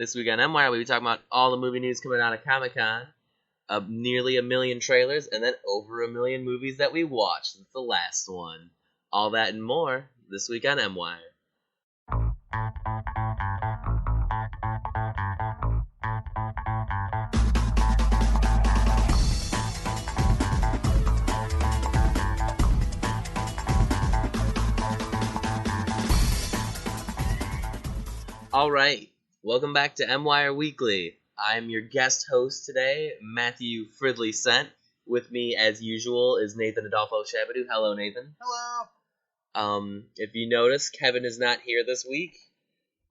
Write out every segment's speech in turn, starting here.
This week on MWIRE, we'll be talking about all the movie news coming out of Comic-Con, nearly 1 million trailers, and then over 1 million movies that we watched since the last one. All that and more this week on MWIRE. All right. Welcome back to MWIRE Weekly. I'm your guest host today, Matthew Fridley Sent. With me, as usual, is Nathan Adolfo Shabadoo. Hello, Nathan. Hello. If you notice, Kevin is not here this week.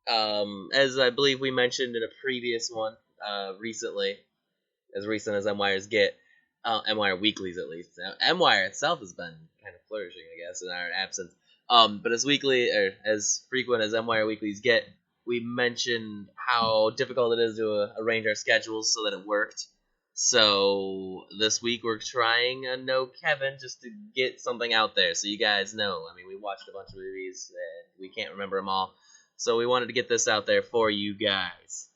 As I believe we mentioned in a previous one, recently, as recent as MWIRE's get, MWIRE Weeklies at least. Now, MWIRE itself has been kind of flourishing, I guess, in our absence. But as frequent as MWIRE Weeklies get, we mentioned how difficult it is to arrange our schedules so that it worked. So this week we're trying no Kevin just to get something out there so you guys know. I mean, we watched a bunch of movies and we can't remember them all. So we wanted to get this out there for you guys.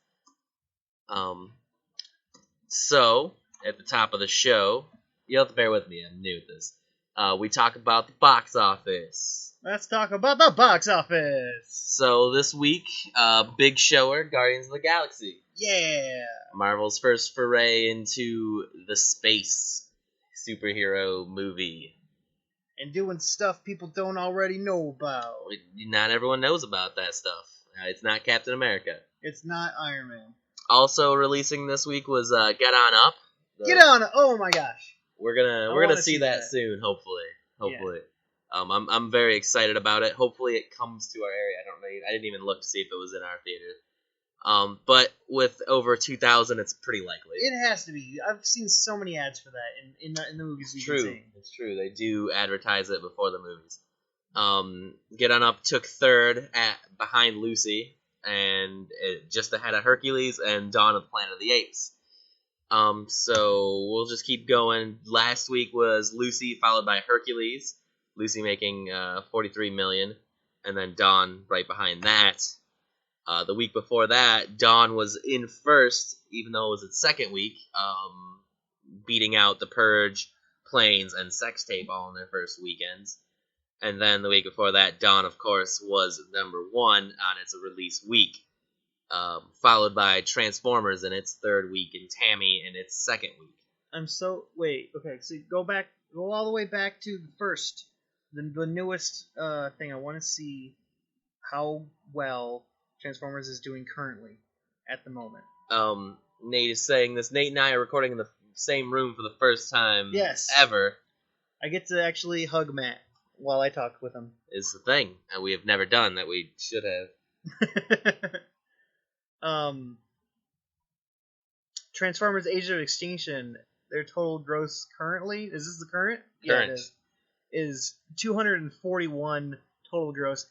So at the top of the show, you'll have to bear with me, I'm new at this. We talk about the box office. Let's talk about the box office. So this week, big shower, Guardians of the Galaxy. Yeah. Marvel's first foray into the space superhero movie. And doing stuff people don't already know about. Not everyone knows about that stuff. It's not Captain America. It's not Iron Man. Also releasing this week was Get On Up. Get On! Oh my gosh. We're gonna see that soon, hopefully. Yeah. I'm very excited about it. Hopefully it comes to our area. I didn't even look to see if it was in our theater. But with over 2,000, it's pretty likely. It has to be. I've seen so many ads for that in the movies we've been seeing. It's true. They do advertise it before the movies. Get On Up took third behind Lucy, and just ahead of Hercules and Dawn of the Planet of the Apes. So we'll just keep going. Last week was Lucy, followed by Hercules. Lucy making $43 million, and then Dawn right behind that. The week before that, Dawn was in first, even though it was its second week, beating out The Purge, Planes, and Sex Tape all in their first weekends. And then the week before that, Dawn, of course, was number one on its release week, followed by Transformers in its third week and Tammy in its second week. So go all the way back to the first. The newest thing. I want to see how well Transformers is doing currently at the moment. Nate is saying this. Nate and I are recording in the same room for the first time ever. I get to actually hug Matt while I talk with him. Is the thing, and we have never done that we should have. Transformers Age of Extinction, their total gross currently, is this the current? Current. Yeah, it is 241 total gross,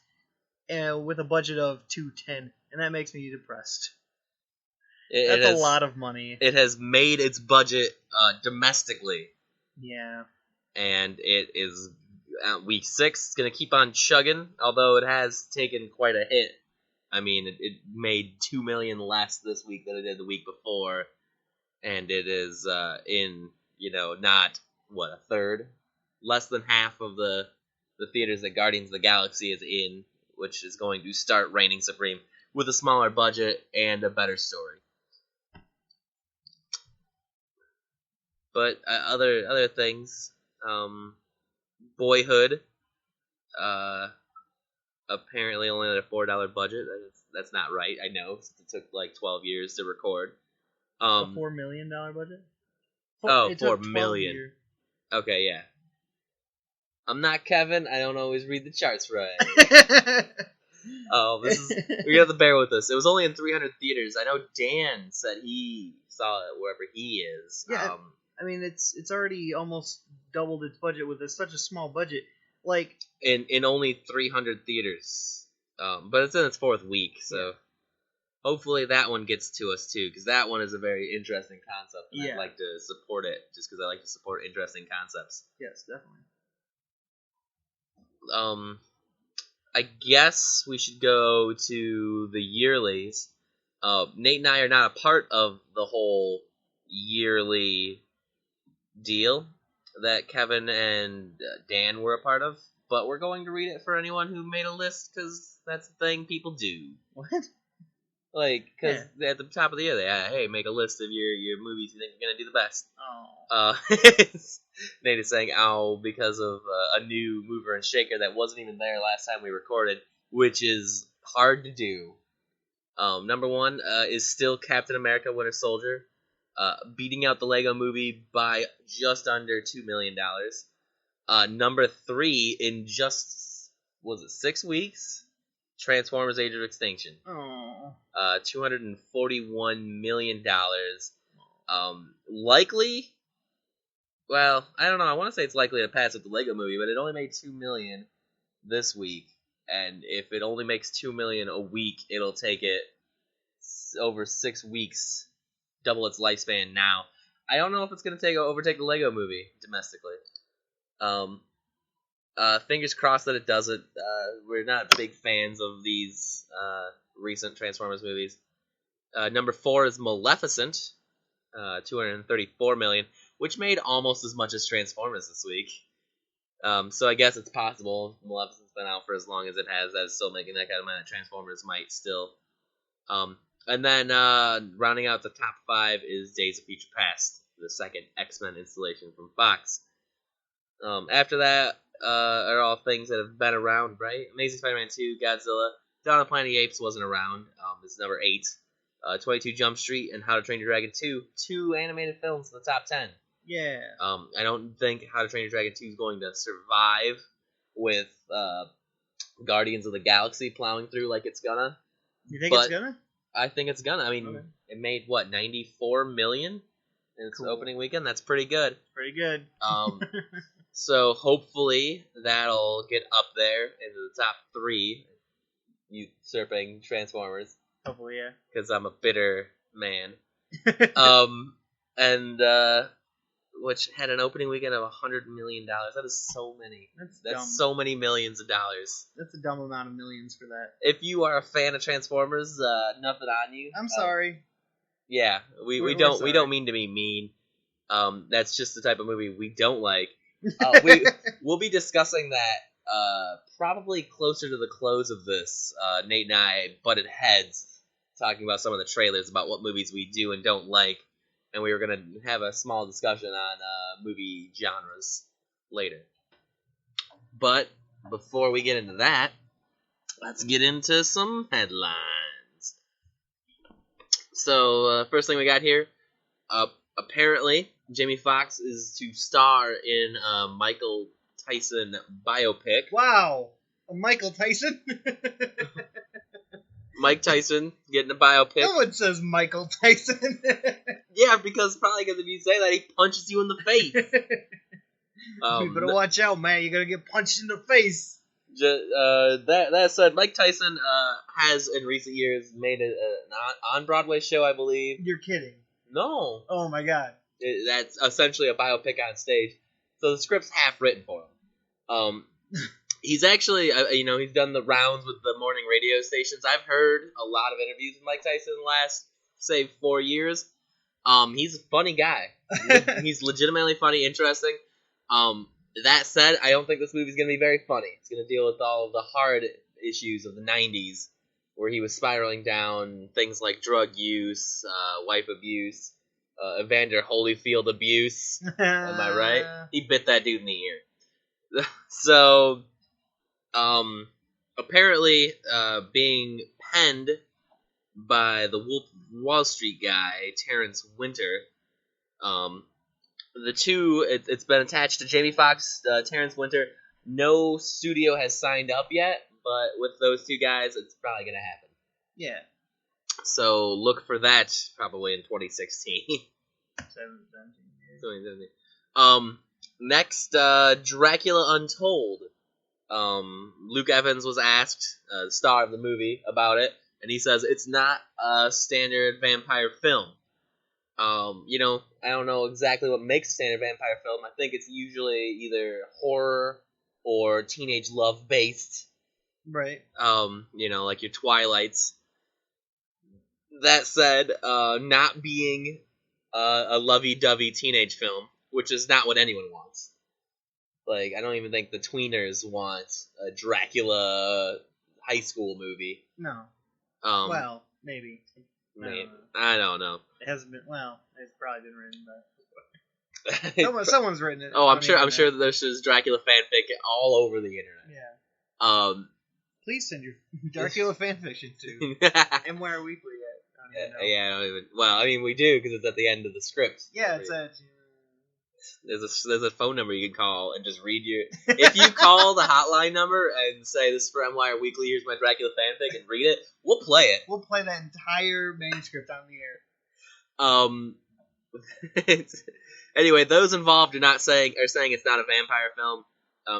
with a budget of 210, and that makes me depressed. That's a lot of money. It has made its budget domestically. Yeah. And it is week 6. It's going to keep on chugging, although it has taken quite a hit. I mean, it made $2 million less this week than it did the week before, and it is not a third. Less than half of the theaters that Guardians of the Galaxy is in, which is going to start reigning supreme with a smaller budget and a better story. But other things, Boyhood, apparently only at a $4 budget. That's not right. I know it took like 12 years to record. A $4 million budget. $4 million. Okay, yeah. I'm not Kevin. I don't always read the charts right. We have to bear with us. It was only in 300 theaters. I know Dan said he saw it wherever he is. Yeah, I mean it's already almost doubled its budget with such a small budget. Like in only 300 theaters. But it's in its 4th week, so hopefully that one gets to us too, because that one is a very interesting concept. And I'd like to support it, just because I like to support interesting concepts. Yes, definitely. I guess we should go to the yearlies. Nate and I are not a part of the whole yearly deal that Kevin and Dan were a part of, but we're going to read it for anyone who made a list, because that's the thing people do. What? Like, because at the top of the year, they hey, make a list of your movies you think are going to do the best. Nate is saying, ow, because of a new mover and shaker that wasn't even there last time we recorded, which is hard to do. Number one is still Captain America Winter Soldier, beating out the Lego Movie by just under $2 million. Number three, in just, was it 6 weeks? Transformers Age of Extinction. Oh. $241 million. Likely, well, I don't know. I want to say it's likely to pass with the Lego Movie, but it only made $2 million this week. And if it only makes $2 million a week, it'll take it over 6 weeks, double its lifespan now. I don't know if it's going to overtake the Lego Movie domestically. Fingers crossed that it doesn't. We're not big fans of these recent Transformers movies. Number 4 is Maleficent, $234 million, which made almost as much as Transformers this week. So I guess it's possible. Maleficent's been out for as long as it has. That's still making that kind of money that Transformers might still. And then rounding out the top 5 is Days of Future Past, the second X-Men installation from Fox. After that are all things that have been around, right? Amazing Spider-Man 2, Godzilla, Dawn of the Planet of the Apes wasn't around. It's number 8. 22 Jump Street and How to Train Your Dragon 2, 2 animated films in the top 10. Yeah. I don't think How to Train Your Dragon 2 is going to survive with Guardians of the Galaxy plowing through like it's gonna. You think it's gonna? I think it's gonna. I mean, It made, what, $94 million in its opening weekend? That's pretty good. Pretty good. So hopefully that'll get up there into the top 3, usurping Transformers. Hopefully, yeah. Because I'm a bitter man. Which had an opening weekend of $100 million. That is so many. That's dumb. So many millions of dollars. That's a dumb amount of millions for that. If you are a fan of Transformers, nothing on you. I'm sorry. Yeah, we don't mean to be mean. That's just the type of movie we don't like. We'll be discussing that probably closer to the close of this. Nate and I butted heads talking about some of the trailers about what movies we do and don't like. And we were going to have a small discussion on movie genres later. But before we get into that, let's get into some headlines. So, first thing we got here, apparently Jamie Foxx is to star in a Michael Tyson biopic. Wow! A Michael Tyson? Mike Tyson getting a biopic. No one says Michael Tyson. Yeah, because if you say that, he punches you in the face. You better watch out, man. You're gonna get punched in the face. That said, Mike Tyson has in recent years made an on-Broadway show, I believe. You're kidding. No. Oh my god. That's essentially a biopic on stage. So the script's half written for him. He's actually, he's done the rounds with the morning radio stations. I've heard a lot of interviews with Mike Tyson in the last, say, 4 years. He's a funny guy. He's legitimately funny, interesting. That said, I don't think this movie's going to be very funny. It's going to deal with all of the hard issues of the 90s, where he was spiraling down things like drug use, wife abuse, Evander Holyfield abuse. Am I right? He bit that dude in the ear. So... apparently, being penned by the Wolf of Wall Street guy, Terrence Winter. The two, it's been attached to Jamie Foxx, Terrence Winter. No studio has signed up yet, but with those two guys, it's probably going to happen. Yeah. So look for that probably in 2016. 2017. Next, Dracula Untold. Luke Evans was asked, the star of the movie, about it, and he says it's not a standard vampire film. I don't know exactly what makes a standard vampire film. I think it's usually either horror or teenage love based. Right. Like your Twilights. That said, not being a lovey-dovey teenage film, which is not what anyone wants. Like, I don't even think the tweeners want a Dracula high school movie. No. Well, maybe. I don't know. It hasn't been. Well, it's probably been written, but someone's written it. Oh, I'm sure that there's just Dracula fanfic all over the internet. Yeah. Please send your Dracula fanfiction to MWIRE Weekly I don't even. Well, I mean, we do because it's at the end of the script. Yeah, it's at. There's a phone number you can call and just read your. If you call the hotline number and say this is for MWIRE Weekly, here's my Dracula fanfic, and read it, we'll play it. We'll play that entire manuscript on the air. Anyway, those involved are saying it's not a vampire film.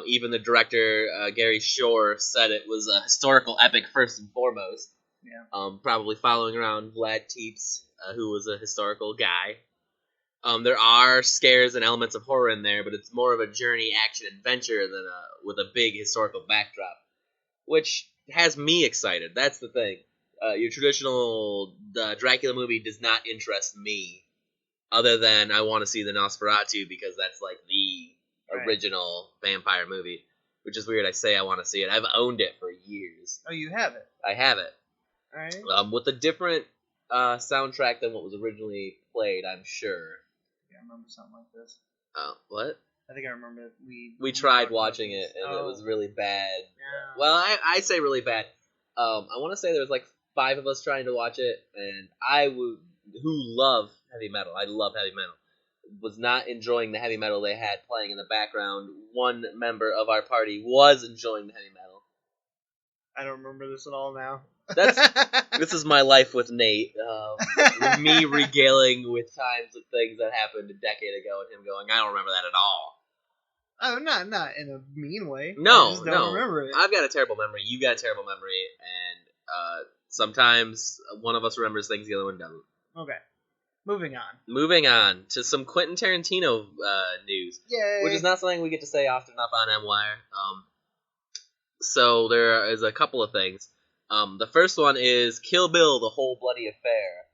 Even the director Gary Shore said it was a historical epic first and foremost. Yeah. Probably following around Vlad Tepes, who was a historical guy. There are scares and elements of horror in there, but it's more of a journey action adventure than with a big historical backdrop, which has me excited. That's the thing. Your traditional Dracula movie does not interest me, other than I want to see the Nosferatu because that's like the original vampire movie, which is weird. I say I want to see it. I've owned it for years. Oh, you have it? I have it. All right. With a different soundtrack than what was originally played, I'm sure. I remember something like this. Oh, what? I think I remember we tried watching it and it was really bad. Yeah. Well, I say really bad. I want to say there was like 5 of us trying to watch it, and who love heavy metal. I love heavy metal. Was not enjoying the heavy metal they had playing in the background. One member of our party was enjoying the heavy metal. I don't remember this at all now. This is my life with Nate. Me regaling with times of things that happened a decade ago, and him going, "I don't remember that at all." Oh, not in a mean way. No, I just don't remember it. I've got a terrible memory. You got a terrible memory, and sometimes one of us remembers things the other one doesn't. Okay. Moving on to some Quentin Tarantino news. Yay! Which is not something we get to say often enough on MWIRE. So there is a couple of things. The first one is Kill Bill, The Whole Bloody Affair.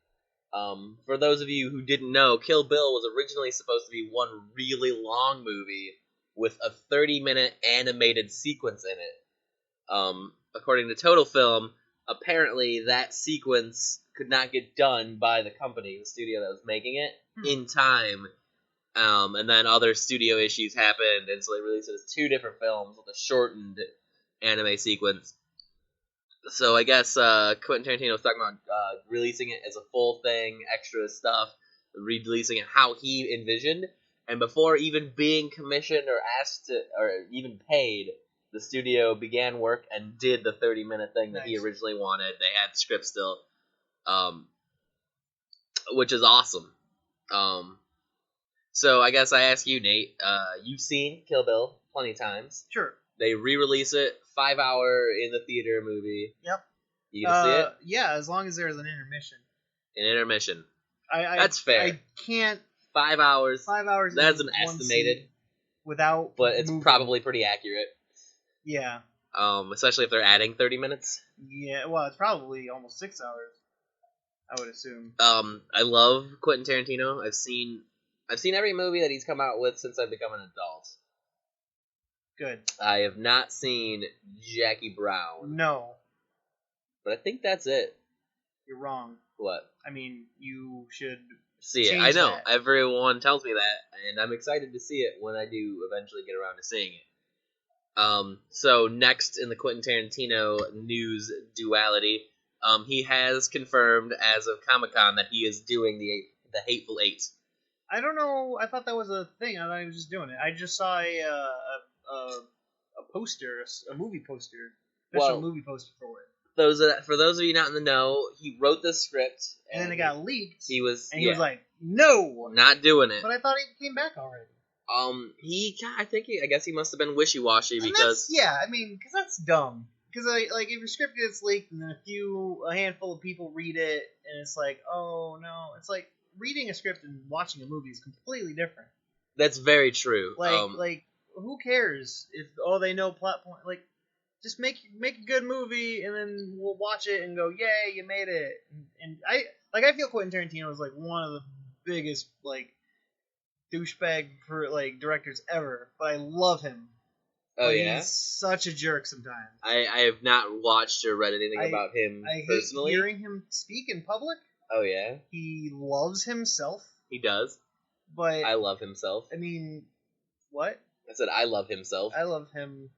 For those of you who didn't know, Kill Bill was originally supposed to be one really long movie with a 30-minute animated sequence in it. According to Total Film, apparently that sequence could not get done by the company, the studio that was making it, in time. And then other studio issues happened, and so they released it as 2 different films with a shortened anime sequence. So I guess Quentin Tarantino was talking about releasing it as a full thing, extra stuff, releasing it how he envisioned. And before even being commissioned or asked to, or even paid, the studio began work and did the 30-minute thing that he originally wanted. They had script still, which is awesome. So I guess I ask you, Nate, you've seen Kill Bill plenty of times. Sure. They re-release it, 5-hour in the theater movie. Yep. You gonna see it? Yeah, as long as there's an intermission. An intermission. That's fair. I can't. 5 hours. 5 hours. That's an estimated. Without. But it's probably pretty accurate. Yeah. Especially if they're adding 30 minutes. Yeah. Well, it's probably almost 6 hours. I would assume. I love Quentin Tarantino. I've seen every movie that he's come out with since I've become an adult. Good. I have not seen Jackie Brown. No. But I think that's it. You're wrong. What? I mean, you should see it. I know. That. Everyone tells me that, and I'm excited to see it when I do eventually get around to seeing it. So next in the Quentin Tarantino news duality, he has confirmed as of Comic-Con that he is doing the Hateful Eight. I don't know. I thought that was a thing. I thought he was just doing it. I just saw a poster, a movie poster, movie poster for it. For those of you not in the know, he wrote the script, and then it got leaked. He was like, "No, not doing it." But I thought he came back already. I guess he must have been wishy-washy because because that's dumb. Because if your script gets leaked and then a handful of people read it, and it's like, oh no, it's like reading a script and watching a movie is completely different. That's very true. Who cares if they know plot point? Just make a good movie and then we'll watch it and go, yay, you made it, and I feel Quentin Tarantino is like one of the biggest like douchebag for like directors ever, but I love him. Oh but yeah, he's such a jerk sometimes. I have not watched or read anything about him I personally. hate hearing him speak in public. Oh yeah, he loves himself. He does. But I love himself. I mean, what? I said I love himself. I love him.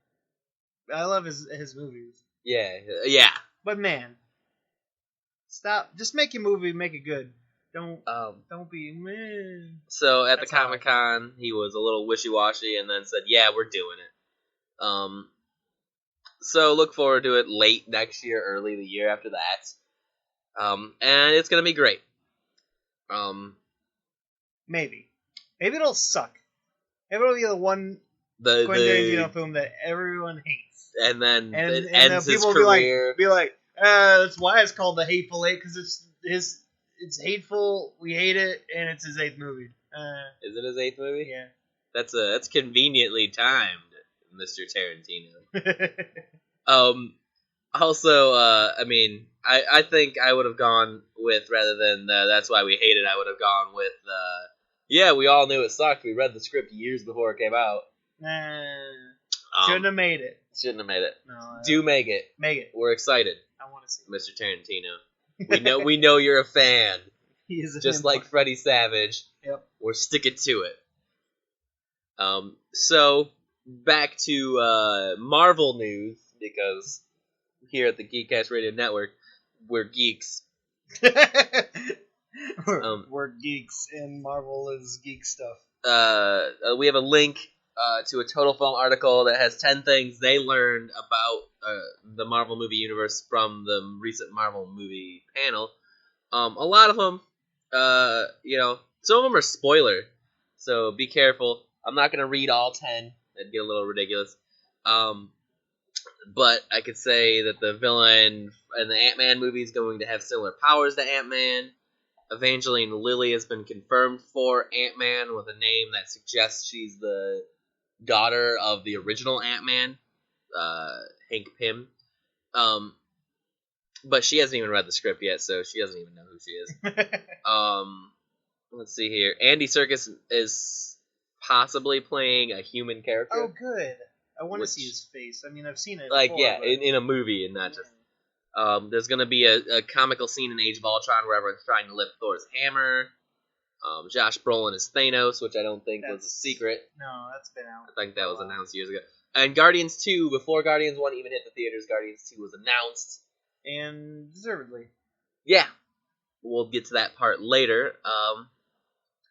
I love his movies. Yeah. But man, stop. Just make your movie, make it good. Don't be man. So at the Comic-Con, he was a little wishy-washy and then said, "Yeah, we're doing it." So look forward to it late next year, early the year after that. And it's gonna be great. Maybe it'll suck. Maybe it'll be the one Quentin Tarantino film that everyone hates, and then it and ends his people career. Be like, that's why it's called The Hateful Eight, because it's hateful. We hate it, and it's his 8th movie. Is it his 8th movie? Yeah. That's conveniently timed, Mr. Tarantino. Also, I mean, I think I would have gone with, rather than that's why we hate it, I would have gone with, yeah, we all knew it sucked. We read the script years before it came out. Shouldn't have made it. Shouldn't have made it. No, Do make it. Make it. We're excited. I want to see Mr. Tarantino. We know you're a fan. He is just like Freddie Savage. Yep. We're sticking to it. So back to Marvel news, because here at the Geekcast Radio Network, we're geeks. We're geeks, and Marvel is geek stuff. We have a link to a Total Film article that has 10 things they learned about the Marvel movie universe from the recent Marvel movie panel. A lot of them, some of them are spoiler, so be careful. I'm not going to read all 10. That'd get a little ridiculous. But I could say that the villain in the Ant-Man movie is going to have similar powers to Ant-Man. Evangeline Lilly has been confirmed for Ant-Man with a name that suggests she's the daughter of the original Ant-Man, Hank Pym. But she hasn't even read the script yet, so she doesn't even know who she is. Let's see here. Andy Serkis is possibly playing a human character. Oh, good. I want to see his face. I mean, I've seen it like before, yeah, in a movie and not just. There's going to be a comical scene in Age of Ultron where everyone's trying to lift Thor's hammer. Josh Brolin is Thanos, which I don't think was a secret. No, that's been out. I think that was announced years ago. And Guardians 2, before Guardians 1 even hit the theaters, Guardians 2 was announced. And deservedly. Yeah. We'll get to that part later.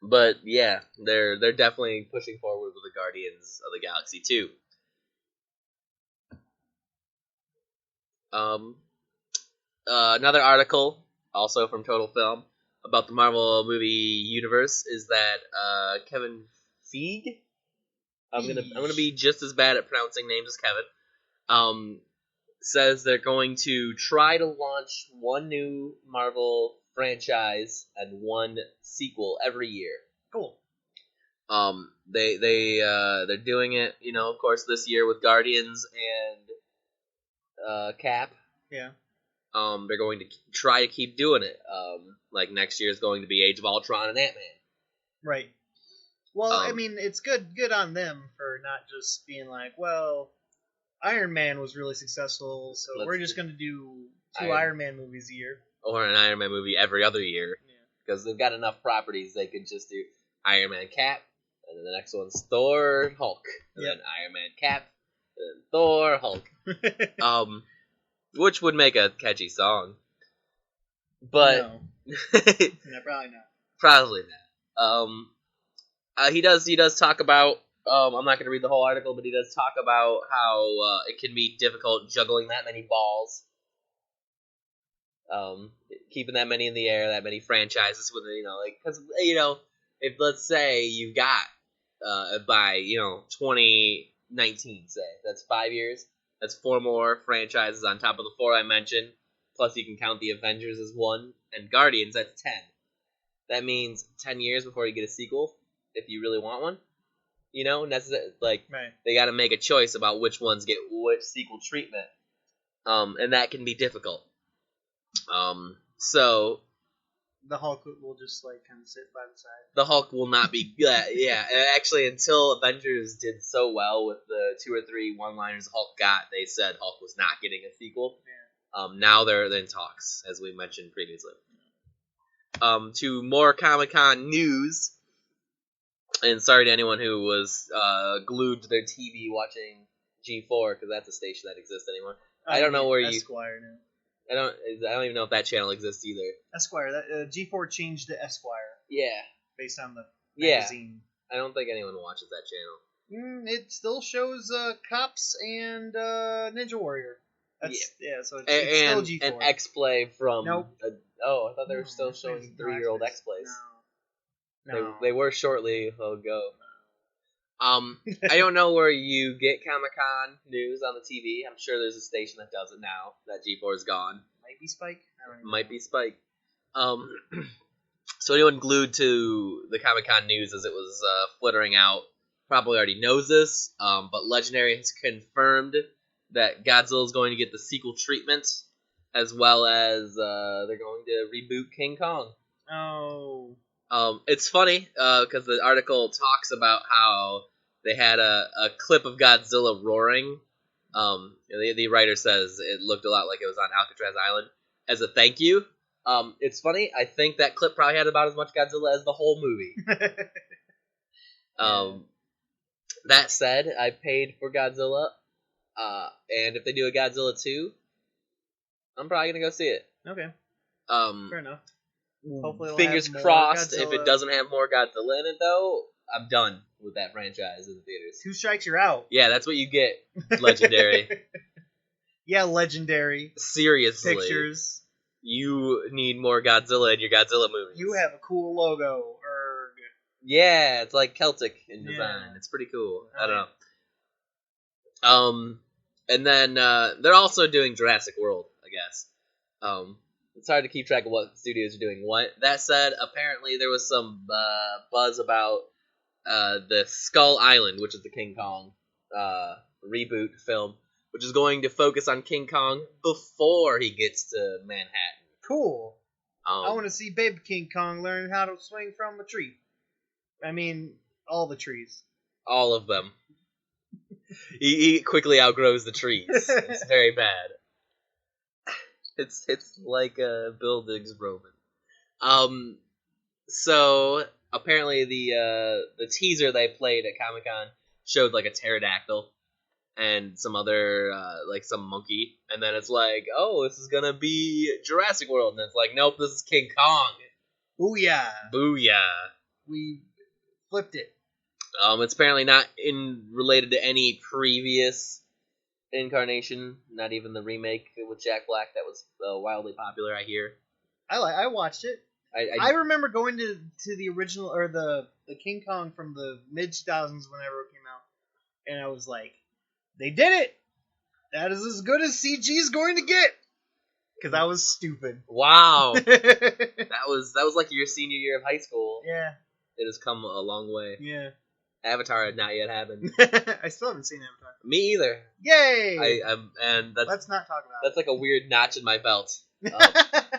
But yeah, they're definitely pushing forward with the Guardians of the Galaxy 2. Another article, also from Total Film, about the Marvel movie universe is that Kevin Feige, I'm gonna be just as bad at pronouncing names as Kevin, says they're going to try to launch one new Marvel franchise and one sequel every year. Cool. They're doing it, of course, this year with Guardians and Cap. Yeah. They're going to try to keep doing it. Like next year is going to be Age of Ultron and Ant-Man. Right. Well, I mean, it's good on them for not just being like, well, Iron Man was really successful, so we're just going to do 2 Iron Man movies a year. Or an Iron Man movie every other year. Yeah. Because they've got enough properties, they could just do Iron Man Cap, and then the next one's Thor, Hulk, and then Iron Man Cap, and then Thor, Hulk. Which would make a catchy song. But no, probably not. Probably not. He does talk about. I'm not going to read the whole article, but he does talk about how it can be difficult juggling that many balls, keeping that many in the air, that many franchises with because if let's say you got by 2019, say that's 5 years. That's 4 more franchises on top of the 4 I mentioned. Plus, you can count the Avengers as 1, and Guardians, that's 10. That means 10 years before you get a sequel, if you really want one. Right. They got to make a choice about which ones get which sequel treatment. And that can be difficult. So The Hulk will just like kind of sit by the side. the Hulk will not be good. Yeah, and actually, until Avengers did so well with the 2 or 3 one-liners Hulk got, they said Hulk was not getting a sequel. Yeah. Now they're in talks, as we mentioned previously. To more Comic-Con news, and sorry to anyone who was glued to their TV watching G4, because that's a station that exists anymore. I don't know where Esquire now. I don't even know if that channel exists either. Esquire. That G4 changed to Esquire. Yeah. Based on the Yeah. magazine. I don't think anyone watches that channel. It still shows Cops and Ninja Warrior. That's so it's still G4. And X-Play from. Nope. I thought they were still showing 3-year-old X-Plays. No. They were shortly ago. I don't know where you get Comic-Con news on the TV. I'm sure there's a station that does it now that G4 is gone. Might be Spike. Might be Spike. So anyone glued to the Comic-Con news as it was flittering out probably already knows this, but Legendary has confirmed that Godzilla is going to get the sequel treatment, as well as they're going to reboot King Kong. Oh. It's funny because the article talks about how they had a clip of Godzilla roaring. The writer says it looked a lot like it was on Alcatraz Island as a thank you. It's funny. I think that clip probably had about as much Godzilla as the whole movie. That said, I paid for Godzilla, and if they do a Godzilla 2, I'm probably gonna go see it. Okay. Fair enough. Hopefully fingers crossed. If it doesn't have more Godzilla in it, though, I'm done with that franchise in the theaters. 2 strikes, you're out. Yeah, that's what you get. Legendary. Yeah, Legendary. Seriously. Pictures. You need more Godzilla in your Godzilla movies. You have a cool logo. Yeah, it's like Celtic in design. Yeah. It's pretty cool. I don't know. And then they're also doing Jurassic World, I guess. It's hard to keep track of what studios are doing what. That said, apparently there was some buzz about the Skull Island, which is the King Kong reboot film, which is going to focus on King Kong before he gets to Manhattan. Cool. I want to see Baby King Kong learn how to swing from a tree. I mean, all the trees. All of them. He quickly outgrows the trees. It's very bad. It's like Bill Diggs Roman. So apparently the teaser they played at Comic-Con showed like a pterodactyl and some other like some monkey, and then it's like, oh, this is gonna be Jurassic World, and it's like, nope, this is King Kong. Booyah! Booyah! We flipped it. It's apparently not related to any previous incarnation, not even the remake with Jack Black that was wildly popular, I hear. I watched it. I remember going to the original, or the King Kong from the mid-2000s whenever it came out, and I was like, they did it! That is as good as CG is going to get! Because I was stupid. Wow! that was like your senior year of high school. Yeah. It has come a long way. Yeah. Avatar had not yet happened. I still haven't seen Avatar. Me either. Yay! And let's not talk about that's like a weird notch in my belt.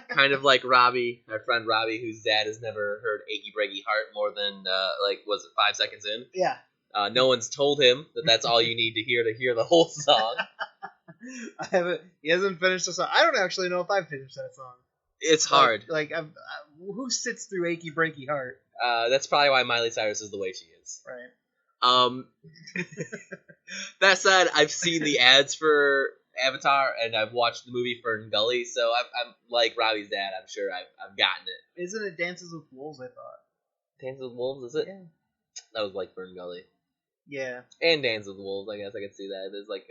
Kind of like Robbie, our friend Robbie, whose dad has never heard Achy Breaky Heart more than, was it 5 seconds in? Yeah. No one's told him that that's all you need to hear the whole song. He hasn't finished the song. I don't actually know if I've finished that song. It's hard. Who sits through Achy Breaky Heart? That's probably why Miley Cyrus is the way she is. Right. That said, I've seen the ads for Avatar, and I've watched the movie Fern Gully, so I'm like Robbie's dad. I'm sure I've gotten it. Isn't it Dances with Wolves? I thought. Dances with Wolves, is it? Yeah. That was like Fern Gully. Yeah. And Dances with Wolves, I guess I could see that. There's like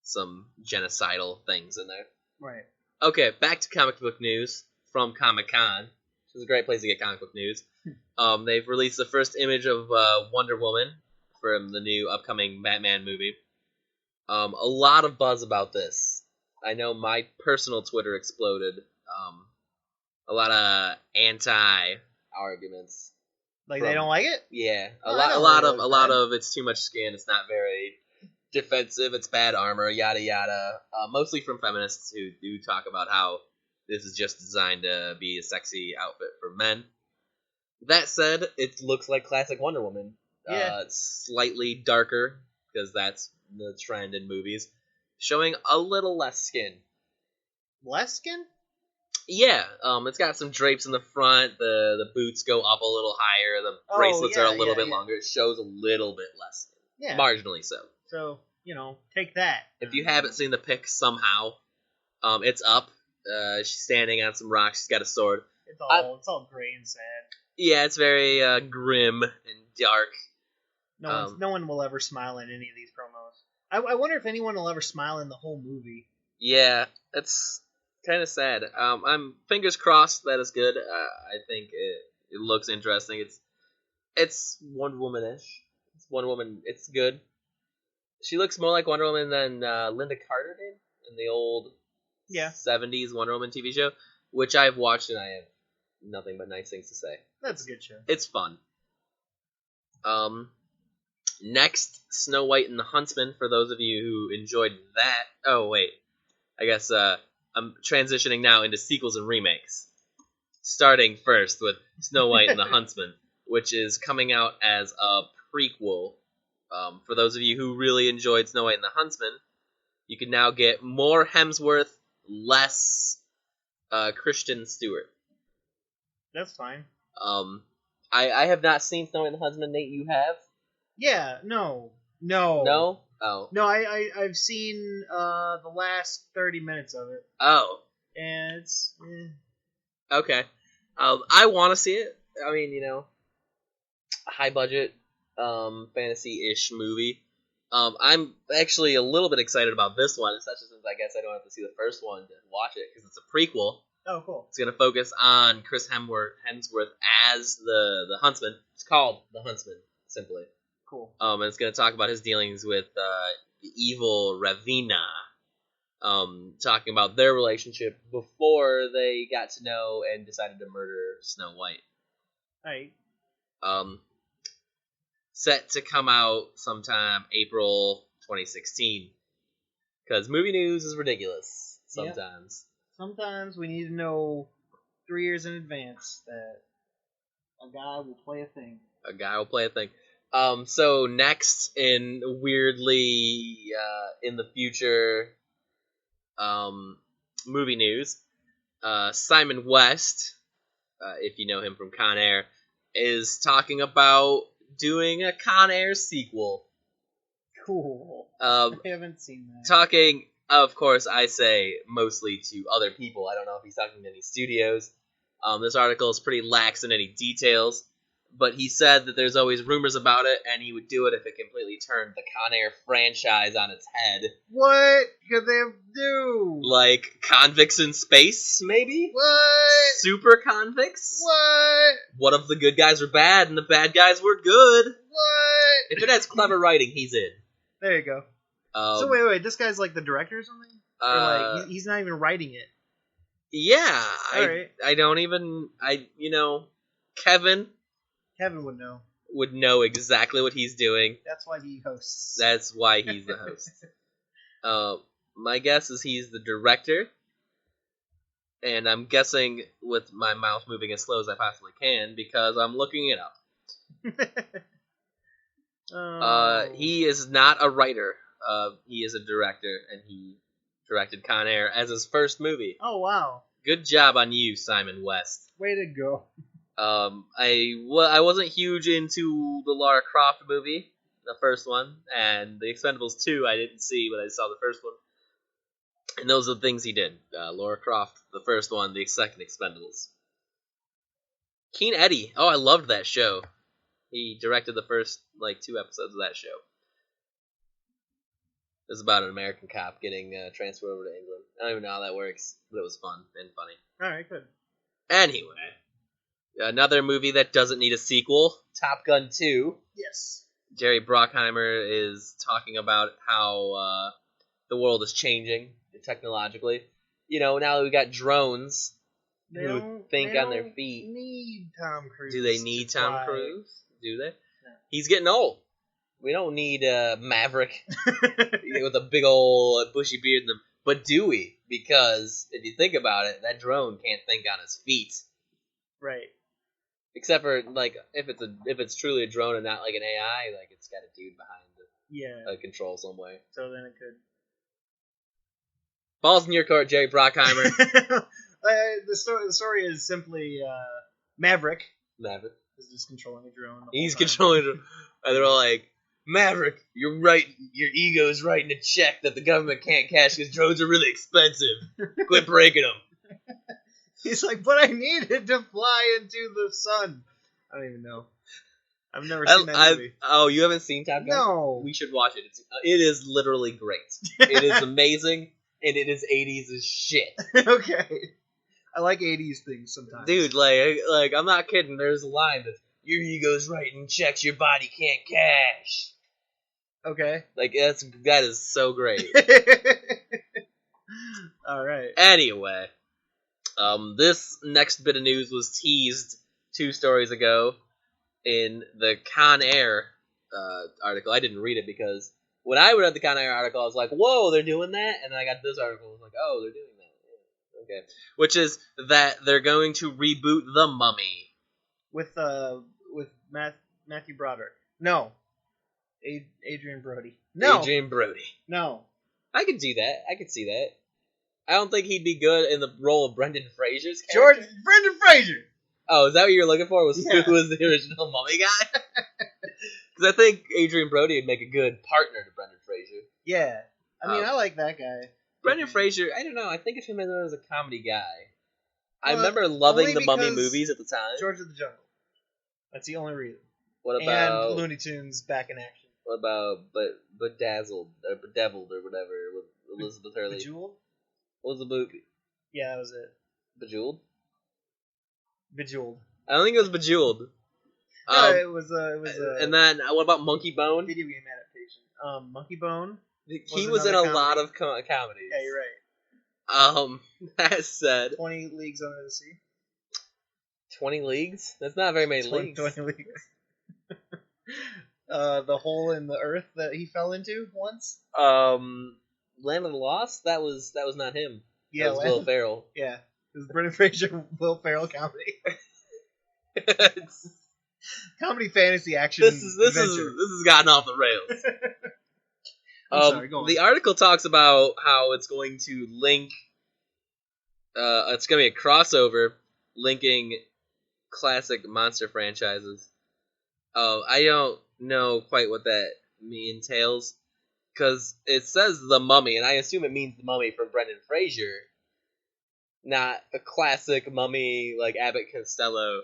some genocidal things in there. Right. Okay, back to comic book news from Comic-Con. Which is a great place to get comic book news. They've released the first image of Wonder Woman from the new upcoming Batman movie. A lot of buzz about this. I know my personal Twitter exploded. A lot of anti-arguments. They don't like it? Yeah, a lot of it's too much skin. It's not very defensive. It's bad armor. Yada yada. Mostly from feminists who do talk about how this is just designed to be a sexy outfit for men. That said, it looks like classic Wonder Woman. Yeah. Slightly darker, because that's the trend in movies. Showing a little less skin. Less skin? Yeah, it's got some drapes in the front. The boots go up a little higher. The bracelets are a little bit longer. It shows a little bit less skin. Yeah. Marginally so. So, take that. If you haven't seen the pic somehow, it's up. She's standing on some rocks. She's got a sword. It's all gray and sad. Yeah, it's very grim and dark. No one will ever smile in any of these promos. I wonder if anyone will ever smile in the whole movie. Yeah, that's kind of sad. I'm fingers crossed that it's good. I think it looks interesting. It's Wonder Woman-ish. It's Wonder Woman. It's good. She looks more like Wonder Woman than Linda Carter did in the old 70s Wonder Woman TV show, which I've watched and I have nothing but nice things to say. That's a good show. It's fun. Next, Snow White and the Huntsman, for those of you who enjoyed that. Oh, wait. I guess I'm transitioning now into sequels and remakes. Starting first with Snow White and the Huntsman, which is coming out as a prequel. For those of you who really enjoyed Snow White and the Huntsman, you can now get more Hemsworth, less Kristen Stewart. That's fine. I have not seen Snow White and the Huntsman. Nate, you have? Yeah, no. No? Oh. No, I've seen the last 30 minutes of it. Oh. And it's... Okay. I want to see it. I mean, high budget, fantasy-ish movie. I'm actually a little bit excited about this one, especially since I guess I don't have to see the first one to watch it, because it's a prequel. Oh, cool. It's going to focus on Chris Hemsworth as the Huntsman. It's called The Huntsman, simply. Cool. And it's going to talk about his dealings with the evil Ravina. Talking about their relationship before they got to know and decided to murder Snow White. Right. Set to come out sometime April 2016. Because movie news is ridiculous sometimes. Yep. Sometimes we need to know 3 years in advance that a guy will play a thing. A guy will play a thing. So next, in weirdly in the future movie news, Simon West, if you know him from Con Air, is talking about doing a Con Air sequel. Cool. I haven't seen that. Talking, of course, I say mostly to other people. I don't know if he's talking to any studios. This article is pretty lax in any details. But he said that there's always rumors about it, and he would do it if it completely turned the Con Air franchise on its head. What could they do? Like Convicts in Space, maybe? What? Super Convicts? What? What if the good guys were bad and the bad guys were good? What? If it has clever writing, he's in. There you go. So wait, this guy's like the director or something? Or like he's not even writing it? Yeah. Alright. I don't even... Kevin would know. Would know exactly what he's doing. That's why he hosts. That's why he's the host. My guess is he's the director. And I'm guessing with my mouth moving as slow as I possibly can because I'm looking it up. He is not a writer. He is a director, and he directed Con Air as his first movie. Oh, wow. Good job on you, Simon West. Way to go. I wasn't huge into the Lara Croft movie, the first one, and the Expendables 2 I didn't see, but I saw the first one. And those are the things he did. Lara Croft, the first one, the second Expendables. Keen Eddie. Oh, I loved that show. He directed the first, 2 episodes of that show. It was about an American cop getting transferred over to England. I don't even know how that works, but it was fun and funny. Alright, good. Anyway. Another movie that doesn't need a sequel, Top Gun 2. Yes. Jerry Bruckheimer is talking about how the world is changing technologically. Now that we got drones who think on their feet. Need Tom Cruise. Do they need Tom Cruise? Do they? No. He's getting old. We don't need Maverick with a big old bushy beard and the But do we? Because if you think about it, that drone can't think on his feet. Right. Except for like if it's truly a drone and not like an AI, like it's got a dude behind the control some way. So then it could. Balls in your court, Jerry Brockheimer. The story is simply Maverick. Maverick is just controlling a drone. He's controlling it, and they're all like, Maverick, you're right. Your ego's writing a check that the government can't cash because drones are really expensive. Quit breaking them. He's like, but I need it to fly into the sun. I don't even know. I've never seen that movie. Oh, you haven't seen Top Gun? No. We should watch it. It is literally great. It is amazing, and it is 80s as shit. Okay. I like 80s things sometimes. Dude, like I'm not kidding. There's a line that your ego's writing checks your body can't cash. Okay. Like that is so great. All right. Anyway, this next bit of news was teased 2 stories ago in the Con Air article. I didn't read it because when I read the Con Air article, I was like, "Whoa, they're doing that!" And then I got this article, I was like, "Oh, they're doing that." Yeah. Okay, which is that they're going to reboot The Mummy with Matthew Broderick. No, Adrian Brody. No, Adrian Brody. No, I could see that. I could see that. I don't think he'd be good in the role of Brendan Fraser's character. Brendan Fraser. Oh, is that what you were looking for? Yeah. Who was the original Mummy guy? Because I think Adrian Brody would make a good partner to Brendan Fraser. Yeah, I mean, I like that guy. Brendan Fraser, I don't know. I think of him as a comedy guy. I remember loving the Mummy movies at the time. George of the Jungle. That's the only reason. What about and Looney Tunes back in action? What about Bedazzled or Bedeviled or whatever with Elizabeth Hurley? Bejeweled? What was the movie? Yeah, that was it. Bejeweled? Bejeweled. I don't think it was Bejeweled. No, it was and then what about Monkey Bone? Video game adaptation. Monkey Bone. He was in a lot of comedies. Yeah, you're right. That said, 20 Leagues Under the Sea. 20 Leagues? That's not very many leagues. 20 Leagues. The hole in the earth that he fell into once. Land of the Lost? That was not him. Yeah, that was Will Ferrell. Yeah, it was Brendan Fraser, Will Ferrell comedy. Comedy, fantasy, action. This has gotten off the rails. Sorry, go on. The article talks about how it's going to link. It's going to be a crossover linking classic monster franchises. I don't know quite what that entails because it says The Mummy, and I assume it means The Mummy from Brendan Fraser, not a classic mummy like Abbott Costello.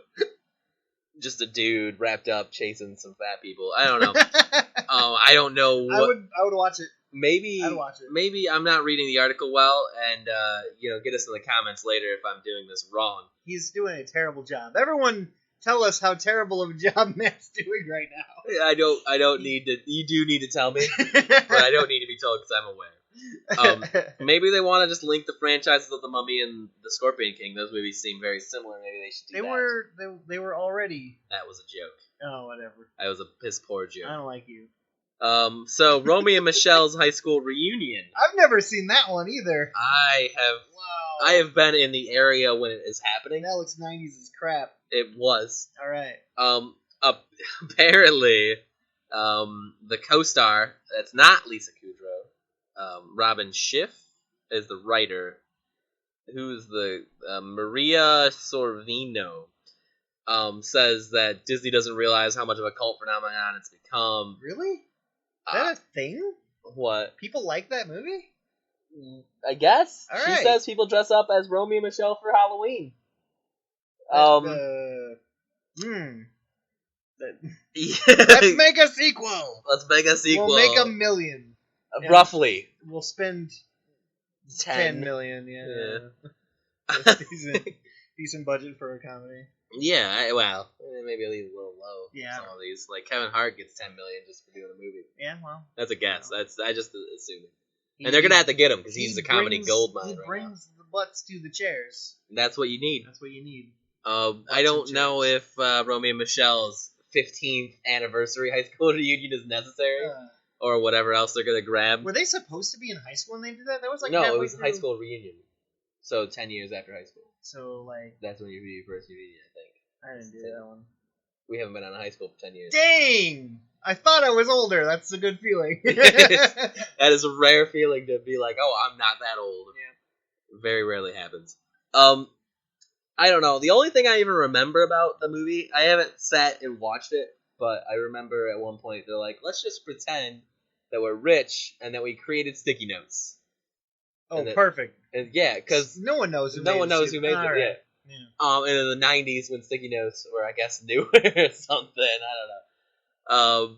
Just a dude wrapped up chasing some fat people. I don't know. I don't know what. I would watch it. Maybe I'd watch it. Maybe I'm not reading the article well, and get us in the comments later if I'm doing this wrong. He's doing a terrible job. Everyone, tell us how terrible of a job Matt's doing right now. I don't need to. You do need to tell me, but I don't need to be told because I'm aware. Maybe they want to just link the franchises of The Mummy and The Scorpion King. Those movies seem very similar. Maybe they should do that. They were already. That was a joke. Oh, whatever. That was a piss poor joke. I don't like you. So Romeo and Michelle's high school reunion. I've never seen that one either. I have. Wow. I have been in the area when it is happening. That looks 90s as crap. It was. All right. Apparently, the co-star that's not Lisa Kudrow, Robin Schiff is the writer. Who's the Maria Sorvino? Says that Disney doesn't realize how much of a cult phenomenon it's become. Really? Is that a thing? What? People like that movie? I guess. All She right. says people dress up as Romeo and Michelle for Halloween. Let's make a sequel. Let's make a sequel. We'll make $1 million. Roughly. We'll spend 10 million. Yeah. Decent budget for a comedy. Yeah, well, maybe a little low. Yeah. Some of these, like Kevin Hart gets 10 million just for doing a movie. Yeah, well, that's a guess. I just assume it. And they're gonna have to get him because he's a comedy gold mine. He brings the butts to the chairs. That's what you need. That's what you need. I don't know if Romeo and Michelle's 15th anniversary high school reunion is necessary. or whatever else they're gonna grab. Were they supposed to be in high school when they did that? That was like No, halfway it was a through. high school reunion. So 10 years after high school. So like That's when you do your first reunion, I think. I didn't do that one. We haven't been out of high school for 10 years. Dang! I thought I was older. That's a good feeling. That is a rare feeling to be like, oh, I'm not that old. Yeah. Very rarely happens. I don't know. The only thing I even remember about the movie, I haven't sat and watched it, but I remember at one point they're like, let's just pretend that we're rich and that we created sticky notes. Oh, perfect. And yeah, because no one knows who no made one knows it. who made All it. right. Yeah. Yeah. And in the 90s when sticky notes were, I guess, newer or something. I don't know.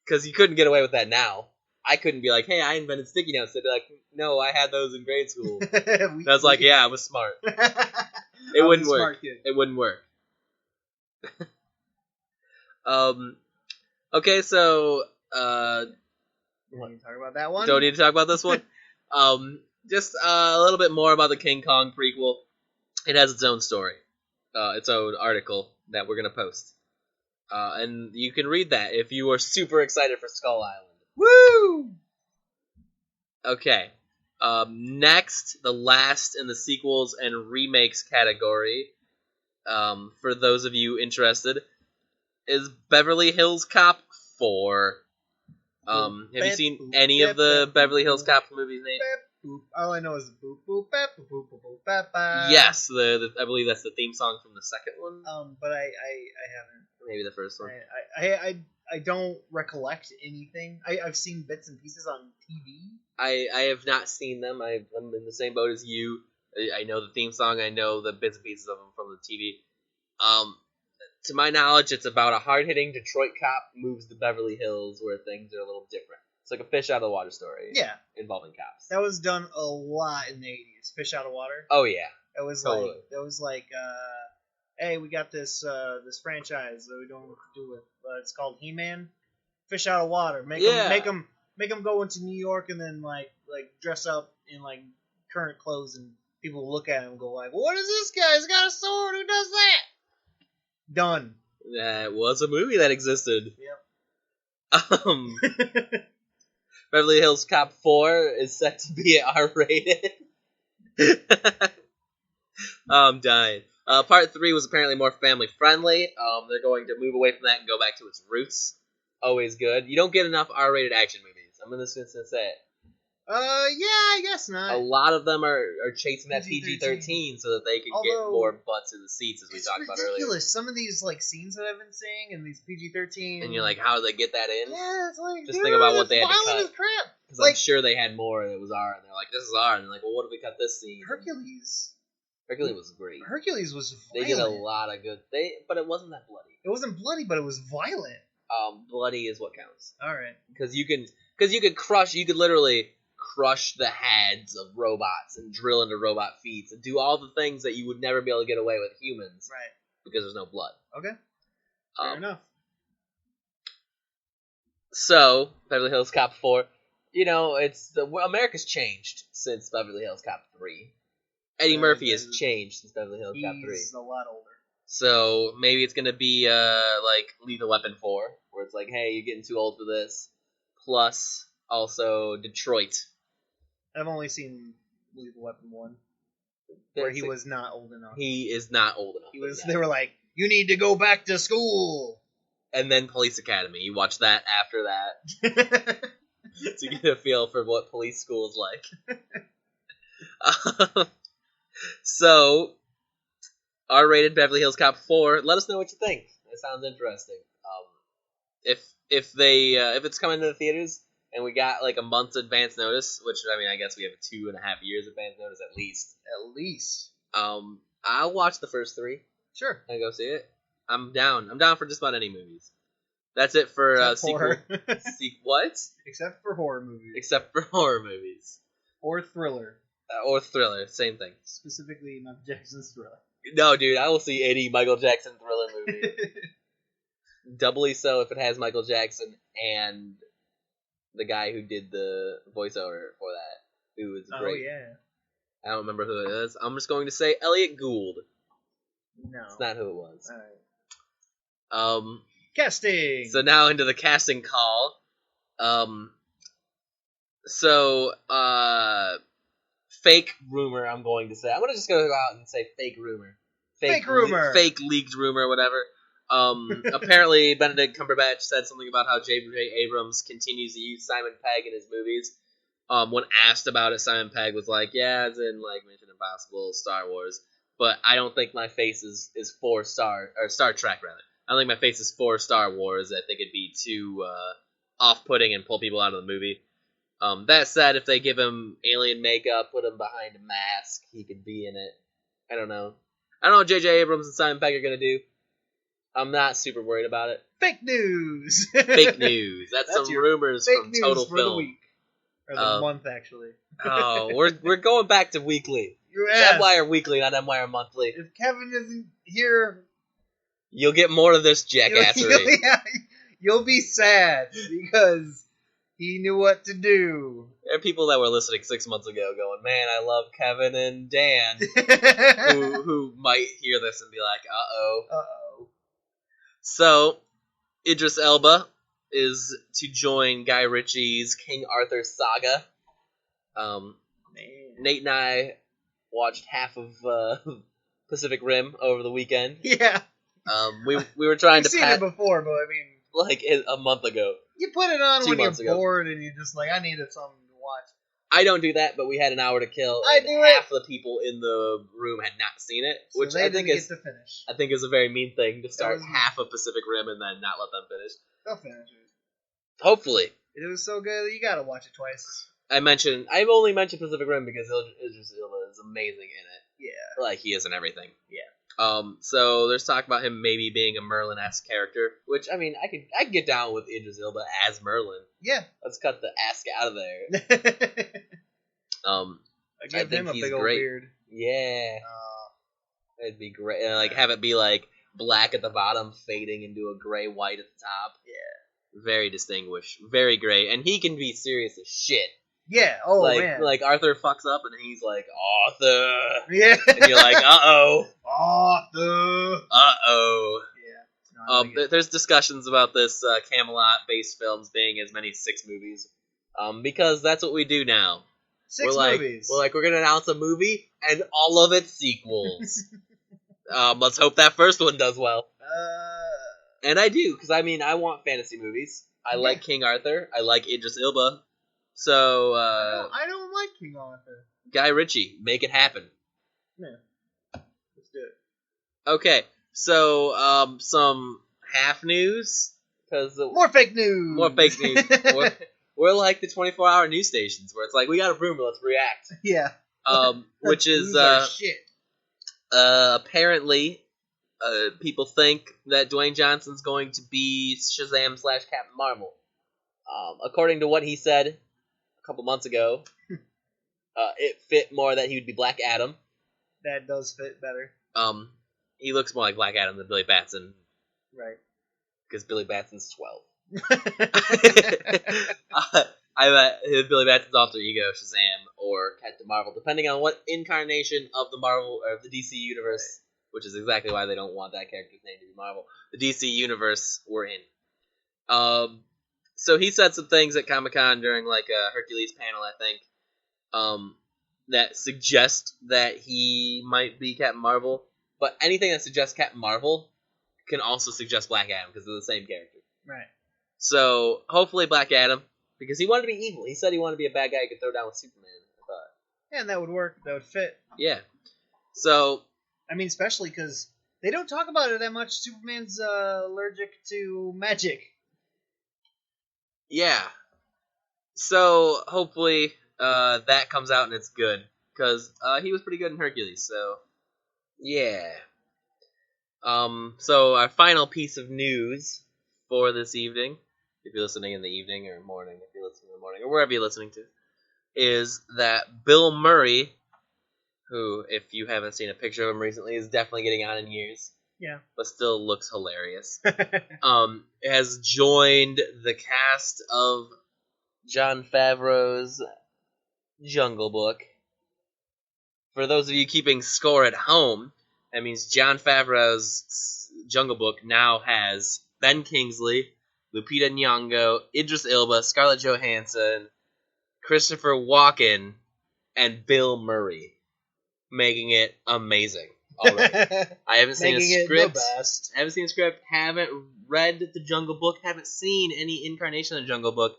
Because you couldn't get away with that now. I couldn't be like, hey, I invented sticky notes. They'd be like, no, I had those in grade school. And I was like, yeah, I was smart. It wouldn't work. It wouldn't work. Okay, so Want to talk about that one? don't need to talk about this one. Just a little bit more about the King Kong prequel. It has its own story, its own article that we're gonna post, and you can read that if you are super excited for Skull Island. Woo! Okay. Next, the last in the sequels and remakes category, for those of you interested, is Beverly Hills Cop 4. Have you seen any of the Beverly Hills Cop movies, Nate? All I know is boop boop bap boop boop boop boop bap bap. Yes, I believe that's the theme song from the second one. But I haven't. Maybe the first one. I don't recollect anything. I've seen bits and pieces on TV. I have not seen them. I'm in the same boat as you. I know the theme song. I know the bits and pieces of them from the TV. To my knowledge, it's about a hard-hitting Detroit cop moves to Beverly Hills where things are a little different. It's like a fish out of the water story. Yeah. Involving cops. That was done a lot in the 80s. Fish out of water. Oh, yeah. It was like, hey, we got this franchise that we don't know what to do with. It's called He-Man. Fish out of water. Make them go into New York and then like dress up in like current clothes and people look at him and go like, what is this guy? He's got a sword. Who does that? Done. That was a movie that existed. Yep. Beverly Hills Cop 4 is set to be R-rated. I'm dying. Part 3 was apparently more family-friendly. They're going to move away from that and go back to its roots. Always good. You don't get enough R-rated action movies. I'm just going to say it. Yeah, I guess not. A lot of them are chasing that PG-13 PG-13 so that they can get more butts in the seats, as we talked about earlier. It's ridiculous. Some of these like scenes that I've been seeing and these PG-13, and you're like, how did they get that in? Yeah, it's like just think about what they had to cut. As crap. Because I'm sure they had more that was R, and they're like, this is R, and they're like, well, what if we cut this scene? Hercules was great. Hercules was violent. They did a lot of good. But it wasn't that bloody. It wasn't bloody, but it was violent. Bloody is what counts. All right. Because you could literally crush the heads of robots and drill into robot feet and do all the things that you would never be able to get away with humans. Right. Because there's no blood. Okay. Fair enough. So, Beverly Hills Cop 4, America's changed since Beverly Hills Cop 3. Eddie Murphy has changed since Beverly Hills Cop 3. He's a lot older. So, maybe it's going to be, like, Lethal Weapon 4, where it's like, hey, you're getting too old for this. Plus, also, Detroit. I've only seen Lethal Weapon 1, where he was not old enough. He is not old enough. They were like, you need to go back to school. And then Police Academy. You watch that after that. To get a feel for what police school is like. So, R-rated Beverly Hills Cop 4. Let us know what you think. It sounds interesting. If it's coming to the theaters and we got like a month's advance notice, which I guess we have 2.5 years advance notice at least. At least. I'll watch the first 3. Sure. And go see it. I'm down. I'm down for just about any movies. That's it for sequel. What? Except for horror movies. Except for horror movies. Or thriller. Or thriller. Same thing. Specifically, Michael Jackson's Thriller. No, dude, I will see any Michael Jackson thriller movie. Doubly so if it has Michael Jackson and the guy who did the voiceover for that, who was great. Oh, yeah. I don't remember who it is. I'm just going to say Elliot Gould. No. It's not who it was. All right. Casting! So now into the casting call. So, fake rumor, I'm going to say. I'm going to just go out and say fake rumor. Fake rumor. Fake leaked rumor, whatever. Apparently, Benedict Cumberbatch said something about how J.J. Abrams continues to use Simon Pegg in his movies. When asked about it, Simon Pegg was like, yeah, it's in, like, Mission Impossible, Star Wars. But I don't think my face is for Star Trek, rather. I don't think my face is for Star Wars. I think it'd be too off-putting and pull people out of the movie. That said, if they give him alien makeup, put him behind a mask, he could be in it. I don't know. I don't know what J.J. Abrams and Simon Pegg are going to do. I'm not super worried about it. Fake news! Fake news. That's some rumors from Total for Film. The week. Or the month, actually. Oh, we're going back to weekly. Yes. MWIRE weekly, not MWIRE monthly. If Kevin isn't here... You'll get more of this jackassery. You'll be sad, because he knew what to do. There are people that were listening 6 months ago going, man, I love Kevin and Dan, who might hear this and be like, uh-oh. Uh-oh. So, Idris Elba is to join Guy Ritchie's King Arthur saga. Nate and I watched half of Pacific Rim over the weekend. Yeah. We were trying to seen it before, but I mean... Like a month ago. You put it on when you're bored ago. And you're just like, I needed something to watch. I don't do that, but we had an hour to kill. Half the people in the room had not seen it, so which I think is to finish. I think is a very mean thing to start half of Pacific Rim and then not let them finish. They'll finish it. Hopefully. It was so good, you gotta watch it twice. I've only mentioned Pacific Rim because Idris Elba is amazing in it. Yeah. Like, he is in everything. Yeah. So there's talk about him maybe being a Merlin-esque character, which, I mean, I could get down with Idris Elba as Merlin. Yeah. Let's cut the ask out of there. I give him a big old beard. Yeah. It'd be great. Like, have it be, like, black at the bottom, fading into a gray-white at the top. Yeah. Very distinguished. Very great. And he can be serious as shit. Yeah, man. Like, Arthur fucks up and he's like, Arthur! Yeah. And you're like, uh-oh. Arthur! Uh-oh. Yeah. No, there's discussions about this Camelot-based films being as many as 6 movies. Because that's what we do now. 6 movies. We're going to announce a movie and all of its sequels. Let's hope that first one does well. And I do, because, I mean, I want fantasy movies. I like King Arthur. I like Idris Elba. So, I don't like King Arthur. Guy Ritchie, make it happen. Yeah. Let's do it. Okay, so, some half news. More fake news! More fake news. We're like the 24-hour news stations, where it's like, we got a rumor, let's react. Yeah. Which is, shit. Apparently, people think that Dwayne Johnson's going to be Shazam / Captain Marvel. According to what he said a couple months ago, it fit more that he would be Black Adam. That does fit better. He looks more like Black Adam than Billy Batson. Right. Because Billy Batson's 12. I bet Billy Batson's alter ego, Shazam, or Captain Marvel, depending on what incarnation of the Marvel or the DC universe, which is exactly why they don't want that character's name to be Marvel, the DC universe we're in. So he said some things at Comic-Con during like a Hercules panel, I think, that suggest that he might be Captain Marvel. But anything that suggests Captain Marvel can also suggest Black Adam because they're the same character. Right. So hopefully Black Adam, because he wanted to be evil. He said he wanted to be a bad guy who could throw down with Superman. I thought. Yeah, and that would work. That would fit. Yeah. So. I mean, especially because they don't talk about it that much. Superman's allergic to magic. Yeah. So hopefully that comes out and it's good. Because he was pretty good in Hercules, so yeah. So our final piece of news for this evening, if you're listening in the evening or morning, if you're listening in the morning, or wherever you're listening to, is that Bill Murray, who, if you haven't seen a picture of him recently, is definitely getting on in years. Yeah. But still looks hilarious. Has joined the cast of Jon Favreau's Jungle Book. For those of you keeping score at home, that means Jon Favreau's Jungle Book now has Ben Kingsley, Lupita Nyong'o, Idris Elba, Scarlett Johansson, Christopher Walken, and Bill Murray, making it amazing already. I haven't seen a script. I haven't seen a script. Haven't read the Jungle Book. Haven't seen any incarnation of the Jungle Book.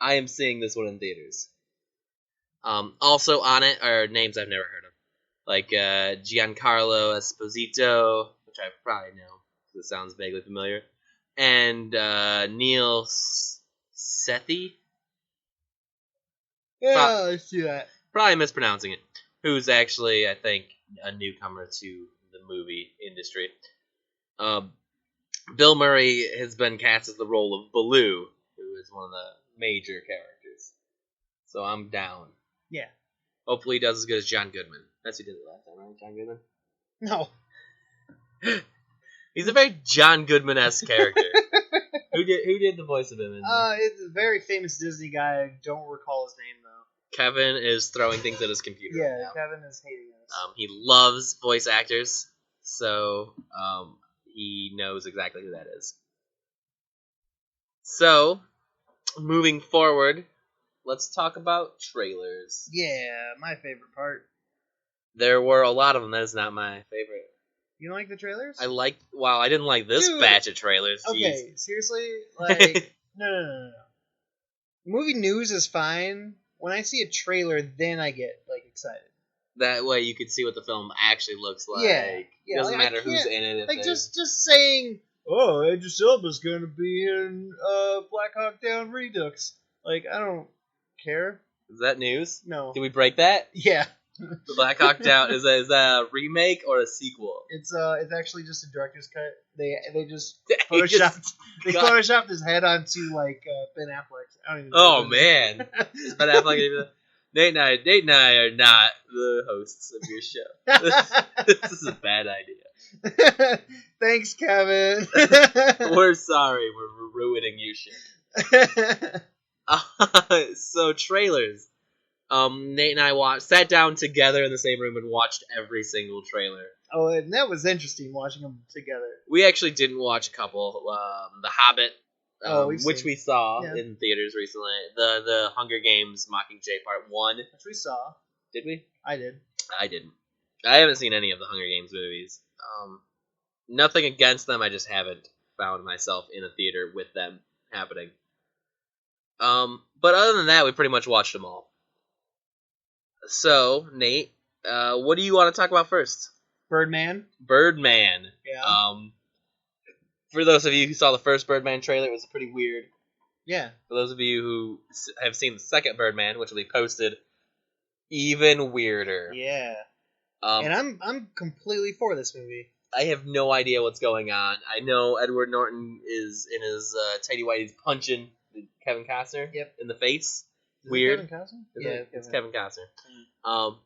I am seeing this one in theaters. Also on it are names I've never heard of, like Giancarlo Esposito, which I probably know because it sounds vaguely familiar, and Neil Sethi. Yeah, I see that. Probably mispronouncing it. Who's actually, I think, a newcomer to the movie industry. Bill Murray has been cast as the role of Baloo, who is one of the major characters. So I'm down. Yeah. Hopefully he does as good as John Goodman. That's who did it last time, right? John Goodman? No. He's a very John Goodman-esque character. Who did the voice of him? It's a very famous Disney guy. I don't recall his name, though. Kevin is throwing things at his computer. Yeah, right now. Kevin is hating us. He loves voice actors, so he knows exactly who that is. So, moving forward, let's talk about trailers. Yeah, my favorite part. There were a lot of them. That is not my favorite. You don't like the trailers? I didn't like this batch of trailers. Okay, Jeez. seriously? Like, no. Movie news is fine. When I see a trailer, then I get, like, excited. That way you could see what the film actually looks like. Yeah. It doesn't matter who's in it. Like, just saying, oh, Idris Elba's gonna be in Black Hawk Down Redux. Like, I don't care. Is that news? No. Did we break that? Yeah. The Black Hawk Down, is that a remake or a sequel? It's actually just a director's cut. They just photoshopped his head onto like Ben Affleck. I don't even know. Oh man, is Ben Affleck? Nate and I are not the hosts of your show. This is a bad idea. Thanks, Kevin. We're sorry. We're ruining your shit. So trailers. Nate and I sat down together in the same room and watched every single trailer. Oh, and that was interesting watching them together. We actually didn't watch a couple. The Hobbit, which we saw in theaters recently. The Hunger Games Mockingjay Part 1. Which we saw. Did we? I did. I didn't. I haven't seen any of the Hunger Games movies. Nothing against them. I just haven't found myself in a theater with them happening. But other than that, we pretty much watched them all. So, Nate, what do you want to talk about first? Birdman. Yeah. For those of you who saw the first Birdman trailer, it was pretty weird. Yeah. For those of you who have seen the second Birdman, which will be posted, even weirder. Yeah. And I'm completely for this movie. I have no idea what's going on. I know Edward Norton is in his tighty whities punching Kevin Costner in the face. Weird. Kevin Costner? It's Kevin Costner.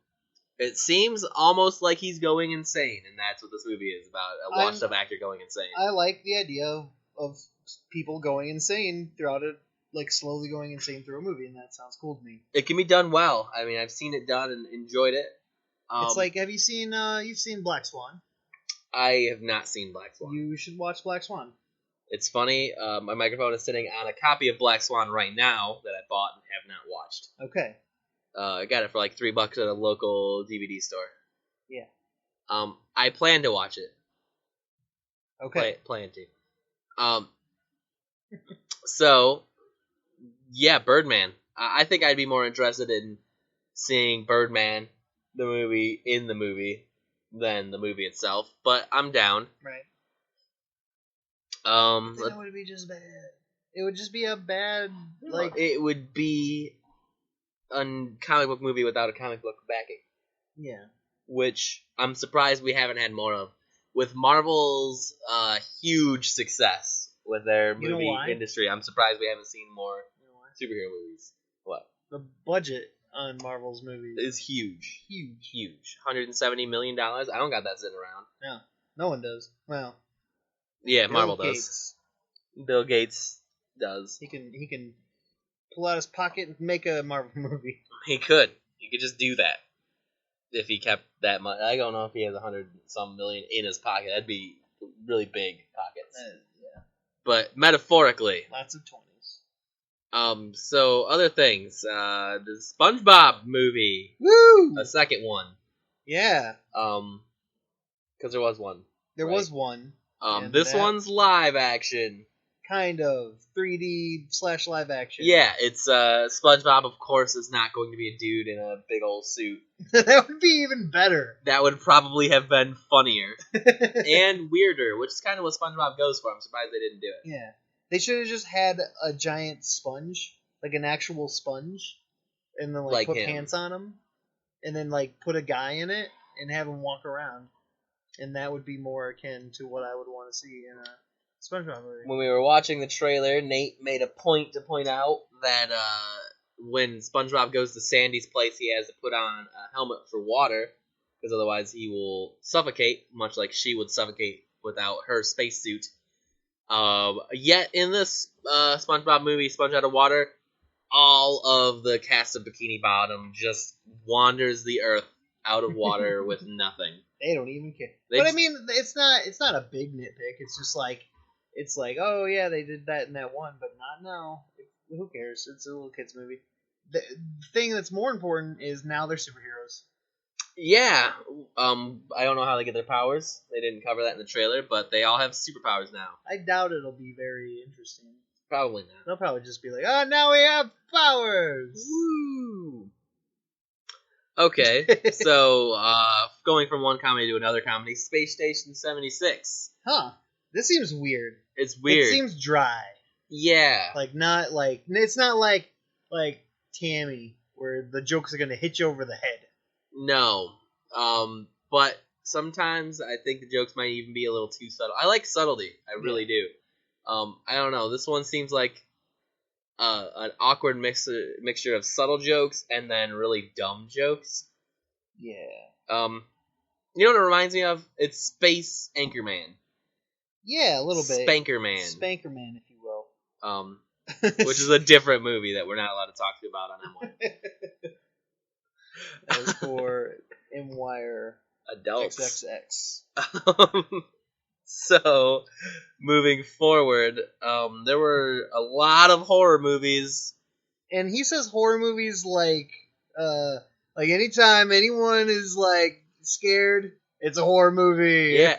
It seems almost like he's going insane, and that's what this movie is about, a washed-up actor going insane. I like the idea of people going insane throughout it, like slowly going insane through a movie, and that sounds cool to me. It can be done well. I mean, I've seen it done and enjoyed it. It's like, have you seen, you've seen Black Swan? I have not seen Black Swan. You should watch Black Swan. It's funny, my microphone is sitting on a copy of Black Swan right now that I bought and have not watched. Okay. I got it for like $3 at a local DVD store. Yeah. I plan to watch it. Okay. Plan to. So, yeah, Birdman. I think I'd be more interested in seeing Birdman, the movie, in the movie, than the movie itself. But I'm down. Right. That would be just bad. It would just be a bad, like... It would be a comic book movie without a comic book backing. Yeah. Which I'm surprised we haven't had more of. With Marvel's huge success with their movie industry, I'm surprised we haven't seen more superhero movies. What? The budget on Marvel's movies is huge. Huge. $170 million. I don't got that sitting around. No. No one does. Well... Yeah, Marvel does. Bill Gates does. He can pull out his pocket and make a Marvel movie. He could. He could just do that. If he kept that much. I don't know if he has $100-some million in his pocket. That'd be really big pockets. Yeah. but metaphorically. Lots of 20s. So other things. The SpongeBob movie. Woo! A second one. Yeah. Because there was one. There was one. This one's live action. Kind of 3D/live action. Yeah, it's SpongeBob. Of course, is not going to be a dude in a big old suit. That would be even better. That would probably have been funnier and weirder, which is kind of what SpongeBob goes for. I'm surprised they didn't do it. Yeah, they should have just had a giant sponge, like an actual sponge, and then like put pants on him, and then like put a guy in it and have him walk around, and that would be more akin to what I would want to see in a SpongeBob movie. When we were watching the trailer, Nate made a point to point out that when SpongeBob goes to Sandy's place, he has to put on a helmet for water, because otherwise he will suffocate, much like she would suffocate without her spacesuit. Yet in this SpongeBob movie, Sponge Out of Water, all of the cast of Bikini Bottom just wanders the earth out of water with nothing. They don't even care. But I mean, it's not a big nitpick. It's just like, oh yeah, they did that in that one, but not now. Who cares? It's a little kids movie. The thing that's more important is now they're superheroes. Yeah. I don't know how they get their powers. They didn't cover that in the trailer, but they all have superpowers now. I doubt it'll be very interesting. Probably not. They'll probably just be like, oh, now we have powers! Woo! Okay, so going from one comedy to another comedy, Space Station 76. Huh. This seems weird. It's weird. It seems dry. Yeah. Like, not like... It's not like Tammy, where the jokes are going to hit you over the head. No. But sometimes I think the jokes might even be a little too subtle. I like subtlety. I really do. I don't know. This one seems like an awkward mixture of subtle jokes and then really dumb jokes. Yeah. You know what it reminds me of? It's Space Anchorman. Yeah, a little bit. Spankerman. Spankerman, if you will. Which is a different movie that we're not allowed to talk to about on M1. As for MWIRE Adults. XXX. So, moving forward, there were a lot of horror movies. And he says horror movies like anytime anyone is like scared, it's a horror movie. Yeah.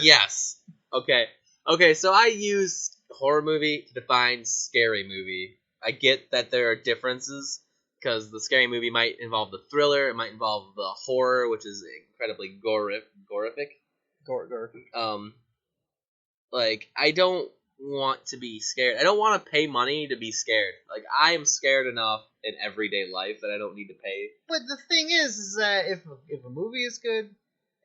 Yes. Okay, so I use horror movie to define scary movie. I get that there are differences, because the scary movie might involve the thriller, it might involve the horror, which is incredibly gorific. Like, I don't want to be scared. I don't want to pay money to be scared. Like, I am scared enough in everyday life that I don't need to pay. But the thing is that if a movie is good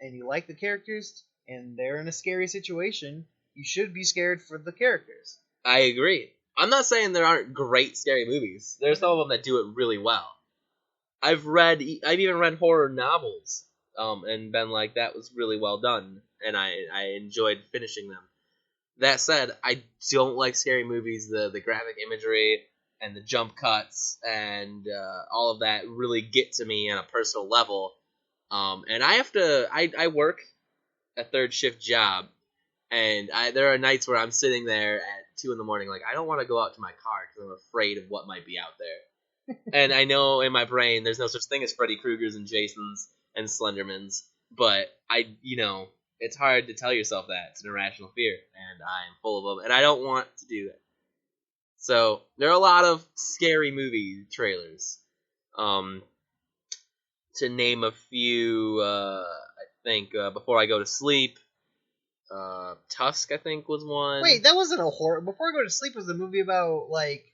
and you like the characters and they're in a scary situation, you should be scared for the characters. I agree. I'm not saying there aren't great scary movies. There's some of them that do it really well. I've even read horror novels, and been like, that was really well done, and I enjoyed finishing them. That said, I don't like scary movies. The graphic imagery and the jump cuts and all of that really get to me on a personal level. And I work a third shift job, and there are nights where I'm sitting there at 2 a.m. like, I don't want to go out to my car because I'm afraid of what might be out there. And I know in my brain there's no such thing as Freddy Kruegers and Jasons and Slendermans, but it's hard to tell yourself that. It's an irrational fear, and I'm full of them, and I don't want to do that. So there are a lot of scary movie trailers. To name a few, I think Before I Go to Sleep, Tusk, I think, was one. Wait, that wasn't a horror. Before I Go to Sleep was a movie about like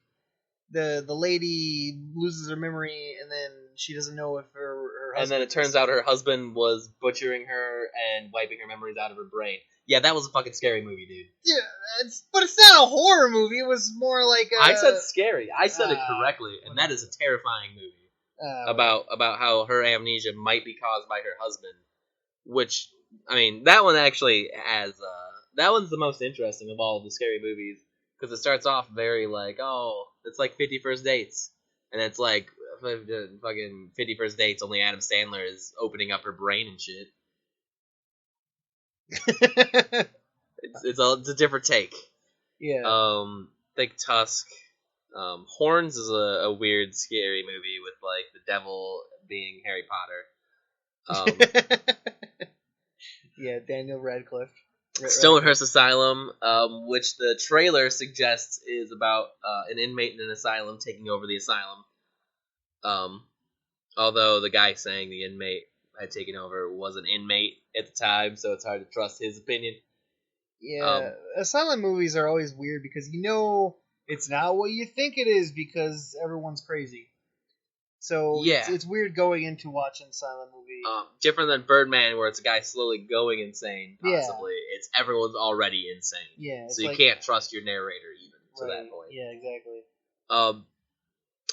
the lady loses her memory and then she doesn't know if her husband. And then it turns out her husband was butchering her and wiping her memories out of her brain. Yeah, that was a fucking scary movie, dude. Yeah, but it's not a horror movie. It was more like I said scary. I said it correctly, and that is a terrifying movie about how her amnesia might be caused by her husband. Which, I mean, that one actually has that one's the most interesting of all of the scary movies, because it starts off very like, oh, it's like 50 First Dates, and it's like fucking 50 First Dates, only Adam Sandler is opening up her brain and shit. It's a different take. Yeah. Thick Tusk. Horns is a weird, scary movie with like the devil being Harry Potter. Yeah, Daniel Radcliffe. Stonehurst Asylum, which the trailer suggests is about an inmate in an asylum taking over the asylum. Although the guy saying the inmate had taken over was an inmate at the time, so it's hard to trust his opinion. Yeah, asylum movies are always weird because it's not what you think it is because everyone's crazy. So Yeah. it's weird going into watching a silent movie. Different than Birdman, where it's a guy slowly going insane, possibly. Yeah. It's everyone's already insane. Yeah. So you can't trust your narrator even to right, that point. Yeah, exactly.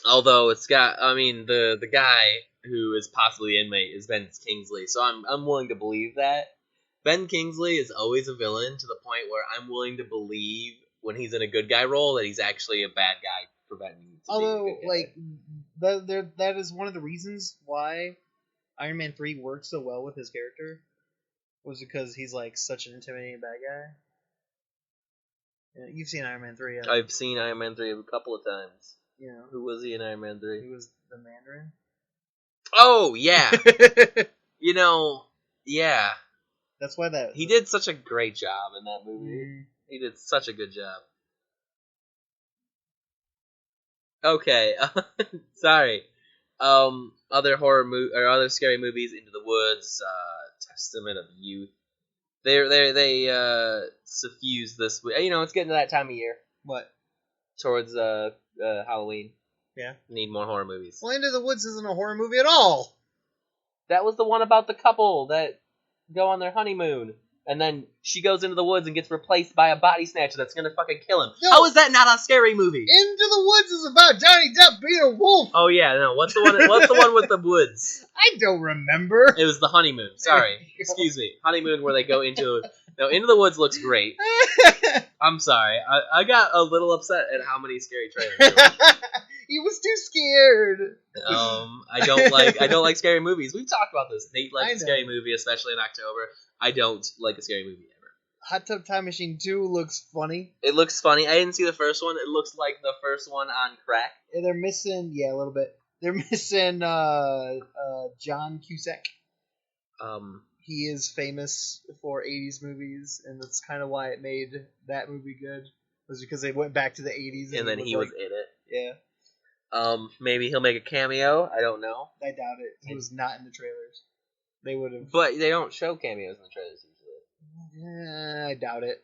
Although it's got, the guy who is possibly the inmate is Ben Kingsley, so I'm willing to believe that. Ben Kingsley is always a villain to the point where I'm willing to believe when he's in a good guy role that he's actually a bad guy preventing him to Although, be a good guy. like, that is one of the reasons why Iron Man 3 worked so well with his character, was because he's, like, such an intimidating bad guy. Yeah, you've seen Iron Man 3, haven't you? I've seen Iron Man 3 a couple of times. Yeah. Who was he in Iron Man 3? He was the Mandarin. Oh, yeah. Yeah. That's why he did such a great job in that movie. Mm. He did such a good job. Okay, sorry. Other other scary movies: Into the Woods, Testament of Youth. They suffuse this. It's getting to that time of year. What? Towards Halloween. Yeah. Need more horror movies. Well, Into the Woods isn't a horror movie at all. That was the one about the couple that go on their honeymoon, and then she goes into the woods and gets replaced by a body snatcher that's gonna fucking kill him. No. How is that not a scary movie? Into the Woods is about Johnny Depp being a wolf. Oh yeah, no. What's the one? What's the one with the woods? I don't remember. It was the honeymoon. Sorry, excuse me. Honeymoon where they go into. No, Into the Woods looks great. I'm sorry. I got a little upset at how many scary trailers there were. He was too scared. I don't like scary movies. We've talked about this. Nate likes a scary movie, especially in October. I don't like a scary movie ever. Hot Tub Time Machine 2 looks funny. It looks funny. I didn't see the first one. It looks like the first one on crack. Yeah, they're missing, a little bit. They're missing John Cusack. He is famous for 80s movies, and that's kind of why it made that movie good. Was because they went back to the 80s. And then he was in it. Yeah. Maybe he'll make a cameo. I don't know. I doubt it. He was not in the trailers. They would have. But they don't show cameos in the trailers usually. I doubt it.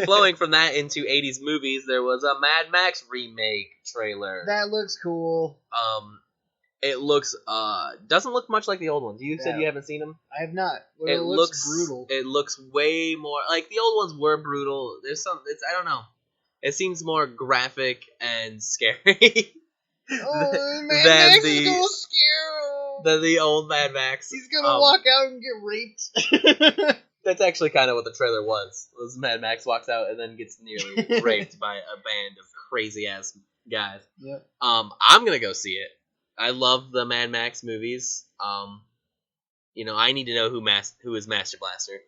Flowing from that into 80s movies, there was a Mad Max remake trailer. That looks cool. It looks doesn't look much like the old ones. You said you haven't seen them? I have not. Well, it looks brutal. It looks way more like the old ones were brutal. I don't know. It seems more graphic and scary. Mad Max is gonna scare him. Than the old Mad Max. He's gonna walk out and get raped. That's actually kind of what the trailer was. Mad Max walks out and then gets nearly raped by a band of crazy ass guys. Yep. I'm gonna go see it. I love the Mad Max movies. I need to know who is Master Blaster.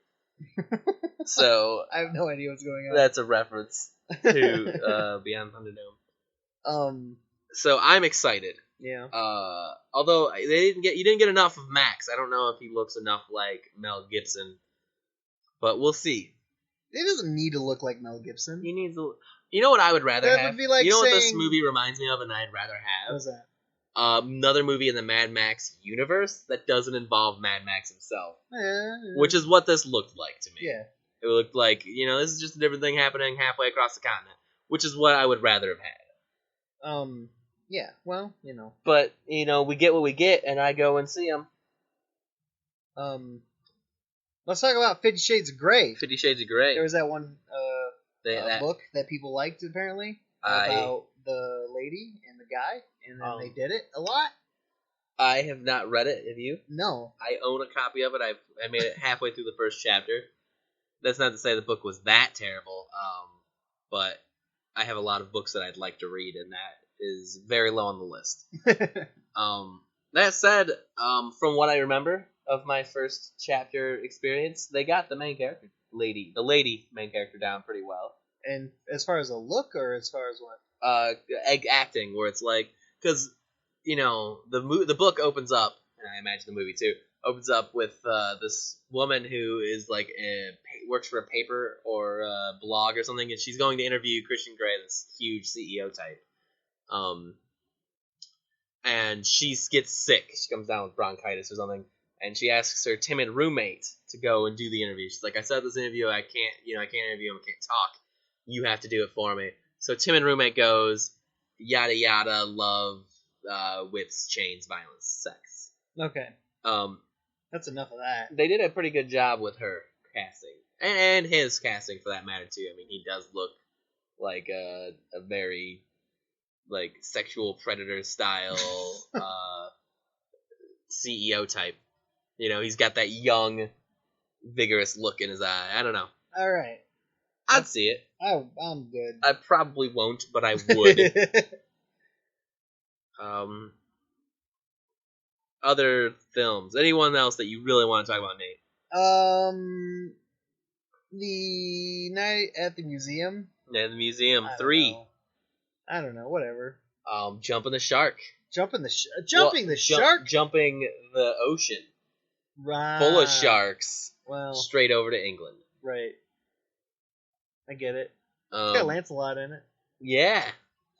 So I have no idea what's going on. That's a reference to Beyond Thunderdome. So I'm excited. Yeah. Although you didn't get enough of Max. I don't know if he looks enough like Mel Gibson, but we'll see. He doesn't need to look like Mel Gibson. He needs to. You know what I would rather have? Would be like what this movie reminds me of, and I'd rather have. What's that? Another movie in the Mad Max universe that doesn't involve Mad Max himself, yeah. Which is what this looked like to me. Yeah. It looked like this is just a different thing happening halfway across the continent, which is what I would rather have had. Yeah, well, But, we get what we get, and I go and see them. Let's talk about 50 Shades of Grey. 50 Shades of Grey. There was that one book that people liked, apparently, about the lady and the guy, and then they did it a lot. I have not read it. Have you? No. I own a copy of it. I made it halfway through the first chapter. That's not to say the book was that terrible, but I have a lot of books that I'd like to read, and that is very low on the list. That said, from what I remember of my first chapter experience, they got the main character, the lady main character down pretty well. And as far as a look, or as far as what? Acting, where it's like, because the book opens up, and I imagine the movie too opens up with this woman who is like works for a paper or a blog or something, and she's going to interview Christian Grey, this huge CEO type. And she gets sick. She comes down with bronchitis or something, and she asks her timid roommate to go and do the interview. She's like, I said this interview, I can't interview him, I can't talk. You have to do it for me. So timid roommate goes, yada yada, love, whips, chains, violence, sex. Okay. That's enough of that. They did a pretty good job with her casting, and his casting for that matter too. I mean, he does look like a very like sexual predator style CEO type. He's got that young, vigorous look in his eye. I don't know. All right. I'd see it. I'm good. I probably won't, but I would. Other films. Anyone else that you really want to talk about, Nate? The Night at the Museum. Night at the Museum 3. I don't know. Whatever. Jumping the Shark. Jumping the shark. Jumping the ocean. Right. Full of sharks. Well. Straight over to England. Right. I get it. It's got Lancelot in it. Yeah.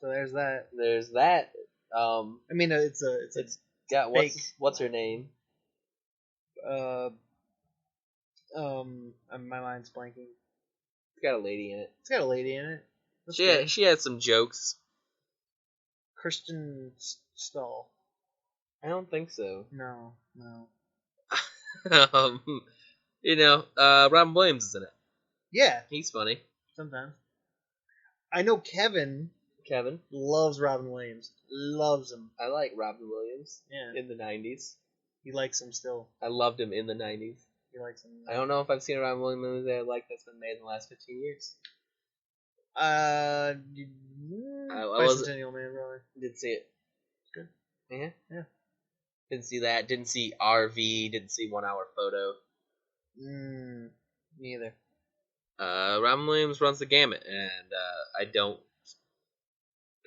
So there's that. There's that. I mean, it's got what's her name? My mind's blanking. It's got a lady in it. It's got a lady in it. She had some jokes. Kristen Stahl. I don't think so. No. Robin Williams is in it. Yeah. He's funny. Sometimes. I know Kevin loves Robin Williams. Loves him. I like Robin Williams. Yeah. In the 90s. He likes him still. I loved him in the 90s. He likes him. I don't know if I've seen a Robin Williams movie that I like that's been made in the last 15 years. Bicentennial Man, brother. Didn't see it. Good. Yeah. Didn't see that. Didn't see RV. Didn't see 1 Hour Photo. Neither. Robin Williams runs the gamut, and I don't.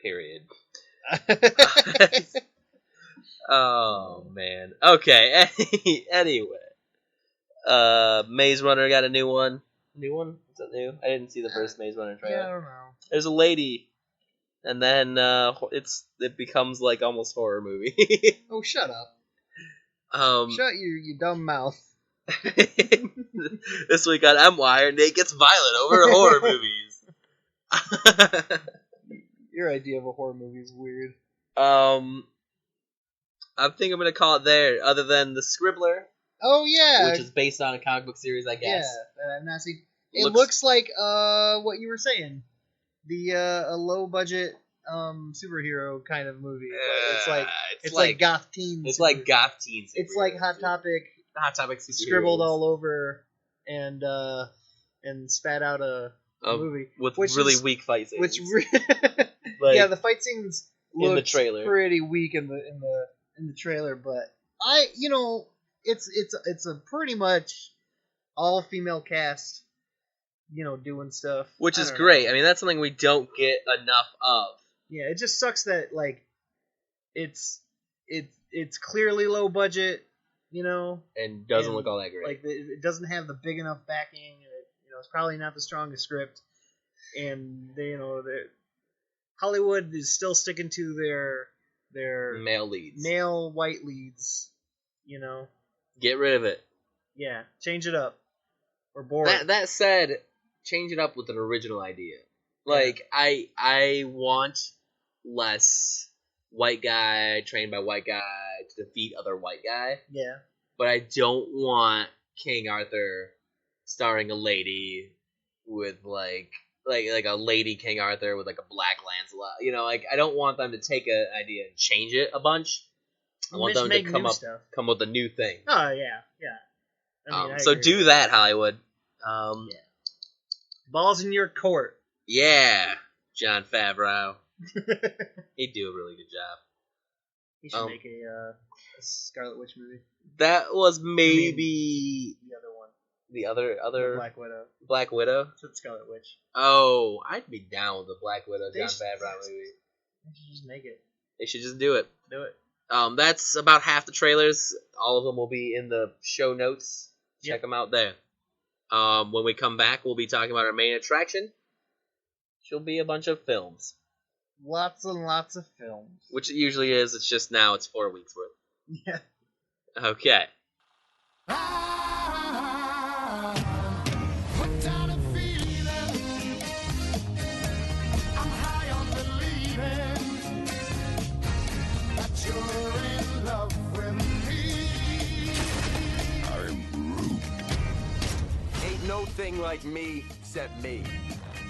Period. Oh man. Okay. Anyway, Maze Runner got a new one. New one? Is that new? I didn't see the first Maze Runner trailer. Yeah, I don't know. There's a lady, and then it becomes like almost horror movie. Oh, shut up. Shut your dumb mouth. This week on MWIRE, Nate gets violent over horror movies. Your idea of a horror movie is weird. I think I'm gonna call it there. Other than The Scribbler. Oh yeah, which is based on a comic book series, I guess. Yeah, I've not seen. It looks like what you were saying, a low budget superhero kind of movie. It's like goth teen. It's like goth teen. It's like Hot Topic. Hot Topic scribbled all over and spat out a movie with really weak fight scenes. Yeah, the fight scenes in the trailer pretty weak in the trailer, but it's a pretty much all female cast, doing stuff, which is great. I mean, that's something we don't get enough of. Yeah, it just sucks that it's clearly low budget, and doesn't look all that great. Like it doesn't have the big enough backing. It's probably not the strongest script, and Hollywood is still sticking to their male leads, male white leads. Get rid of it. Yeah, change it up. We're bored. That said, change it up with an original idea. Like I want less white guy trained by white guy to defeat other white guy. Yeah. But I don't want King Arthur starring a lady with like a lady King Arthur with like a black Lancelot. I don't want them to take an idea and change it a bunch. I want them to come with a new thing. Oh yeah. I mean, so do that, Hollywood. Yeah. Balls in your court. Yeah, Jon Favreau. He'd do a really good job. He should make a Scarlet Witch movie. That was maybe the other one. The other The Black Widow. Black Widow? It's Scarlet Witch. Oh, I'd be down with the Black Widow They John should- Favreau movie. They should just make it. They should just do it. Do it. That's about half the trailers. All of them will be in the show notes. Check Yep. them out there. When we come back, we'll be talking about our main attraction, which will be a bunch of films. Lots and lots of films. Which it usually is. It's just now it's 4 weeks worth. Yeah. Okay. Ain't no thing like me except me.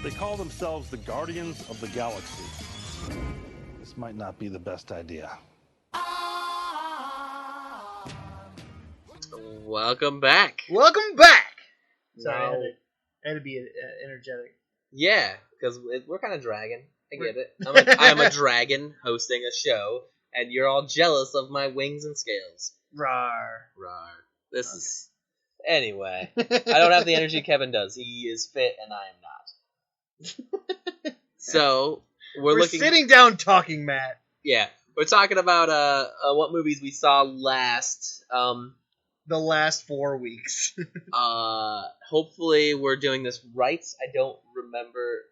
They call themselves the Guardians of the Galaxy. This might not be the best idea. Welcome back. Welcome back! Sorry, Now- I had to be energetic. Yeah, because we're kind of dragging. I get it. I'm a dragon hosting a show, and you're all jealous of my wings and scales. Rawr. Rawr. This is... Anyway, I don't have the energy Kevin does. He is fit, and I am not. So, we're looking... sitting down talking, Matt. Yeah, we're talking about what movies we saw last. The last 4 weeks. Hopefully we're doing this right. I don't remember...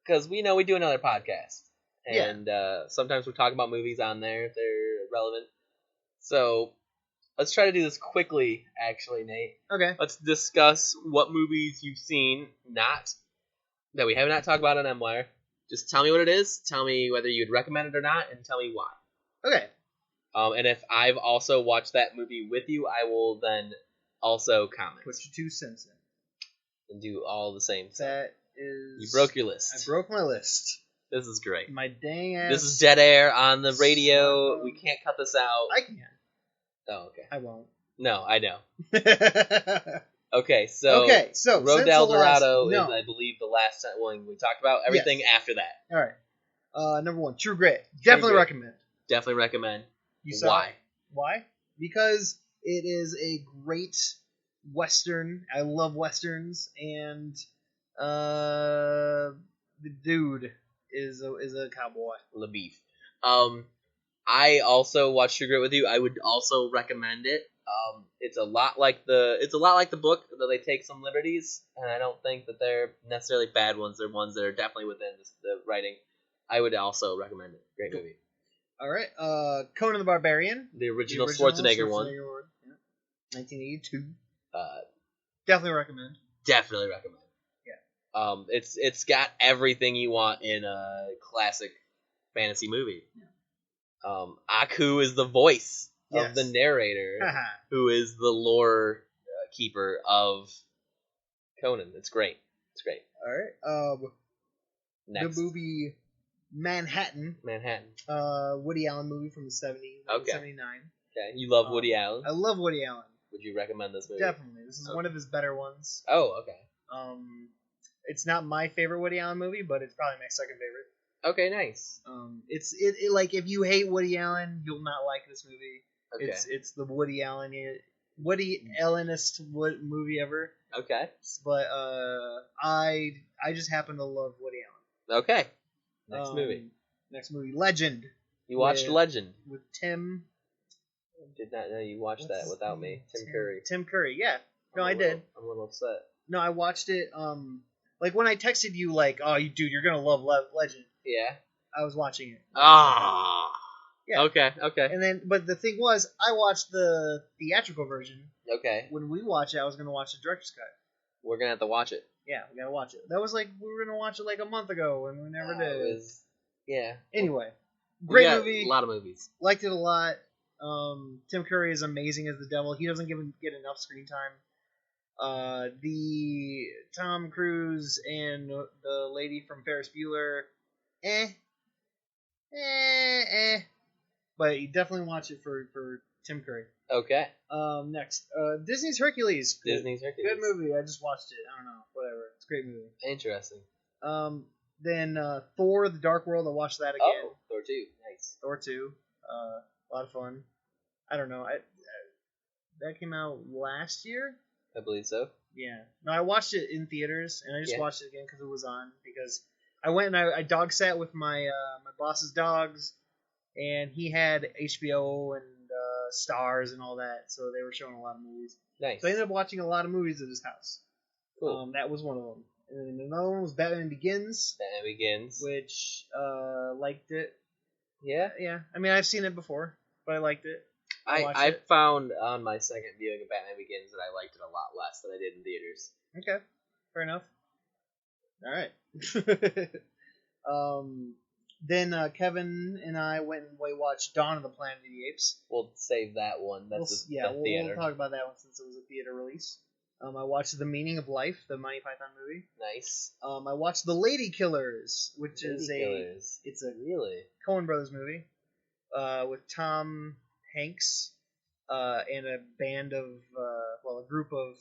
Because we know we do another podcast. And sometimes we talk about movies on there if they're relevant. So, let's try to do this quickly, actually, Nate. Okay. Let's discuss what movies you've seen that we have not talked about on MWIRE. Just tell me what it is, tell me whether you'd recommend it or not, and tell me why. Okay. And if I've also watched that movie with you, I will then also comment. Put your 2 cents in. And do all the same thing. That is... You broke your list. I broke my list. This is great. My dang ass... This is dead air on the radio. We can't cut this out. I can. Oh, okay. I won't. No, I know. Okay, so so Road since to El the last- Dorado no. is, I believe, the last one we talked about. Everything after that. All right. Number 1, True Grit. Definitely Grit. recommend. Definitely recommend. You saw Why? it? Why? Because it is a great Western. I love Westerns, and the dude is a cowboy. LaBeef. I also watched True Grit with you. I would also recommend it. It's a lot like the book, though they take some liberties, and I don't think that they're necessarily bad ones. They're ones that are definitely within the writing. I would also recommend it. Great movie. All right. Conan the Barbarian. The original Schwarzenegger one. Yeah. 1982. Definitely recommend. Yeah. It's got everything you want in a classic fantasy movie. Yeah. Aku is the voice of the narrator, who is the lore keeper of Conan. It's great. All right. Next. The movie Manhattan. Woody Allen movie from the 70s. Okay. 79. Okay. You love Woody Allen? I love Woody Allen. Would you recommend this movie? Definitely. This is one of his better ones. Oh, okay. It's not my favorite Woody Allen movie, but it's probably my second favorite. Okay, nice. It's like if you hate Woody Allen, you'll not like this movie. Okay. It's the Woody Allenest movie ever. Okay. But I just happen to love Woody Allen. Okay. Next movie. Legend. You watched Legend with Tim. Did not know you watched that without me. Tim Curry. Tim Curry. Yeah. No, I did. I'm a little upset. No, I watched it. Like when I texted you, like, "Oh, dude, you're gonna love Legend." Yeah. I was watching it. Ah. Yeah. Okay. And then, but the thing was, I watched the theatrical version. Okay. When we watch it, I was gonna watch the director's cut. We're gonna have to watch it. Yeah, we gotta watch it. That was like we were gonna watch it like a month ago, and we never did. Yeah. Anyway, great movie. A lot of movies. Liked it a lot. Tim Curry is amazing as the devil. He doesn't get enough screen time. The Tom Cruise and the lady from Ferris Bueller, but you definitely watch it for Tim Curry. Okay. Next, Disney's Hercules. Good movie. I just watched it. I don't know. Whatever. It's a great movie. Interesting. Then Thor: The Dark World. I watched that again. Oh, Thor 2. Nice. Thor 2. A lot of fun. I don't know. That came out last year. I believe so. Yeah. No, I watched it in theaters, and I just Yeah. watched it again because it was on. Because I went and I dog sat with my my boss's dogs, and he had HBO and Stars and all that, so they were showing a lot of movies. Nice. So I ended up watching a lot of movies at his house. Cool. That was one of them. And then another one was Batman Begins, Batman Begins. which liked it. Yeah. Yeah, I mean I've seen it before, but I liked it. watched I it. found on my second viewing of Batman Begins that I liked it a lot less than I did in theaters. Okay, fair enough. All right. Then Kevin and I went and we watched Dawn of the Planet of the Apes. We'll save that one. That's We'll theater. talk about that one since it was a theater release. I watched The Meaning of Life, the Monty Python movie. Nice. I watched The Lady Killers, which is it's a really Coen Brothers movie with Tom Hanks and a band of a group of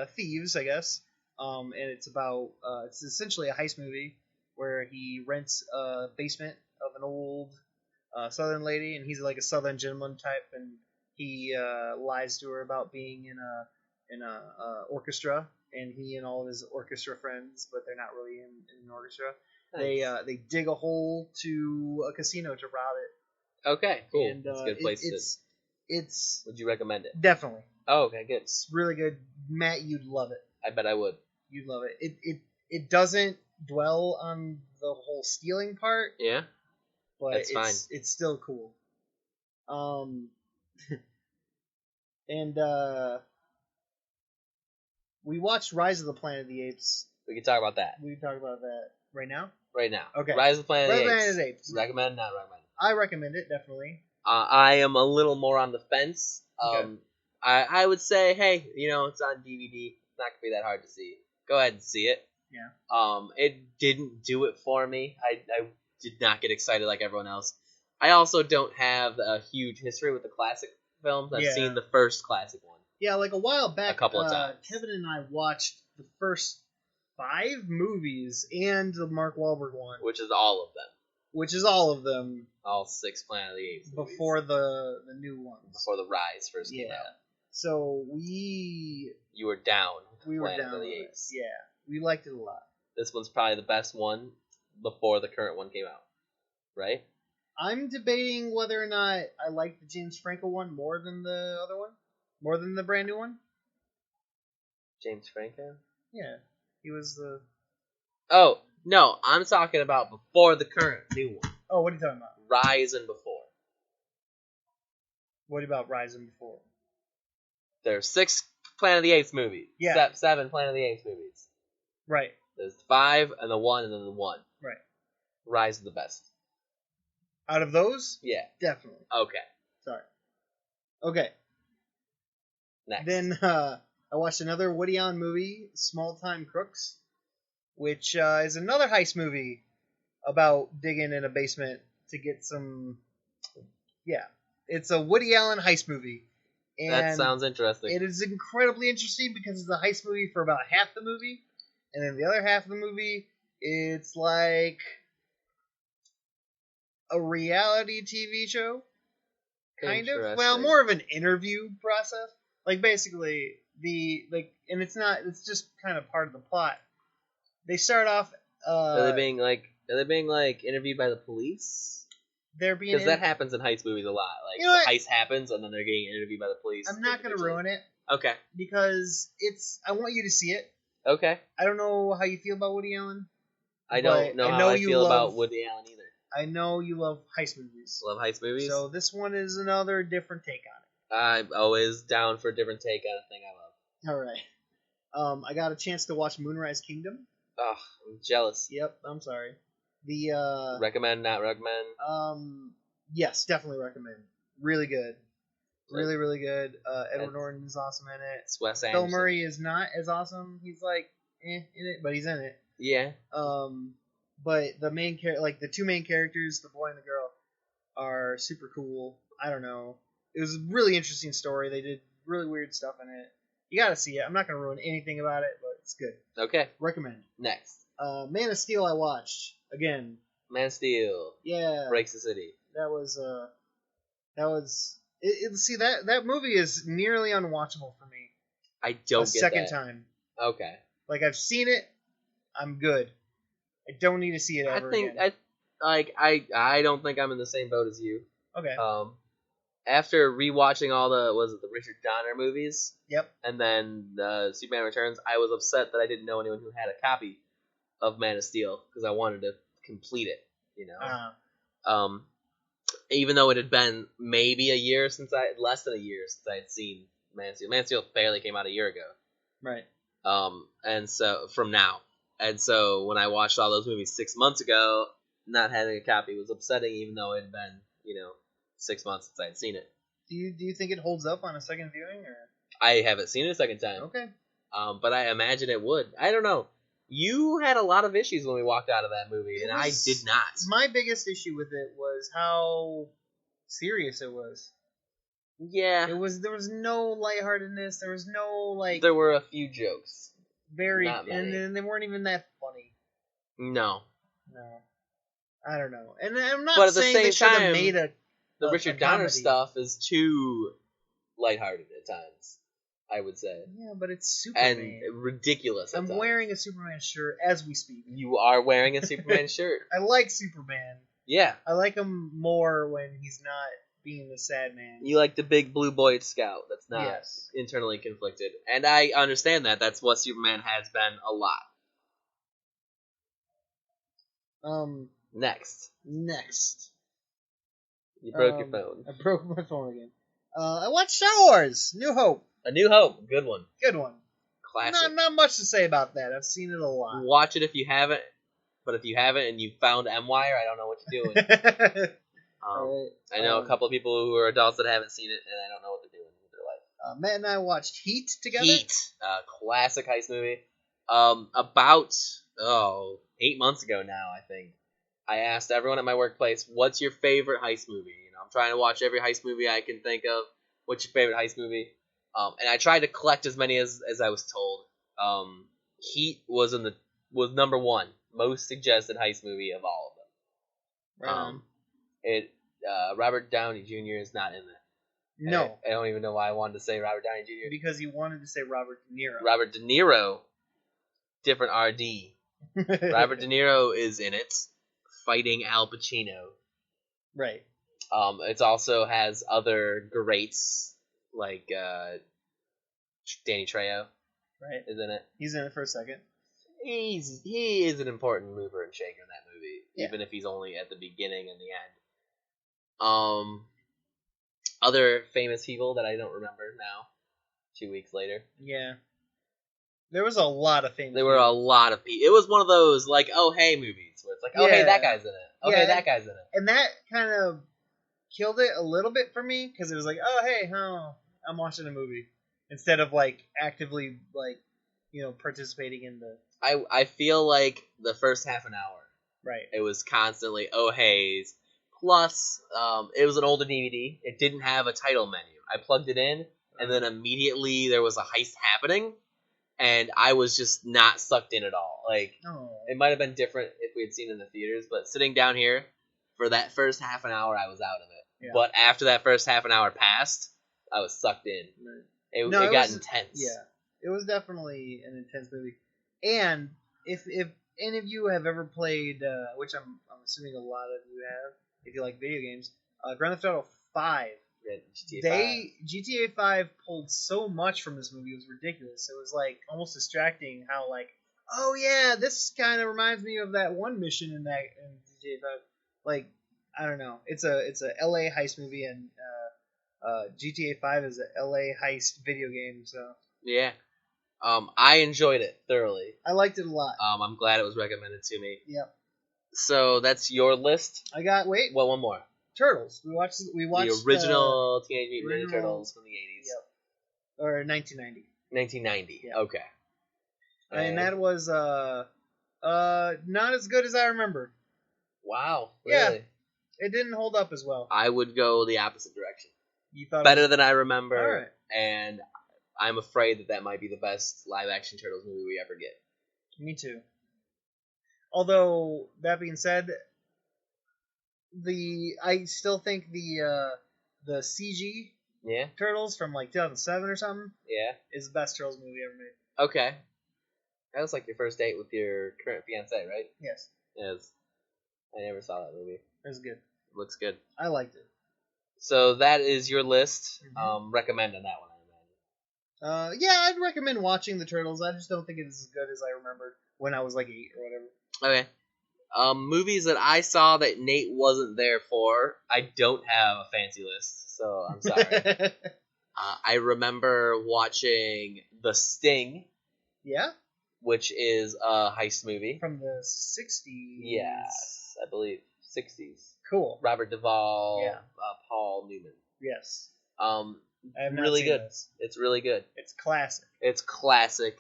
thieves, I guess. And it's about it's essentially a heist movie where he rents a basement of an old Southern lady, and he's like a Southern gentleman type, and he lies to her about being in a orchestra, and he and all of his orchestra friends, but they're not really in an orchestra. nice. They dig a hole to a casino to rob it. Okay, cool. And That's a good place it's Would you recommend it? definitely Oh, okay, good. it's really good. Matt, you'd love it. I bet I would. You'd love it. It doesn't dwell on the whole stealing part, Yeah. but That's fine. It's still cool. And we watched Rise of the Planet of the Apes. We can talk about that We can talk about that right now. right now. Okay. Rise of the Planet Rise of of the the Apes. Planet of the Apes. Recommend, not recommend. I recommend it definitely. I am a little more on the fence. Okay. I would say, hey, it's on DVD. It's not gonna be that hard to see. Go ahead and see it. Yeah. It didn't do it for me. I did not get excited like everyone else. I also don't have a huge history with the classic films. I've Yeah. seen the first classic one. Yeah, like a while back, A couple of times. Kevin and I watched the first 5 movies and the Mark Wahlberg one, Which is all of them. which is all of them All 6 Planet of the Apes movies. before the new ones. Before the Rise first came Yeah. out. So we You were down with were Planet down of the with it. Apes. Yeah, we liked it a lot. This one's probably the best one before the current one came out. Right? I'm debating whether or not I like the James Franco one more than the other one, more than the brand new one. James Franco? Yeah, he was the. Oh, no, I'm talking about before the current new one. Oh, what are you talking about? Rise and before. What about Rising before? There's 6 Planet of the Apes movies. Yeah. 7 Planet of the Apes movies. Right. There's 5 and the 1 and then the 1. Right. Rise is the best. Out of those, Yeah. definitely. Okay. Sorry. Okay. Next. Then I watched another Woody Allen movie, Small Time Crooks, which is another heist movie about digging in a basement to get some. Yeah, it's a Woody Allen heist movie, and that sounds interesting. it is incredibly interesting because it's a heist movie for about half the movie, and then the other half of the movie, it's like a reality TV show. Kind of. Well, Interesting. more of an interview process. Like basically and it's just kind of part of the plot. They start off Are they being like interviewed by the police? they're being Because that happens in heist movies a lot. Like You know what? the heist happens and then they're getting interviewed by the police. I'm not going to ruin it Okay. because I want you to see it. Okay. I don't know how you feel about Woody Allen. I But don't know I how know I you feel love- about Woody Allen either. I know you love heist movies. Love heist movies. So this one is another different take on I'm always down for a different take on a thing I love. it. All right. I got a chance to watch Moonrise Kingdom. Oh, I'm jealous. Yep, I'm sorry. The Recommend, not recommend. yes, definitely recommend. Really good. Really, really good. Edward That's- Norton is awesome in it. It's Wes Bill Anderson. Murray is not as awesome. He's like in it, but he's in it. Yeah. But the main the 2 main characters, the boy and the girl, are super cool. I don't know. It was a really interesting story. They did really weird stuff in it. You gotta see it. I'm not gonna ruin anything about it, but it's good. Okay. Recommend. Next. Man of Steel I watched again. Man of Steel. Yeah. Breaks the City. That was see that movie is nearly unwatchable for me. I don't a get second that. time. Okay. Like, I've seen it. I'm good. I don't need to see it ever again. I don't think I'm in the same boat as you. Okay. After rewatching all the Richard Donner movies, Yep. and then the Superman Returns, I was upset that I didn't know anyone who had a copy of Man of Steel because I wanted to complete it. You know. Even though it had been maybe less than a year since I had seen Man of Steel. Man of Steel barely came out a year ago. Right. And so from now. And so when I watched all those movies 6 months ago, not having a copy was upsetting, even though it had been, 6 months since I had seen it. Do you think it holds up on a second viewing, or? I haven't seen it a second time. Okay. But I imagine it would. I don't know. You had a lot of issues when we walked out of that movie, and I did not. My biggest issue with it was how serious it was. Yeah. There was no lightheartedness. There was no like. There were a few jokes. And then they weren't even that funny. No. I don't know. And I'm not but at saying the same they should have time, made the Richard Donner comedy. stuff is too lighthearted at times, I would say. Yeah, but it's Superman. And ridiculous at I'm times. wearing a Superman shirt as we speak. You are wearing a Superman shirt. I like Superman. Yeah. I like him more when he's not being the sad man. You like the big blue Boy Scout that's not internally conflicted. And I understand that. That's what Superman has been a lot. Next. You broke your phone. I broke my phone again. I watched Star Wars: New Hope. A New Hope. Good one. Good one. Classic. Not much to say about that. I've seen it a lot. Watch it if you haven't. But if you haven't and you found MWIRE, I don't know what you're doing. I know a couple of people who are adults that haven't seen it, and I don't know what they're doing with their life. Matt and I watched Heat together. Heat. Classic heist movie. About 8 months ago now, I think. I asked everyone at my workplace, what's your favorite heist movie? I'm trying to watch every heist movie I can think of. What's your favorite heist movie? And I tried to collect as many as I was told. Heat was number one most suggested heist movie of all of them. Robert Downey Jr. is not in that. No. I don't even know why I wanted to say Robert Downey Jr. Because you wanted to say Robert De Niro. Robert De Niro, different RD. Robert De Niro is in it, fighting Al Pacino. Right. It also has other greats like Danny Trejo. Right. Is in it. He's in it for a second. He is an important mover and shaker in that movie, even if he's only at the beginning and the end. Other famous people that I don't remember now. 2 weeks later. Yeah. There was a lot of famous. There were a lot of people. It was one of those like, oh hey movies where it's like, oh hey that guy's in it. Oh hey that guy's in it. And that kind of killed it a little bit for me because it was like, oh hey, I'm watching a movie instead of like actively like participating in the. I feel like the first half an hour. Right. It was constantly oh heys. Plus, it was an older DVD. It didn't have a title menu. I plugged it in, and then immediately there was a heist happening, and I was just not sucked in at all. Like, It might have been different if we had seen it in the theaters, but sitting down here for that first half an hour, I was out of it. Yeah. But after that first half an hour passed, I was sucked in. Right. It got intense. Yeah, it was definitely an intense movie. And if any of you have ever played, which I'm assuming a lot of you have, if you like video games, Grand Theft Auto 5. Yeah, GTA 5 pulled so much from this movie, it was ridiculous. It was like almost distracting how like, oh yeah, this kind of reminds me of that one mission in GTA 5. Like, I don't know. It's a LA heist movie, and GTA 5 is a LA heist video game, so. Yeah. I enjoyed it thoroughly. I liked it a lot. I'm glad it was recommended to me. Yep. So that's your list. I got Well, one more. Turtles. We watched the original Teenage Mutant Ninja Turtles from the 80s. Yep. Or 1990. 1990. Yep. Okay. And that was not as good as I remember. Wow. Really? Yeah. It didn't hold up as well. I would go the opposite direction. You thought better than I remember. All right. And I'm afraid that might be the best live action Turtles movie we ever get. Me too. Although that being said, I still think the CG Yeah. Turtles from like 2007 or something Yeah. is the best Turtles movie ever made. Okay. That was like your first date with your current fiance, right? Yes, Yes. I never saw that movie. it was good. Looks good. I liked it. So that is your list. Mhm. Recommend on that one, I imagine. Yeah, I'd recommend watching the Turtles. I just don't think it's as good as I remembered when I was like 8 or whatever. Okay. Movies that I saw that Nate wasn't there for. I don't have a fancy list, so I'm sorry. I remember watching The Sting, Yeah, which is a heist movie. from the 60s. Yes, I believe 60s. Cool. Robert Duvall, Yeah. Paul Newman. Yes. I have not really seen good. this. It's really good. It's classic. It's classic,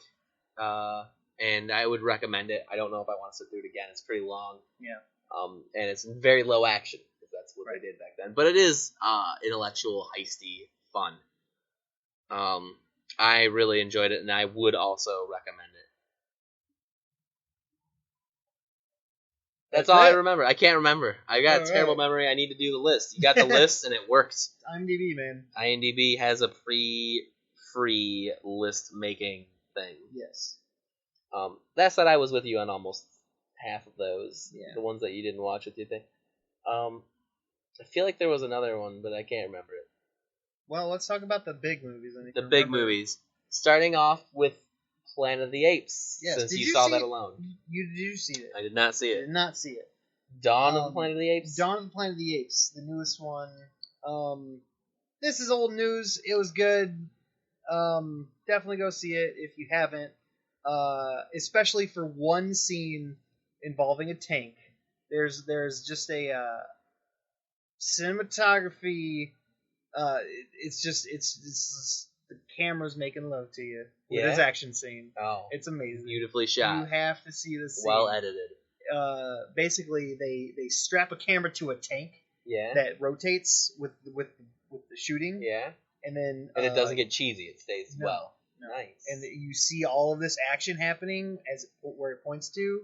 and I would recommend it. I don't know if I want to sit through it again. It's pretty long. Yeah. And it's very low action because that's what Right. they did back then. But it is intellectual, heisty, fun. I really enjoyed it, and I would also recommend it. That's all I remember. I can't remember. I got a terrible memory. I need to do the list. You got the list, and it worked. IMDb, man. IMDb has a free list making thing. Yes. That said, I was with you on almost half of those. Yeah. The ones that you didn't watch with your thing. I feel like there was another one, but I can't remember it. Well, let's talk about the big movies. I The big movies. Starting off with Planet of the Apes. Yes. Since Did you you saw see that it? alone. Did you see it? I did not see I it. did not see it. Dawn of the Planet of the Apes? Dawn of the Planet of the Apes, the newest one. This is old news. It was good. Definitely go see it if you haven't. Especially for one scene involving a tank. There's just a cinematography. It's just the camera's making love to you with this action scene. Oh, It's amazing. beautifully shot. You have to see this scene. Well edited. Basically, they strap a camera to a tank Yeah. that rotates with the shooting. Yeah. And then And it doesn't get cheesy. It stays no, well. no. Nice. And you see all of this action happening where it points to,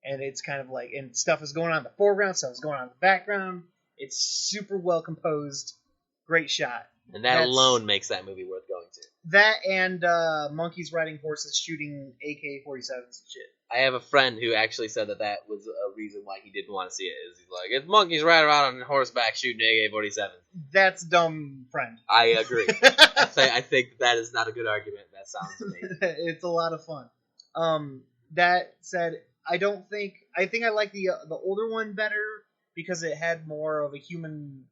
and it's kind of like, and stuff is going on in the foreground, stuff is going on in the background. It's super well composed, great shot. And that alone makes that movie worth going to. That and monkeys riding horses shooting AK-47s and shit. I have a friend who actually said that was a reason why he didn't want to see it. Is he's like, it's monkeys riding around on horseback shooting AK-47. That's dumb, friend. I agree. I think that is not a good argument. That sounds amazing. It's a lot of fun. That said, I think I like the older one better because it had more of a human,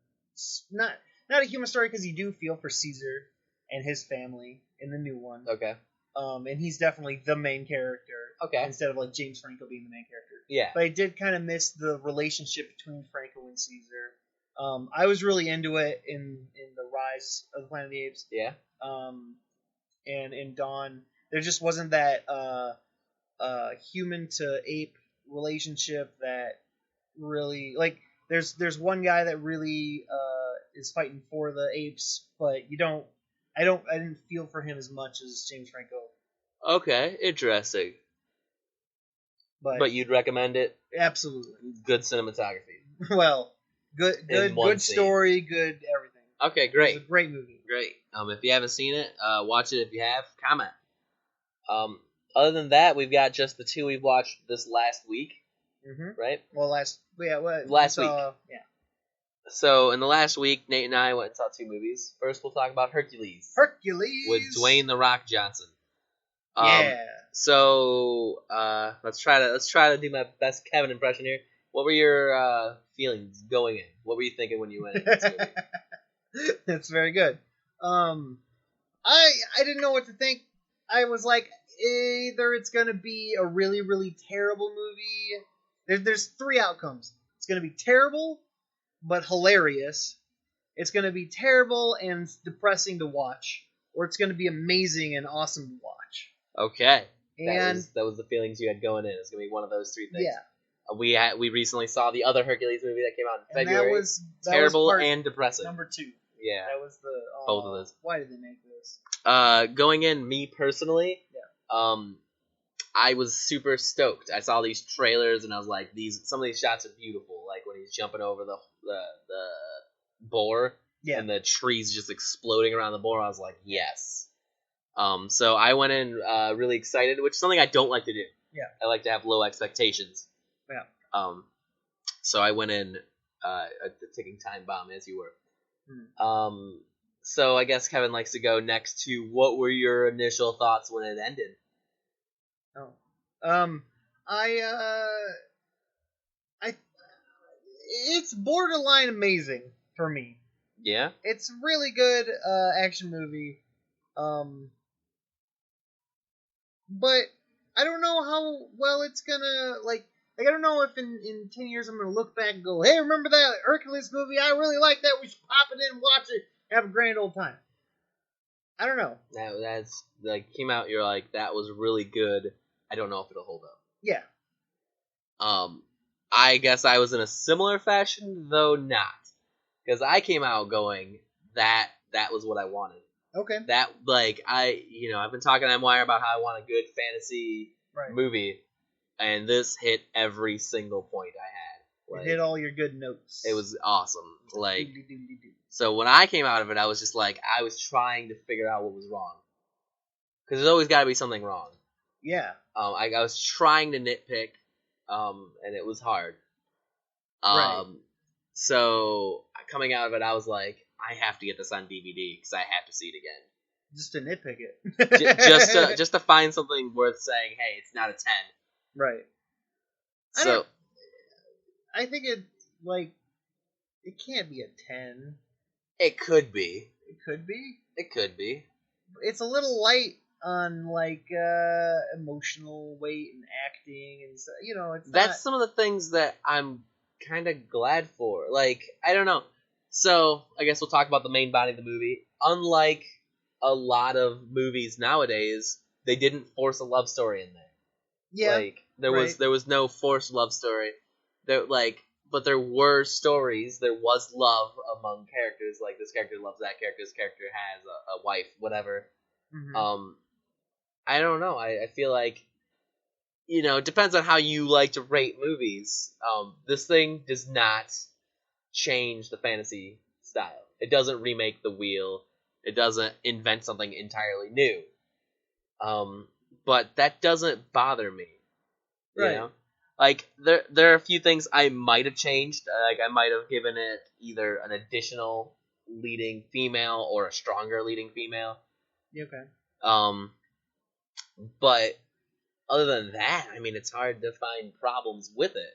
not a human story, because you do feel for Caesar and his family in the new one. Okay. And he's definitely the main character. Okay. Instead of like James Franco being the main character. Yeah. But I did kind of miss the relationship between Franco and Caesar. I was really into it in the Rise of the Planet of the Apes. Yeah. And in Dawn, there just wasn't that human to ape relationship that really, like, there's one guy that really is fighting for the apes, but I didn't feel for him as much as James Franco. Okay, interesting. But you'd recommend it? Absolutely. Good cinematography. Well, good story, good everything. Okay, great. It's a great movie. Great. If you haven't seen it, watch it. If you have, comment. Other than that, we've got just the two we've watched this last week, right? Well, last week. Yeah. So in the last week, Nate and I went and saw two movies. First, we'll talk about Hercules. With Dwayne "The Rock" Johnson. Yeah. So let's try to do my best Kevin impression here. What were your feelings going in? What were you thinking when you went into this movie? That's very good. I didn't know what to think. I was like, either it's gonna be a really, really terrible movie. There's three outcomes. It's gonna be terrible, but hilarious. It's gonna be terrible and depressing to watch, or it's gonna be amazing and awesome to watch. Okay. And that was the feelings you had going in. It's gonna be one of those three things. Yeah. We recently saw the other Hercules movie that came out in February. That was terrible part and depressing. number 2. Yeah. That was the both of those. Why did they make this? Going in, me personally, I was super stoked. I saw these trailers and I was like, some of these shots are beautiful. Like when he's jumping over the boar Yeah. and the trees just exploding around the board. I was like, yes. So I went in really excited, which is something I don't like to do. Yeah. I like to have low expectations. Yeah. So I went in at the ticking time bomb, as you were. So I guess Kevin likes to go next to what were your initial thoughts when it ended? It's borderline amazing for me. Yeah? It's a really good action movie. But I don't know how well it's gonna like I don't know if in 10 years I'm gonna look back and go, hey, remember that Hercules movie? I really like that. We should pop it in and watch it. Have a grand old time. I don't know. That's like came out. You're like, that was really good. I don't know if it'll hold up. Yeah. I guess I was in a similar fashion, though not, because I came out going that was what I wanted. Okay. That I've been talking to MWIRE about how I want a good fantasy movie, and this hit every single point I had. It hit all your good notes. It was awesome. So when I came out of it, I was just like, I was trying to figure out what was wrong, because there's always got to be something wrong. Yeah. I was trying to nitpick, and it was hard. So coming out of it, I was like, I have to get this on DVD because I have to see it again. Just to nitpick it. just to find something worth saying, hey, it's not a 10. Right. So I think it can't be a 10. It could be. It could be. It could be. It's a little light on emotional weight and acting and stuff. That's some of the things that I'm kind of glad for. I don't know. So I guess we'll talk about the main body of the movie. Unlike a lot of movies nowadays, they didn't force a love story in there. Yeah. There was no forced love story. But there were stories. There was love among characters. Like, this character loves that character. This character has a wife, whatever. Mm-hmm. I don't know. I feel like, it depends on how you like to rate movies. This thing does not change the fantasy style. It doesn't remake the wheel. It doesn't invent something entirely new. But that doesn't bother me. Right. You know? There are a few things I might have changed. I might have given it either an additional leading female or a stronger leading female. Okay. But other than that, it's hard to find problems with it.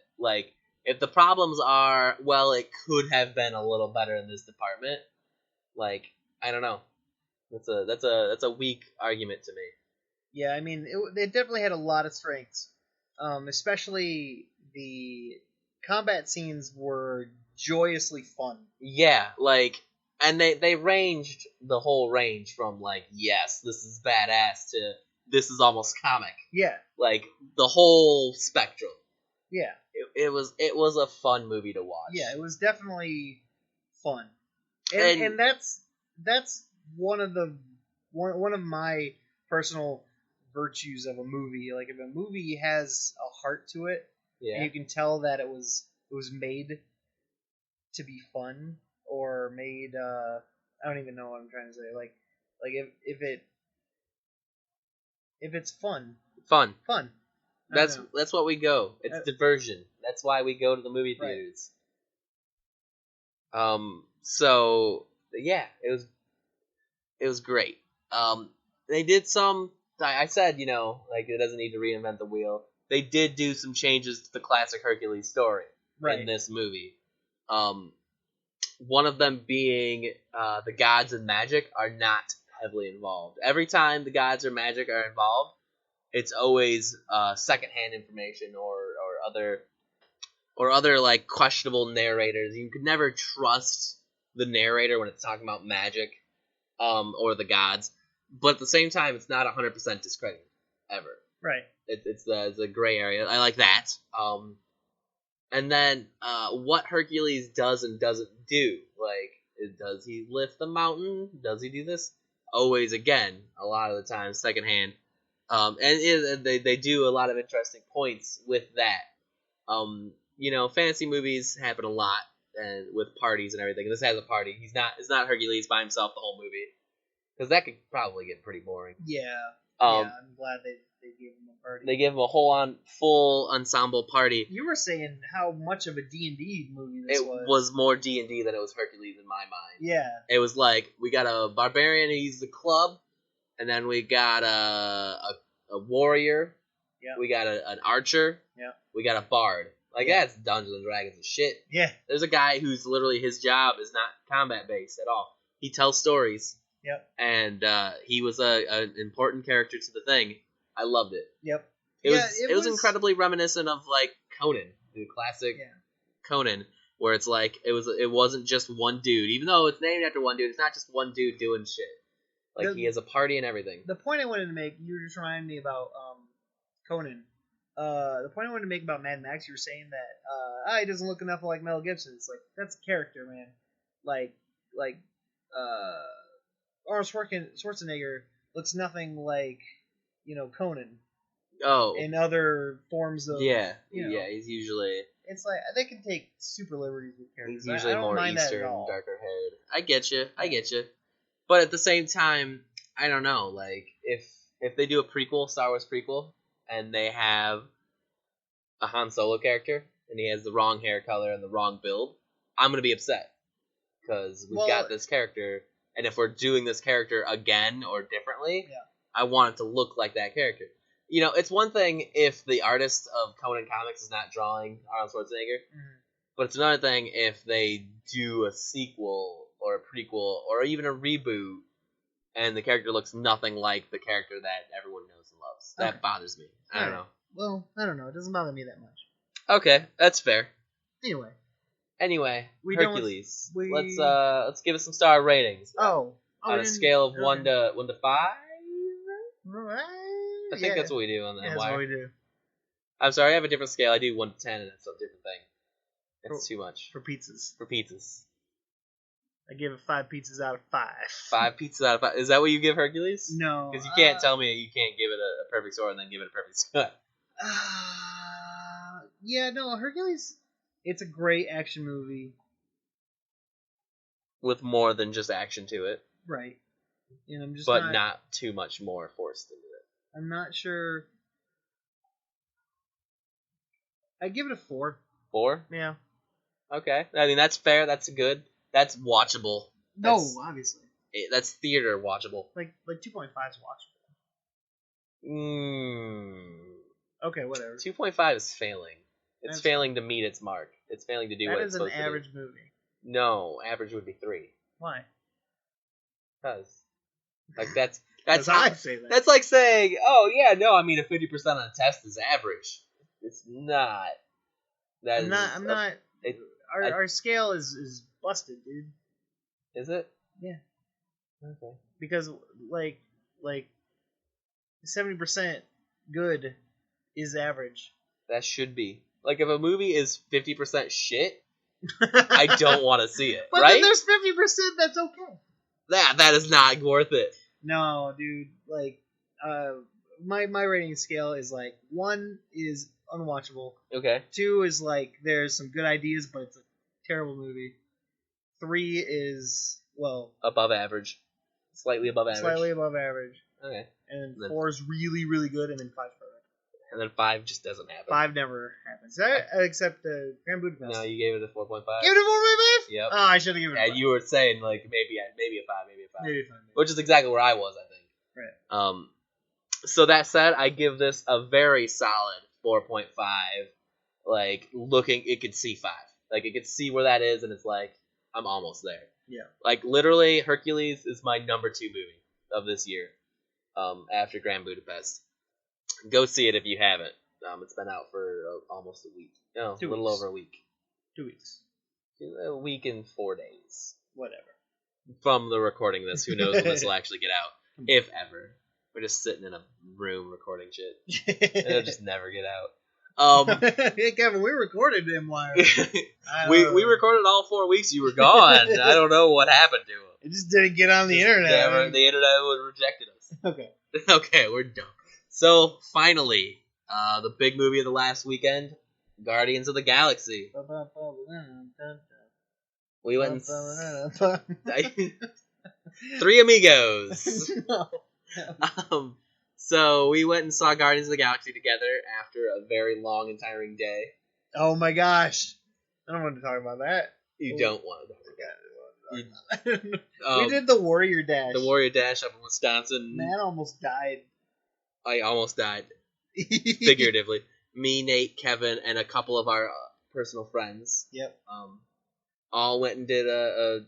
If the problems are, well, it could have been a little better in this department, I don't know. That's a weak argument to me. Yeah, it definitely had a lot of strengths. Especially the combat scenes were joyously fun. Yeah, and they ranged the whole range from yes, this is badass to this is almost comic. Yeah. The whole spectrum. Yeah. It was a fun movie to watch. Yeah, it was definitely fun. And that's one of my personal virtues of a movie. If a movie has a heart to it, and you can tell that it was made to be fun, or made I don't even know what I'm trying to say. If it's fun. That's what we go. It's diversion. That's why we go to the movie theaters. Right. So yeah, it was great. They did some. I said, it doesn't need to reinvent the wheel. They did do some changes to the classic Hercules story in this movie. One of them being the gods and magic are not heavily involved. Every time the gods or magic are involved, it's always secondhand information or other questionable narrators. You could never trust the narrator when it's talking about magic or the gods. But at the same time, it's not 100% discredited, ever. Right. It's a gray area. I like that. And then what Hercules does and doesn't do. Does he lift the mountain? Does he do this? Always, again, a lot of the time, secondhand. And they do a lot of interesting points with that. Fantasy movies happen a lot. and with parties and everything. This has a party. It's not Hercules by himself the whole movie, because that could probably get pretty boring. Yeah. Um, I'm glad they gave him a party. They gave him a full ensemble party. You were saying how much of a D&D movie this was. It was more D&D than it was Hercules in my mind. Yeah. It was like, we got a barbarian, he's the club, and then we got a warrior, yeah. We got an archer, yeah. We got a bard. Like, yeah. that's Dungeons and Dragons and shit. Yeah. There's a guy who's literally, his job is not combat-based at all. He tells stories. Yep. And he was an important character to the thing. I loved it. Yep. It was incredibly reminiscent of like Conan, the classic Conan, where it's like it wasn't just one dude. Even though it's named after one dude, it's not just one dude doing shit. Like he has a party and everything. The point I wanted to make, you just reminded me about Conan. The point I wanted to make about Mad Max, you were saying that he doesn't look enough like Mel Gibson. It's like, that's a character, man. Like Arnold Schwarzenegger looks nothing like, Conan. Oh. In other forms of... Yeah, he's usually... It's like, they can take super liberties with characters. He's usually more Eastern, darker haired. I get you. But at the same time, I don't know, like, if they do a prequel, Star Wars prequel, and they have a Han Solo character, and he has the wrong hair color and the wrong build, I'm going to be upset. Because we've got this character, and if we're doing this character again or differently, I want it to look like that character. It's one thing if the artist of Conan Comics is not drawing Arnold Schwarzenegger, but it's another thing if they do a sequel or a prequel or even a reboot, and the character looks nothing like the character that everyone knows and loves. That bothers me. I don't know. Well, I don't know. It doesn't bother me that much. Okay, that's fair. Anyway, Hercules. Let's give it some star ratings. On a scale of 1 to 5. I think that's what we do on the MWIRE. That's what we do. I'm sorry, I have a different scale. I do 1 to 10, and it's a different thing. It's too much for pizzas. I give it 5 pizzas out of 5. 5 pizzas out of 5. Is that what you give Hercules? No, because you can't tell me you can't give it a perfect score and then give it a perfect score. Hercules. It's a great action movie with more than just action to it, right? And I'm just not too much more forced into it. I'm not sure. I give it a 4. 4? Yeah. Okay. I mean, that's fair. That's good. That's watchable. Obviously. That's theater watchable. Like 2.5 is watchable. Okay, whatever. 2.5 is failing. It's failing to meet its mark. It's failing to do what it's supposed to do. That is an average movie. No, average would be 3. Why? Because that's I say that. That's like saying, oh yeah, no, I mean a 50% on a test is average. It's not. Our scale is busted, dude. Is it? Yeah. Okay. Because like 70% good is average. That should be. Like, if a movie is 50% shit, I don't want to see it, but right? Then there's 50% that's okay. That is not worth it. No, dude. Like, my rating scale is like 1 is unwatchable. Okay. 2 is like there's some good ideas, but it's a terrible movie. 3 is above average, slightly above average. Okay. And then 4 is really, really good, and then 5 perfect. And then 5 just doesn't happen. 5 never happens. Except Grand Budapest. No, you gave it a 4.5. Give it a 4.5? Yep. Oh, I should have given it a 5. And you were saying, like, maybe a 5, maybe a 5. Maybe a 5. Which is exactly where I was, I think. Right. So that said, I give this a very solid 4.5. Like, it could see 5. Like, it could see where that is, and it's like, I'm almost there. Yeah. Like, literally, Hercules is my number 2 movie of this year. After Grand Budapest. Go see it if you haven't. It's been out for almost a week. No, a little over a week. 2 weeks. A week and 4 days. Whatever. From the recording of this. Who knows when this will actually get out. If ever. We're just sitting in a room recording shit. It'll just never get out. Hey, Kevin, we recorded MWIRE. we recorded all 4 weeks you were gone. I don't know what happened to it. It just didn't get on the internet. The internet rejected us. Okay. Okay, we're done. So, finally, the big movie of the last weekend, Guardians of the Galaxy. We went and... Three Amigos. No. So we went and saw Guardians of the Galaxy together after a very long and tiring day. Oh my gosh. I don't want to talk about that. You don't want to talk about it. We did the Warrior Dash. The Warrior Dash up in Wisconsin. Man almost died. I almost died. Figuratively. Me, Nate, Kevin, and a couple of our personal friends. Yep. All went and did a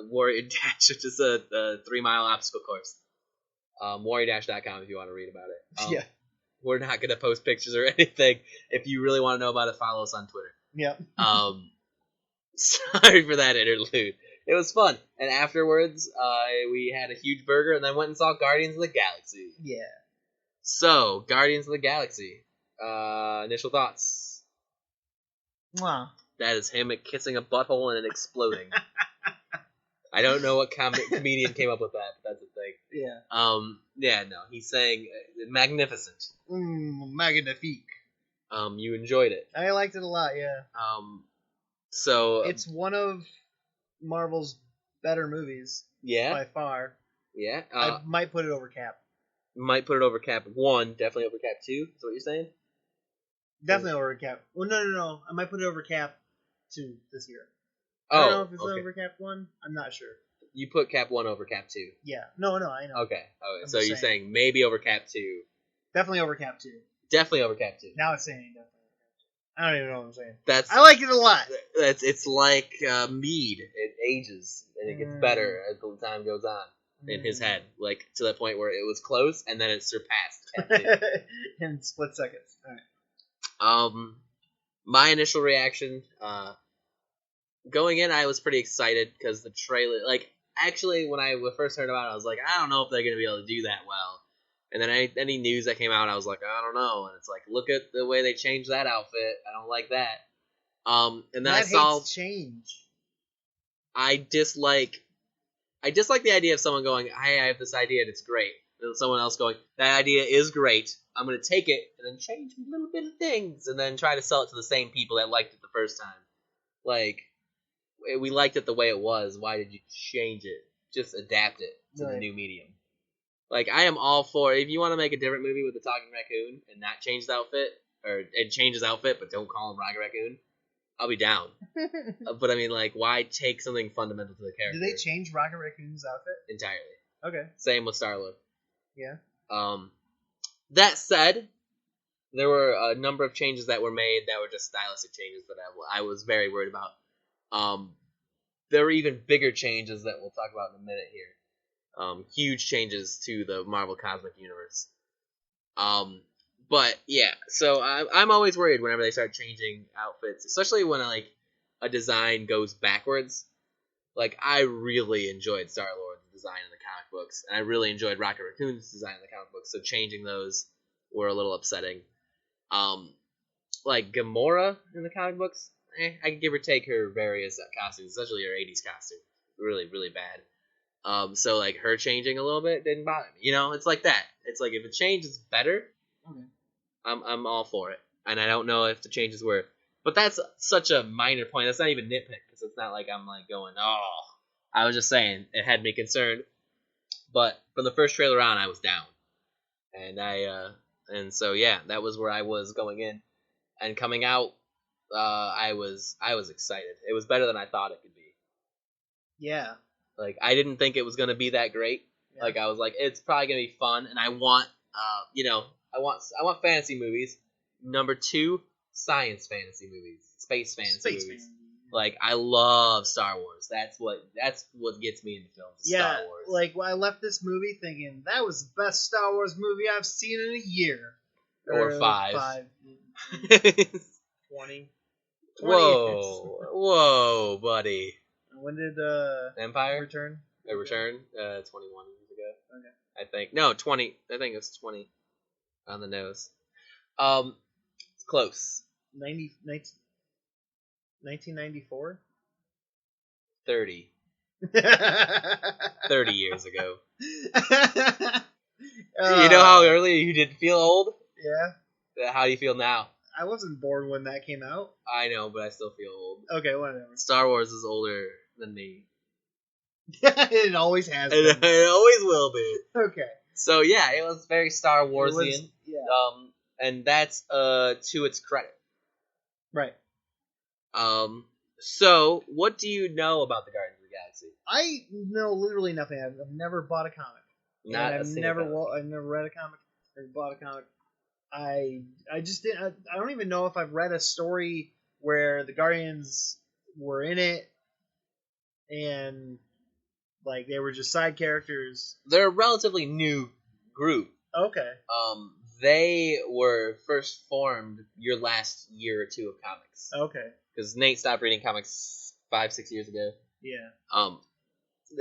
Warrior Dash, which is a 3-mile obstacle course. WarriorDash.com if you want to read about it. Yeah. We're not going to post pictures or anything. If you really want to know about it, follow us on Twitter. Yep. Sorry for that interlude. It was fun. And afterwards, we had a huge burger and then went and saw Guardians of the Galaxy. Yeah. So, Guardians of the Galaxy. Initial thoughts. Wow. That is him kissing a butthole and it exploding. I don't know what comedian came up with that, but that's a thing. Yeah. Yeah, no. He's saying magnificent. Magnifique. You enjoyed it. I liked it a lot, yeah. So... It's one of Marvel's better movies. Yeah? By far. Yeah? I might put it over Cap. Might put it over Cap 1, definitely over Cap 2. Is that what you're saying? Definitely over Cap. Well, no. I might put it over Cap 2 this year. Oh, I don't know if it's okay. over Cap 1. I'm not sure. You put Cap 1 over Cap 2. Yeah. No, I know. Okay. I'm So you're saying maybe over Cap 2. Definitely over Cap 2. Definitely over Cap 2. Now it's saying definitely over Cap 2. I don't even know what I'm saying. I like it a lot. It's like mead. It ages and it gets better as the time goes on in his head, like to that point where it was close and then it surpassed Cap 2. In split seconds. All right. My initial reaction, going in, I was pretty excited because the trailer, like, actually when I first heard about it, I was like, I don't know if they're gonna be able to do that well. And then any news that came out, I was like, I don't know. And it's like, look at the way they changed that outfit. I don't like that. And then Matt I saw hates change. I dislike the idea of someone going, hey, I have this idea and it's great. And then someone else going, that idea is great. I'm going to take it and then change a little bit of things and then try to sell it to the same people that liked it the first time. Like, we liked it the way it was. Why did you change it? Just adapt it to the new medium. Like, I am all for, if you want to make a different movie with a talking raccoon and not change the outfit, and change his outfit but don't call him Rocket Raccoon, I'll be down. But I mean, like, why take something fundamental to the character? Did they change Rocket Raccoon's outfit? Entirely. Okay. Same with Star-Lord. Yeah. That said, there were a number of changes that were made that were just stylistic changes that I was very worried about. There were even bigger changes that we'll talk about in a minute here. Huge changes to the Marvel Cosmic Universe. But yeah, so I'm always worried whenever they start changing outfits, especially when like a design goes backwards. Like, I really enjoyed Star-Lord's design in the comic books, and I really enjoyed Rocket Raccoon's design in the comic books, so changing those were a little upsetting. Like Gamora in the comic books, I could give or take her various costumes, especially her 80s costume. Really, really bad. So like her changing a little bit didn't bother me. You know, it's like that. It's like if a change is better, okay, I'm all for it. And I don't know if the changes were, but that's such a minor point. That's not even nitpick because it's not like I'm like going, oh. I was just saying it had me concerned. But from the first trailer on, I was down, and and so yeah, that was where I was going in, and coming out, I was excited. It was better than I thought it could be. Yeah. Like, I didn't think it was gonna be that great. Yeah. Like, I was like, it's probably gonna be fun, and I want, I want fantasy movies. Number 2, science fantasy movies, space fantasy movies. Fantasy. Like, I love Star Wars. That's what gets me into films. Yeah, Star Wars. like I left this movie thinking that was the best Star Wars movie I've seen in a year. Or 5. 20. Whoa, buddy. When did Empire return? Return 21 years ago. Okay. I think 20. I think it's 20 on the nose. It's close. 1994. 30. 30 years ago. You know how early you did feel old? Yeah. How do you feel now? I wasn't born when that came out. I know, but I still feel old. Okay, whatever. Star Wars is older than me. It always has been. It always will be. Okay. So yeah, it was very Star Warsian. Yeah. And that's to its credit. Right. So what do you know about the Guardians of the Galaxy? I know literally nothing. I've never bought a comic. Not and a single comic. I've never read a comic. Never bought a comic. I just didn't. I don't even know if I've read a story where the Guardians were in it, and like they were just side characters. They're a relatively new group. Okay. They were first formed your last year or two of comics. Okay. Because Nate stopped reading comics 5-6 years ago. Yeah.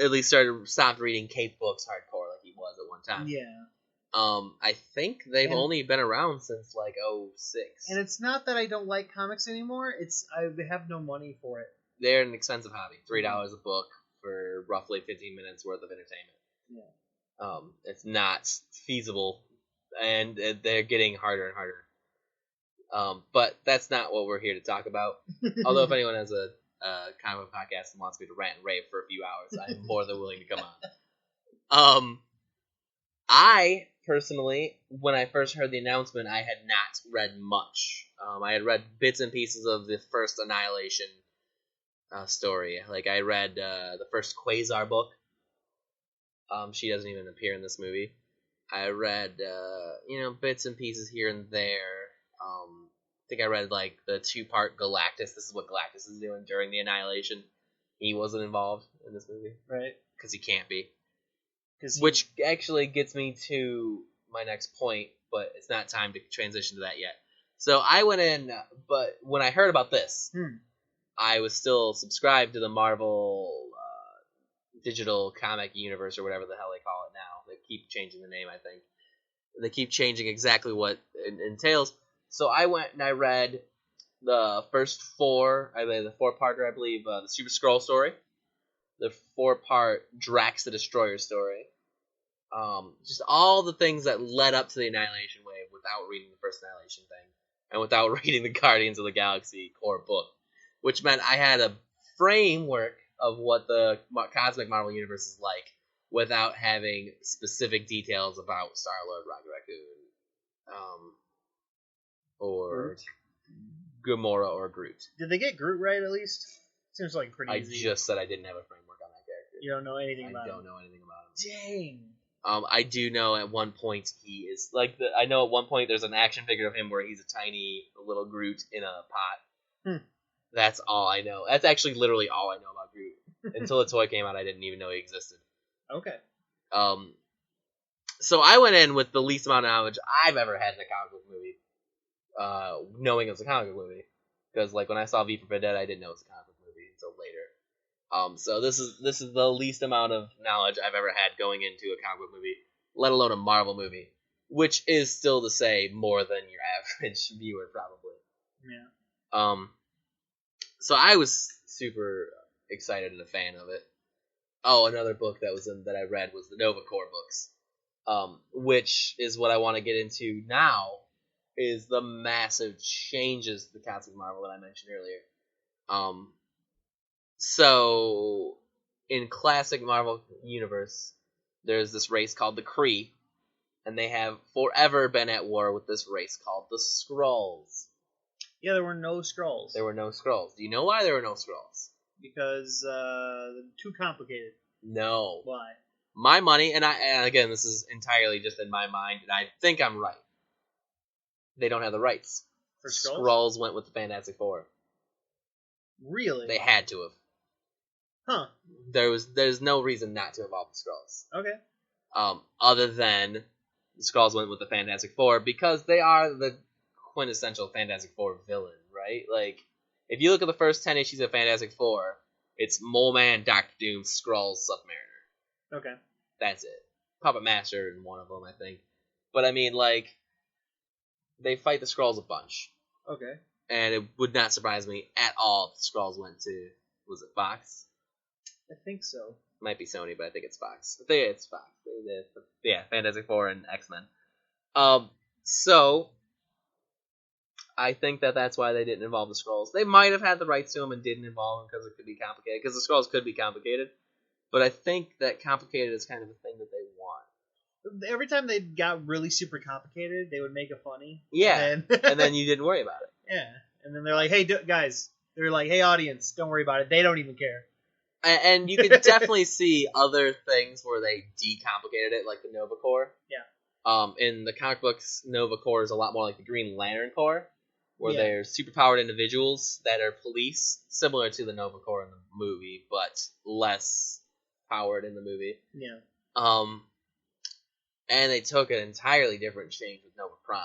At least stopped reading Cape books hardcore like he was at one time. Yeah. I think they've only been around since like 2006. And it's not that I don't like comics anymore. It's I have no money for it. They're an expensive hobby. $3 a book for roughly 15 minutes worth of entertainment. Yeah. It's not feasible, and they're getting harder and harder. But that's not what we're here to talk about. Although if anyone has a comic book podcast and wants me to rant and rave for a few hours, I'm more than willing to come on. I personally, when I first heard the announcement, I had not read much. I had read bits and pieces of the first Annihilation story. Like I read the first Quasar book. She doesn't even appear in this movie. I read bits and pieces here and there. I think I read like the 2-part Galactus. This is what Galactus is doing during the Annihilation. He wasn't involved in this movie, right? Because he can't be. Which actually gets me to my next point, but it's not time to transition to that yet. So I went in, but when I heard about this, I was still subscribed to the Marvel digital comic universe or whatever the hell they call it now. They keep changing the name, I think. They keep changing exactly what it entails. So I went and I read the first 4, I read the 4-parter, I believe, the Super Skrull story, the 4-part Drax the Destroyer story, just all the things that led up to the Annihilation Wave without reading the first Annihilation thing, and without reading the Guardians of the Galaxy core book, which meant I had a framework of what the cosmic Marvel universe is like without having specific details about Star-Lord, Rocket Raccoon, or Gamora or Groot. Did they get Groot right at least? Seems like pretty easy. I just said I didn't have a framework on that character. You don't know anything about him? I don't know anything about him. Dang. I do know at one point he is like I know at one point there's an action figure of him where he's a tiny little Groot in a pot. That's all I know. That's actually literally all I know about Groot. Until the toy came out, I didn't even know he existed. Okay. So I went in with the least amount of knowledge I've ever had in a comic book movie, knowing it was a comic book movie. Because like when I saw V for Vendetta, I didn't know it was a comic book movie until later. So this is the least amount of knowledge I've ever had going into a comic book movie, let alone a Marvel movie, which is still to say more than your average viewer probably. Yeah. So I was super excited and a fan of it. Oh, another book that I read was the Nova Corps books, which is what I want to get into now. Is the massive changes to the Cosmic Marvel that I mentioned earlier. So in classic Marvel universe, there's this race called the Kree, and they have forever been at war with this race called the Skrulls. Yeah, there were no Skrulls. There were no Skrulls. Do you know why there were no Skrulls? Because too complicated. No. Why? My money, and again, this is entirely just in my mind, and I think I'm right. They don't have the rights. For Skrulls? Skrulls went with the Fantastic Four. Really? They had to have. Huh. There's no reason not to involve the Skrulls. Okay. Other than the Skrulls went with the Fantastic Four because they are the quintessential Fantastic Four villain, right? Like, if you look at the first 10 issues of Fantastic Four, it's Mole Man, Doctor Doom, Skrulls, Submariner. Okay. That's it. Puppet Master in one of them, I think. But I mean, like, they fight the Skrulls a bunch. Okay. And it would not surprise me at all if the Skrulls went to, was it Fox? I think so. Might be Sony, but I think it's Fox. I think it's Fox. Yeah, Fantastic Four and X-Men. So I think that's why they didn't involve the Skrulls. They might have had the rights to them and didn't involve them because it could be complicated. Because the Skrulls could be complicated. But I think that complicated is kind of the thing that they want. Every time they got really super complicated, they would make it funny. Yeah, and then you didn't worry about it. Yeah, and then they're like, "Hey, guys," they're like, "Hey, audience, don't worry about it. They don't even care." And you could definitely see other things where they decomplicated it, like the Nova Corps. Yeah. In the comic books, Nova Corps is a lot more like the Green Lantern Corps, where Yeah. they're superpowered individuals that are police, similar to the Nova Corps in the movie, but less powered in the movie. Yeah. And they took an entirely different change with Nova Prime.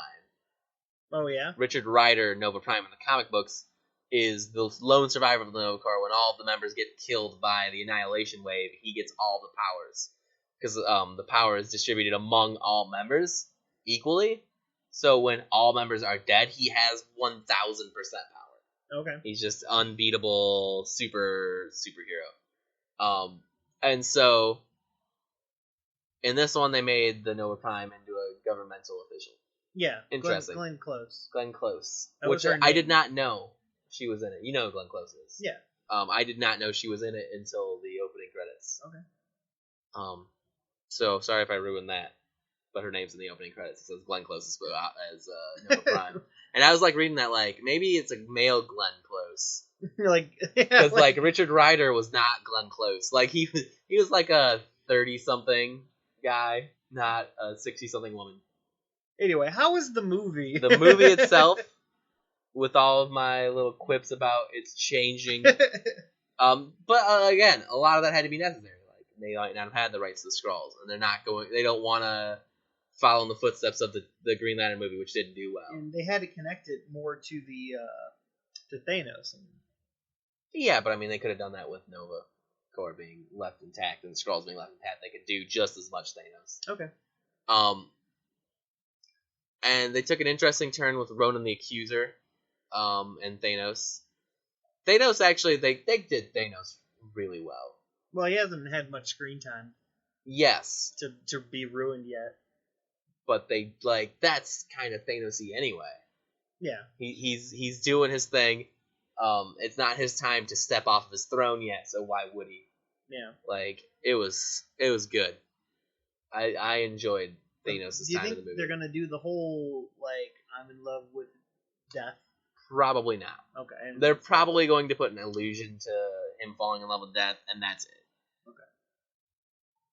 Oh yeah. Richard Rider, Nova Prime in the comic books, is the lone survivor of the Nova Corps. When all of the members get killed by the Annihilation Wave, he gets all the powers. Because the power is distributed among all members equally. So when all members are dead, he has 1,000% power. Okay. He's just unbeatable superhero. And so in this one, they made the Nova Prime into a governmental official. Yeah. Interesting. Glenn Close. Glenn Close, That was which her I name. did not know she was in it. You know who Glenn Close is. Yeah. I did not know she was in it until the opening credits. Okay. So sorry if I ruined that, but her name's in the opening credits. It says Glenn Close as Nova Prime, and I was like reading that like maybe it's a male Glenn Close. You're like, Because like Richard Rider was not Glenn Close. Like he was like a 30-something guy, not a 60-something woman. Anyway, how was the movie? The movie itself, with all of my little quips about it's changing, but again, a lot of that had to be necessary. Like they might not have had the rights to the Skrulls, and they're not going. They don't want to follow in the footsteps of the Green Lantern movie, which didn't do well. And they had to connect it more to the to Thanos. Yeah, but I mean, they could have done that with Nova Corps being left intact and the Skrulls being left intact. They could do just as much Thanos. Okay. And they took an interesting turn with Ronan the Accuser, and Thanos. Thanos actually, they did Thanos really well. Well, he hasn't had much screen time. Yes, To be ruined yet. but they that's kind of Thanos-y anyway. Yeah. He's doing his thing. It's not his time to step off of his throne yet, so why would he? Yeah. Like it was good. I enjoyed Thanos' Do you time in think the movie. they're gonna do the whole like I'm in love with death? Probably not. Okay. They're probably going to put an allusion to him falling in love with death, and that's it. Okay.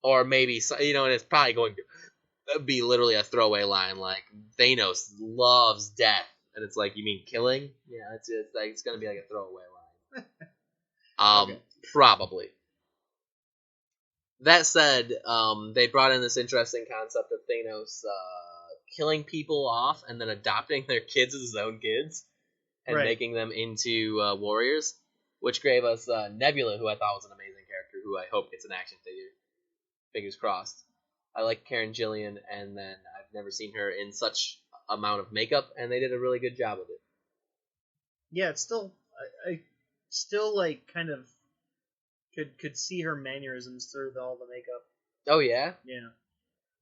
Or maybe and it's probably going to be literally a throwaway line like Thanos loves death, and it's like, you mean killing? Yeah, it's going to be like a throwaway line. Okay. Probably. That said, they brought in this interesting concept of Thanos killing people off and then adopting their kids as his own kids and Right. making them into warriors, which gave us Nebula, who I thought was an amazing character, who I hope gets an action figure. Fingers crossed. I like Karen Gillian, and then I've never seen her in such amount of makeup, and they did a really good job with it. Yeah, it's still I still like kind of could see her mannerisms through all the makeup. Oh yeah, Yeah.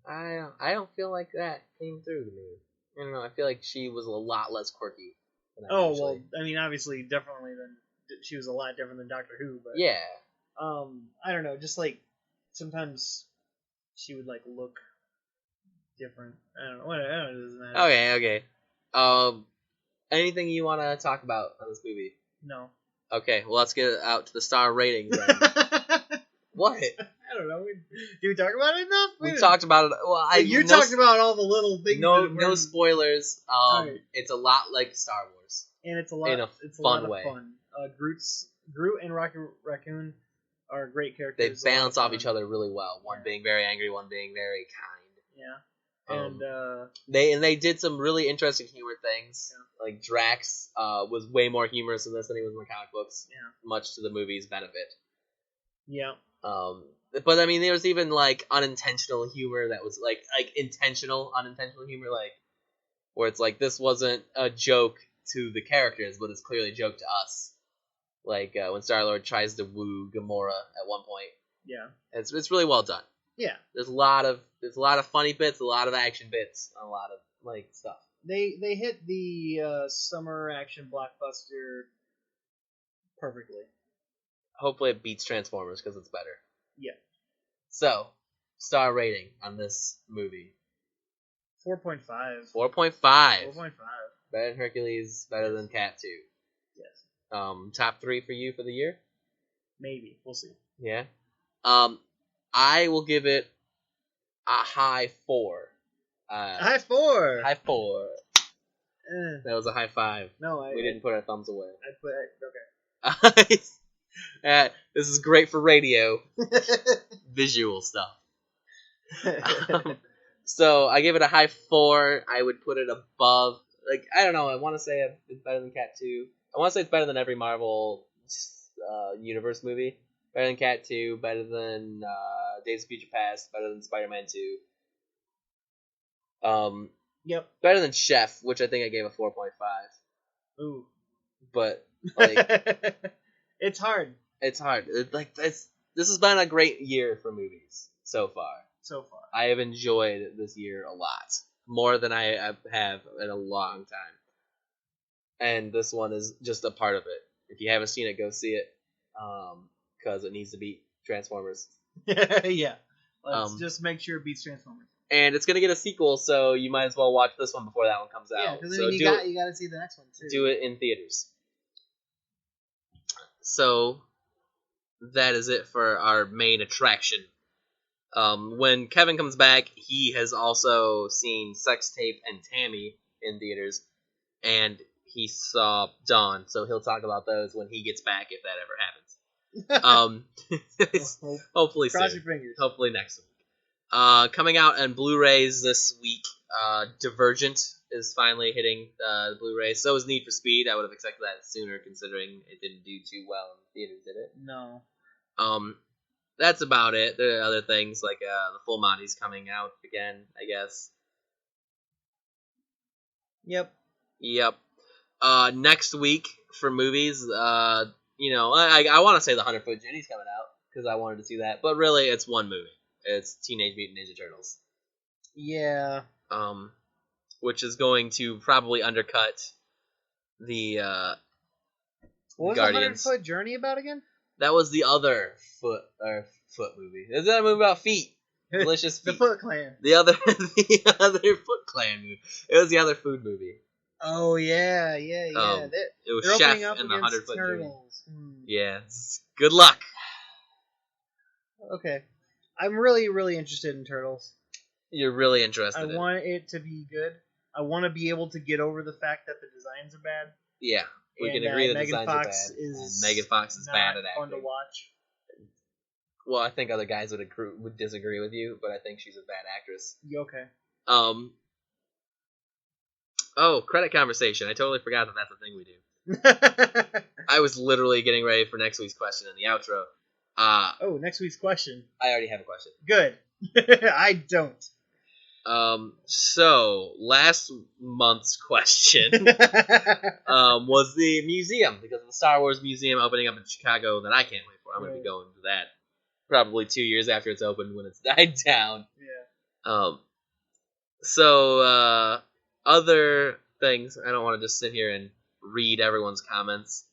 I don't feel like that came through to me. I don't know. I feel like she was a lot less quirky. Than I Oh usually. well, I mean, obviously, definitely she was a lot different than Doctor Who, but Yeah. I don't know, just like sometimes she would like look different. I don't know. It doesn't matter. Okay. Anything you want to talk about on this movie? No. Okay. Well, let's get out to the star ratings. Then. What? I don't know. Do we talk about it enough? We talked about it. Well, You talked about all the little things. No spoilers. Alright. It's a lot like Star Wars. And it's a lot. In a it's a fun lot way. of fun. Groot and Rocket Raccoon are great They characters. balance off each other really well. One Yeah. being very angry, one being very kind. Yeah. And they did some really interesting humor things. Yeah. Like Drax was way more humorous in this than he was in the comic books. Yeah. Much to the movie's benefit. Yeah. But I mean, there was even like unintentional humor that was like intentional unintentional humor, like where it's like this wasn't a joke to the characters, but it's clearly a joke to us. Like when Star-Lord tries to woo Gamora at one point. Yeah. It's really well done. Yeah. There's a lot of funny bits, a lot of action bits, a lot of like stuff. They hit the summer action blockbuster perfectly. Hopefully it beats Transformers because it's better. Yeah. So, star rating on this movie. 4.5. 4.5. 4.5. Better than Hercules, better than Cat 2. Yes. Top 3 for you for the year? Maybe. We'll see. Yeah. I will give it a high 4. High 4! High 4. Eh. That was a high 5. No, we didn't put our thumbs away. Okay. This is great for radio. Visual stuff. So I give it a high 4. I would put it above. Like, I don't know. I want to say it's better than Cat 2. I want to say it's better than every Marvel universe movie. Better than Cat 2. Better than Days of Future Past. Better than Spider-Man 2. Yep. Better than Chef, which I think I gave a 4.5. Ooh. But like, it's hard. It's hard. This has been a great year for movies so far. I have enjoyed this year a lot, more than I have in a long time. And this one is just a part of it. If you haven't seen it, go see it, because it needs to beat Transformers. Yeah. Let's just make sure it beats Transformers. And it's gonna get a sequel, so you might as well watch this one before that one comes out. Yeah, because so you got to see the next one too. Do it in theaters. So that is it for our main attraction. When Kevin comes back, he has also seen Sex Tape and Tammy in theaters, and he saw Dawn, so he'll talk about those when he gets back, if that ever happens. Hopefully soon. Cross your fingers. Hopefully next week. Coming out on Blu-rays this week, Divergent is finally hitting the Blu-rays. So is Need for Speed. I would have expected that sooner, considering it didn't do too well in theaters, did it? No. That's about it. There are other things like the Full Monty's coming out again, I guess. Yep. Next week for movies, I want to say the 100-Foot Journey's coming out because I wanted to see that, but really it's one movie. It's Teenage Mutant Ninja Turtles. Yeah. Which is going to probably undercut the what was Guardians. the 100-Foot Journey about again? That was the other foot movie. Is that a movie about feet? Delicious feet. The Foot Clan. The other Foot Clan movie. It was the other food movie. Oh yeah. It was Chef and the 100-Foot Journey. Yeah. Good luck. Okay. I'm really, really interested in Turtles. You're really interested. I want it to be good. I want to be able to get over the fact that the designs are bad. Yeah, we can agree that Megan designs Fox are bad. Is and Megan Fox is bad at acting. Fun to watch. Well, I think other guys would disagree with you, but I think she's a bad actress. Okay. Oh, credit conversation. I totally forgot that that's a thing we do. I was literally getting ready for next week's question in the outro. Next week's question. I already have a question. Good. I don't. So last month's question was the museum, because of the Star Wars Museum opening up in Chicago that I can't wait for. I'm going to be going to that probably 2 years after it's opened when it's died down. Yeah. So other things, I don't want to just sit here and read everyone's comments.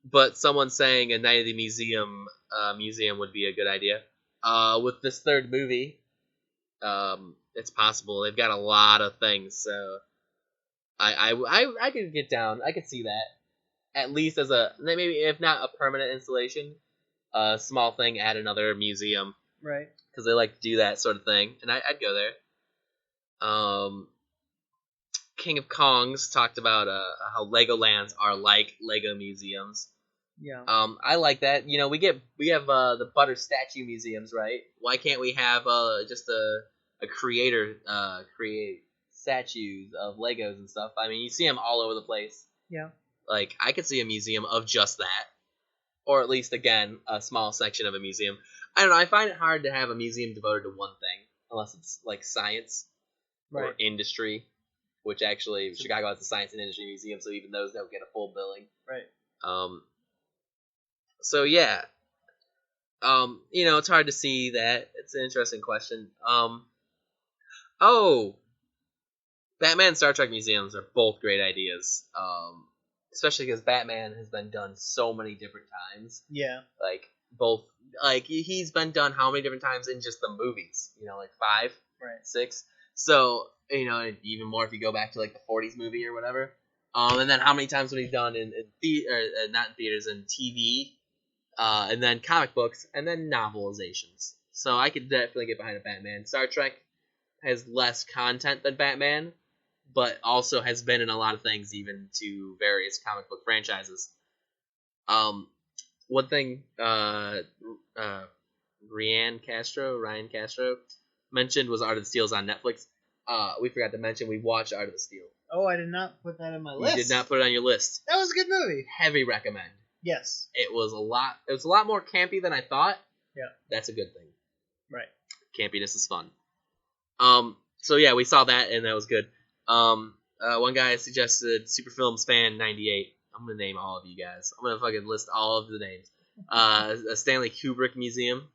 But someone saying a Night of the Museum would be a good idea. With this third movie, it's possible. They've got a lot of things, so I could get down. I could see that, at least as maybe if not a permanent installation, a small thing at another museum, right? Because they like to do that sort of thing, and I'd go there. King of Kongs talked about how Legolands are like Lego museums. Yeah. I like that. We have the Butter statue museums, right? Why can't we have just a creator create statues of Legos and stuff? I mean, you see them all over the place. Yeah. Like, I could see a museum of just that, or at least again a small section of a museum. I don't know. I find it hard to have a museum devoted to one thing, unless it's like science or industry, which actually Chicago has a science and industry museum, so even those don't get a full billing. Right. So yeah, it's hard to see that. It's an interesting question. Batman and Star Trek museums are both great ideas. Especially because Batman has been done so many different times. Yeah. Like both, like he's been done how many different times in just the movies? You know, like 5, Right. 6. So even more if you go back to like the 40s movie or whatever. And then how many times have he done in not in theaters, in TV, and then comic books, and then novelizations. So I could definitely get behind a Batman. Star Trek has less content than Batman, but also has been in a lot of things, even to various comic book franchises. One thing Ryan Castro mentioned was Art of the Steel's on Netflix. We forgot to mention we watched Art of the Steel. Oh, I did not put that in my list. You did not put it on your list. That was a good movie. Heavy recommend. Yes. It was a lot more campy than I thought. Yeah. That's a good thing. Right. Campiness is fun. So yeah, we saw that and that was good. One guy suggested Superfilms Fan 98. I'm gonna name all of you guys. I'm gonna fucking list all of the names. A Stanley Kubrick museum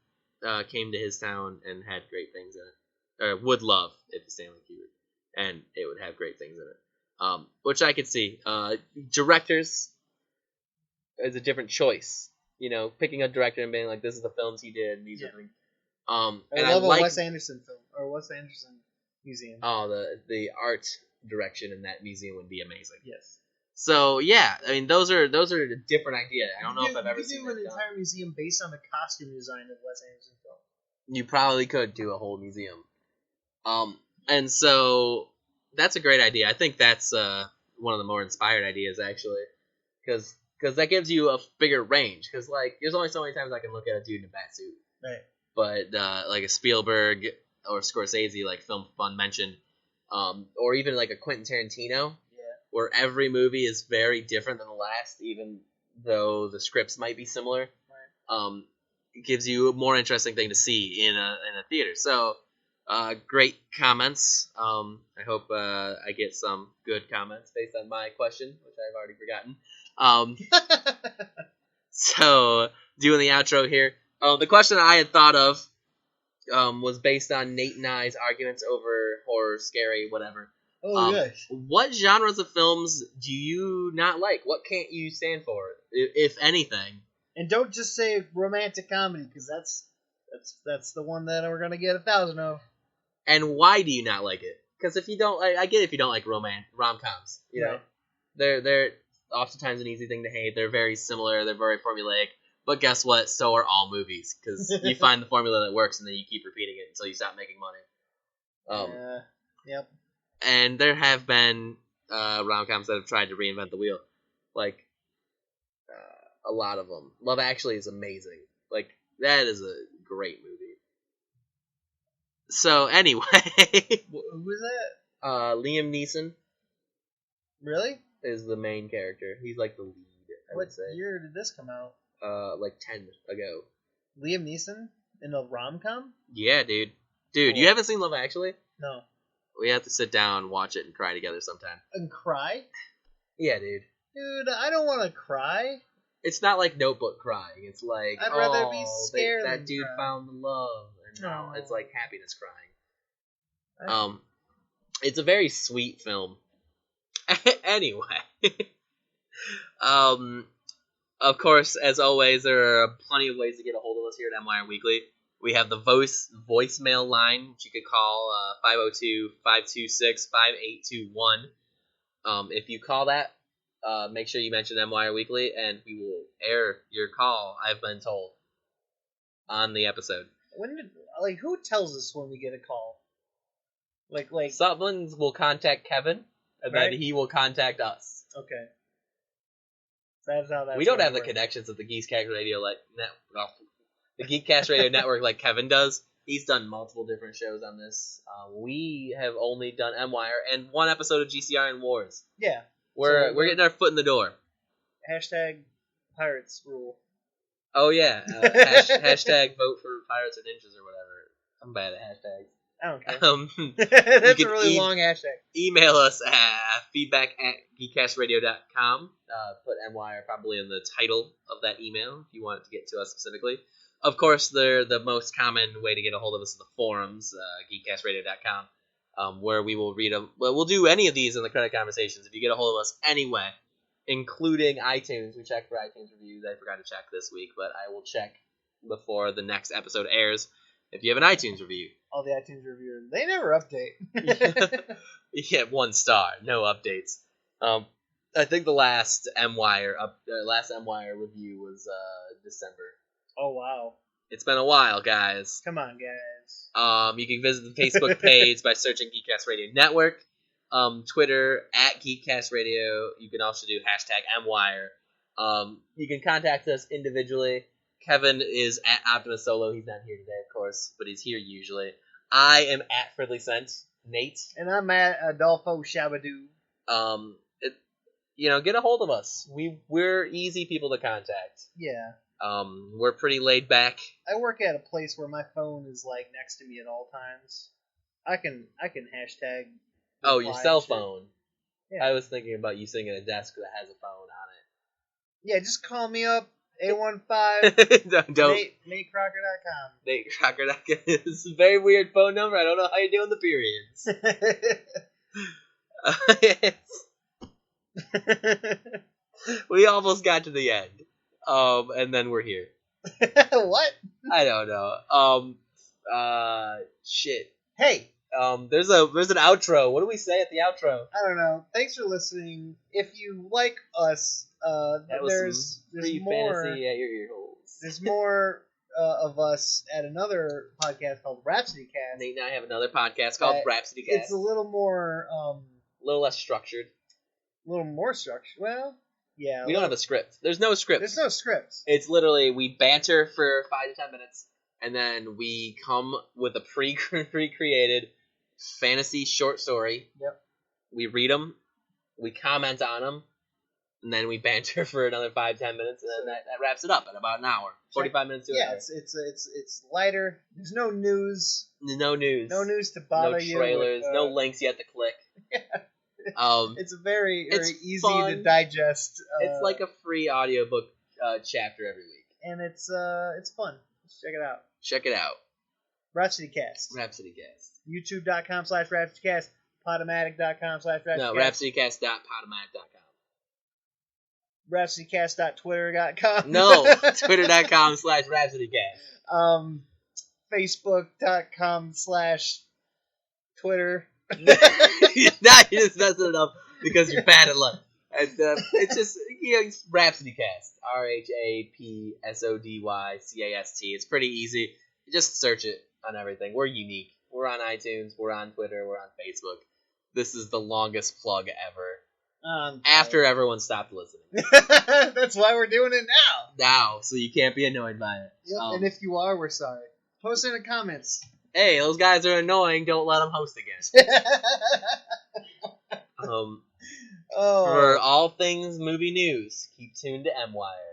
came to his town and had great things in it. Or would love if it's Stanley Kubrick, and it would have great things in it. Which I could see. Directors is a different choice. Picking a director and being like, this is the films he did, and these are things. And I love I like a Wes Anderson film or Wes Anderson museum. Oh, the art direction in that museum would be amazing. Yes. So yeah, I mean those are a different idea. I don't know if I've ever seen an that done. entire museum based on the costume design of Wes Anderson film. You probably could do a whole museum. And so that's a great idea. I think that's one of the more inspired ideas actually, because that gives you a bigger range. Because like there's only so many times I can look at a dude in a bat suit. Right. But like a Spielberg or Scorsese, like Film Fun mentioned, or even like a Quentin Tarantino, where every movie is very different than the last, even though the scripts might be similar. Right. It gives you a more interesting thing to see in a theater. So, great comments. I hope I get some good comments based on my question, which I've already forgotten. So, doing the outro here. The question I had thought of was based on Nate and I's arguments over horror, scary, whatever. Oh, gosh. What genres of films do you not like? What can't you stand for, if anything? And don't just say romantic comedy, because that's the one that we're gonna get 1,000 of. And why do you not like it? Because if you don't, I get if you don't like rom-coms. You know, they're oftentimes an easy thing to hate. They're very similar. They're very formulaic. But guess what? So are all movies, because you find the formula that works and then you keep repeating it until you stop making money. Yep. And there have been rom-coms that have tried to reinvent the wheel, like a lot of them. Love Actually is amazing. Like that is a great movie. So anyway, who was that? Liam Neeson. Really? Is the main character. He's like the lead. What year did this come out? Like 10 ago. Liam Neeson in a rom-com? Yeah, dude. Dude, cool. You haven't seen Love Actually? No. We have to sit down, watch it, and cry together sometime. And cry? Yeah, dude. Dude, I don't want to cry. It's not like Notebook crying. It's like, I'd rather be scared that dude cry. Found the love. And now it's like happiness crying. It's a very sweet film. Anyway. Of course, as always, there are plenty of ways to get a hold of us here at MWIRE Weekly. We have the voicemail line, which you could call 502-526-5821. If you call that, make sure you mention MWIRE Weekly, and we will air your call, I've been told, on the episode. Who tells us when we get a call? Like someone will contact Kevin, and then he will contact us. Okay. That's how that. We don't have the connections of the Geekcast Radio the Geekcast Radio Network like Kevin does. He's done multiple different shows on this. We have only done MWIRE and one episode of GCRN Wars. Yeah. We're getting our foot in the door. Hashtag Pirates rule. Oh yeah. Hashtag vote for Pirates or Ninjas or whatever. I'm bad at hashtags. I don't care. That's a really long hashtag. Email us at feedback@geekcastradio.com. Put MWIRE probably in the title of that email if you want it to get to us specifically. Of course, the most common way to get a hold of us is the forums, geekcastradio.com. where we will read them. Well, we'll do any of these in the credit conversations if you get a hold of us anyway, including iTunes. We check for iTunes reviews. I forgot to check this week, but I will check before the next episode airs if you have an iTunes review. All the iTunes reviewers, they never update. Yeah, 1 star, no updates. I think the last MWIRE review was December. Oh wow! It's been a while, guys. Come on, guys. You can visit the Facebook page by searching Geekcast Radio Network. Twitter @Geekcast Radio. You can also do #MWIRE. You can contact us individually. Kevin is @Optimus Solo. He's not here today, of course, but he's here usually. I am @FriendlySent. Nate. And I'm Adolfo Shabadoo. Get a hold of us. We're easy people to contact. Yeah. We're pretty laid back. I work at a place where my phone is like next to me at all times. I can hashtag. Oh, your cell phone. Yeah. I was thinking about you sitting at a desk that has a phone on Yeah, just call me up. 815 don't NateCrocker.com. NateCrocker.com. It's a very weird phone number. I don't know how you're doing the periods. We almost got to the end. And then we're here. What? I don't know. Shit. Hey. There's an outro. What do we say at the outro? I don't know. Thanks for listening. If you like us, there's more fantasy at your ear holes. There's more of us at another podcast called Rhapsody Cast. Nate and I have another podcast called Rhapsody Cast. It's a little more a little less structured. A little more structured. Well, yeah. We don't have a script. There's no script. There's no script. It's literally we banter for 5 to 10 minutes, and then we come with a pre-created fantasy short story. Yep. We read them, we comment on them, and then we banter for another 5-10 minutes, and then that wraps it up in about an hour, 45 minutes to an hour. Yeah, it's lighter. There's no news. No news. No news to bother you. No trailers. No links you have to click. It's a very easy fun. to digest. It's like a free audiobook chapter every week, and it's fun. Let's check it out. Check it out. Rhapsody Cast. Rhapsody Cast. YouTube.com/RhapsodyCast. Podomatic.com/RhapsodyCast. No, RhapsodyCast.podomatic.com. RhapsodyCast.twitter.com. No, Twitter.com/RhapsodyCast. Facebook.com/Twitter. Now you're just messing it up because you're bad at luck. And it's just Rhapsody Cast. RhapsodyCast. It's pretty easy. Just search it on everything. We're unique. We're on iTunes. We're on Twitter. We're on Facebook. This is the longest plug ever. After everyone stopped listening. That's why we're doing it now, so you can't be annoyed by it. Yep, and if you are, we're sorry. Post in the comments. Hey, those guys are annoying. Don't let them host again. For all things movie news, keep tuned to MWIRE.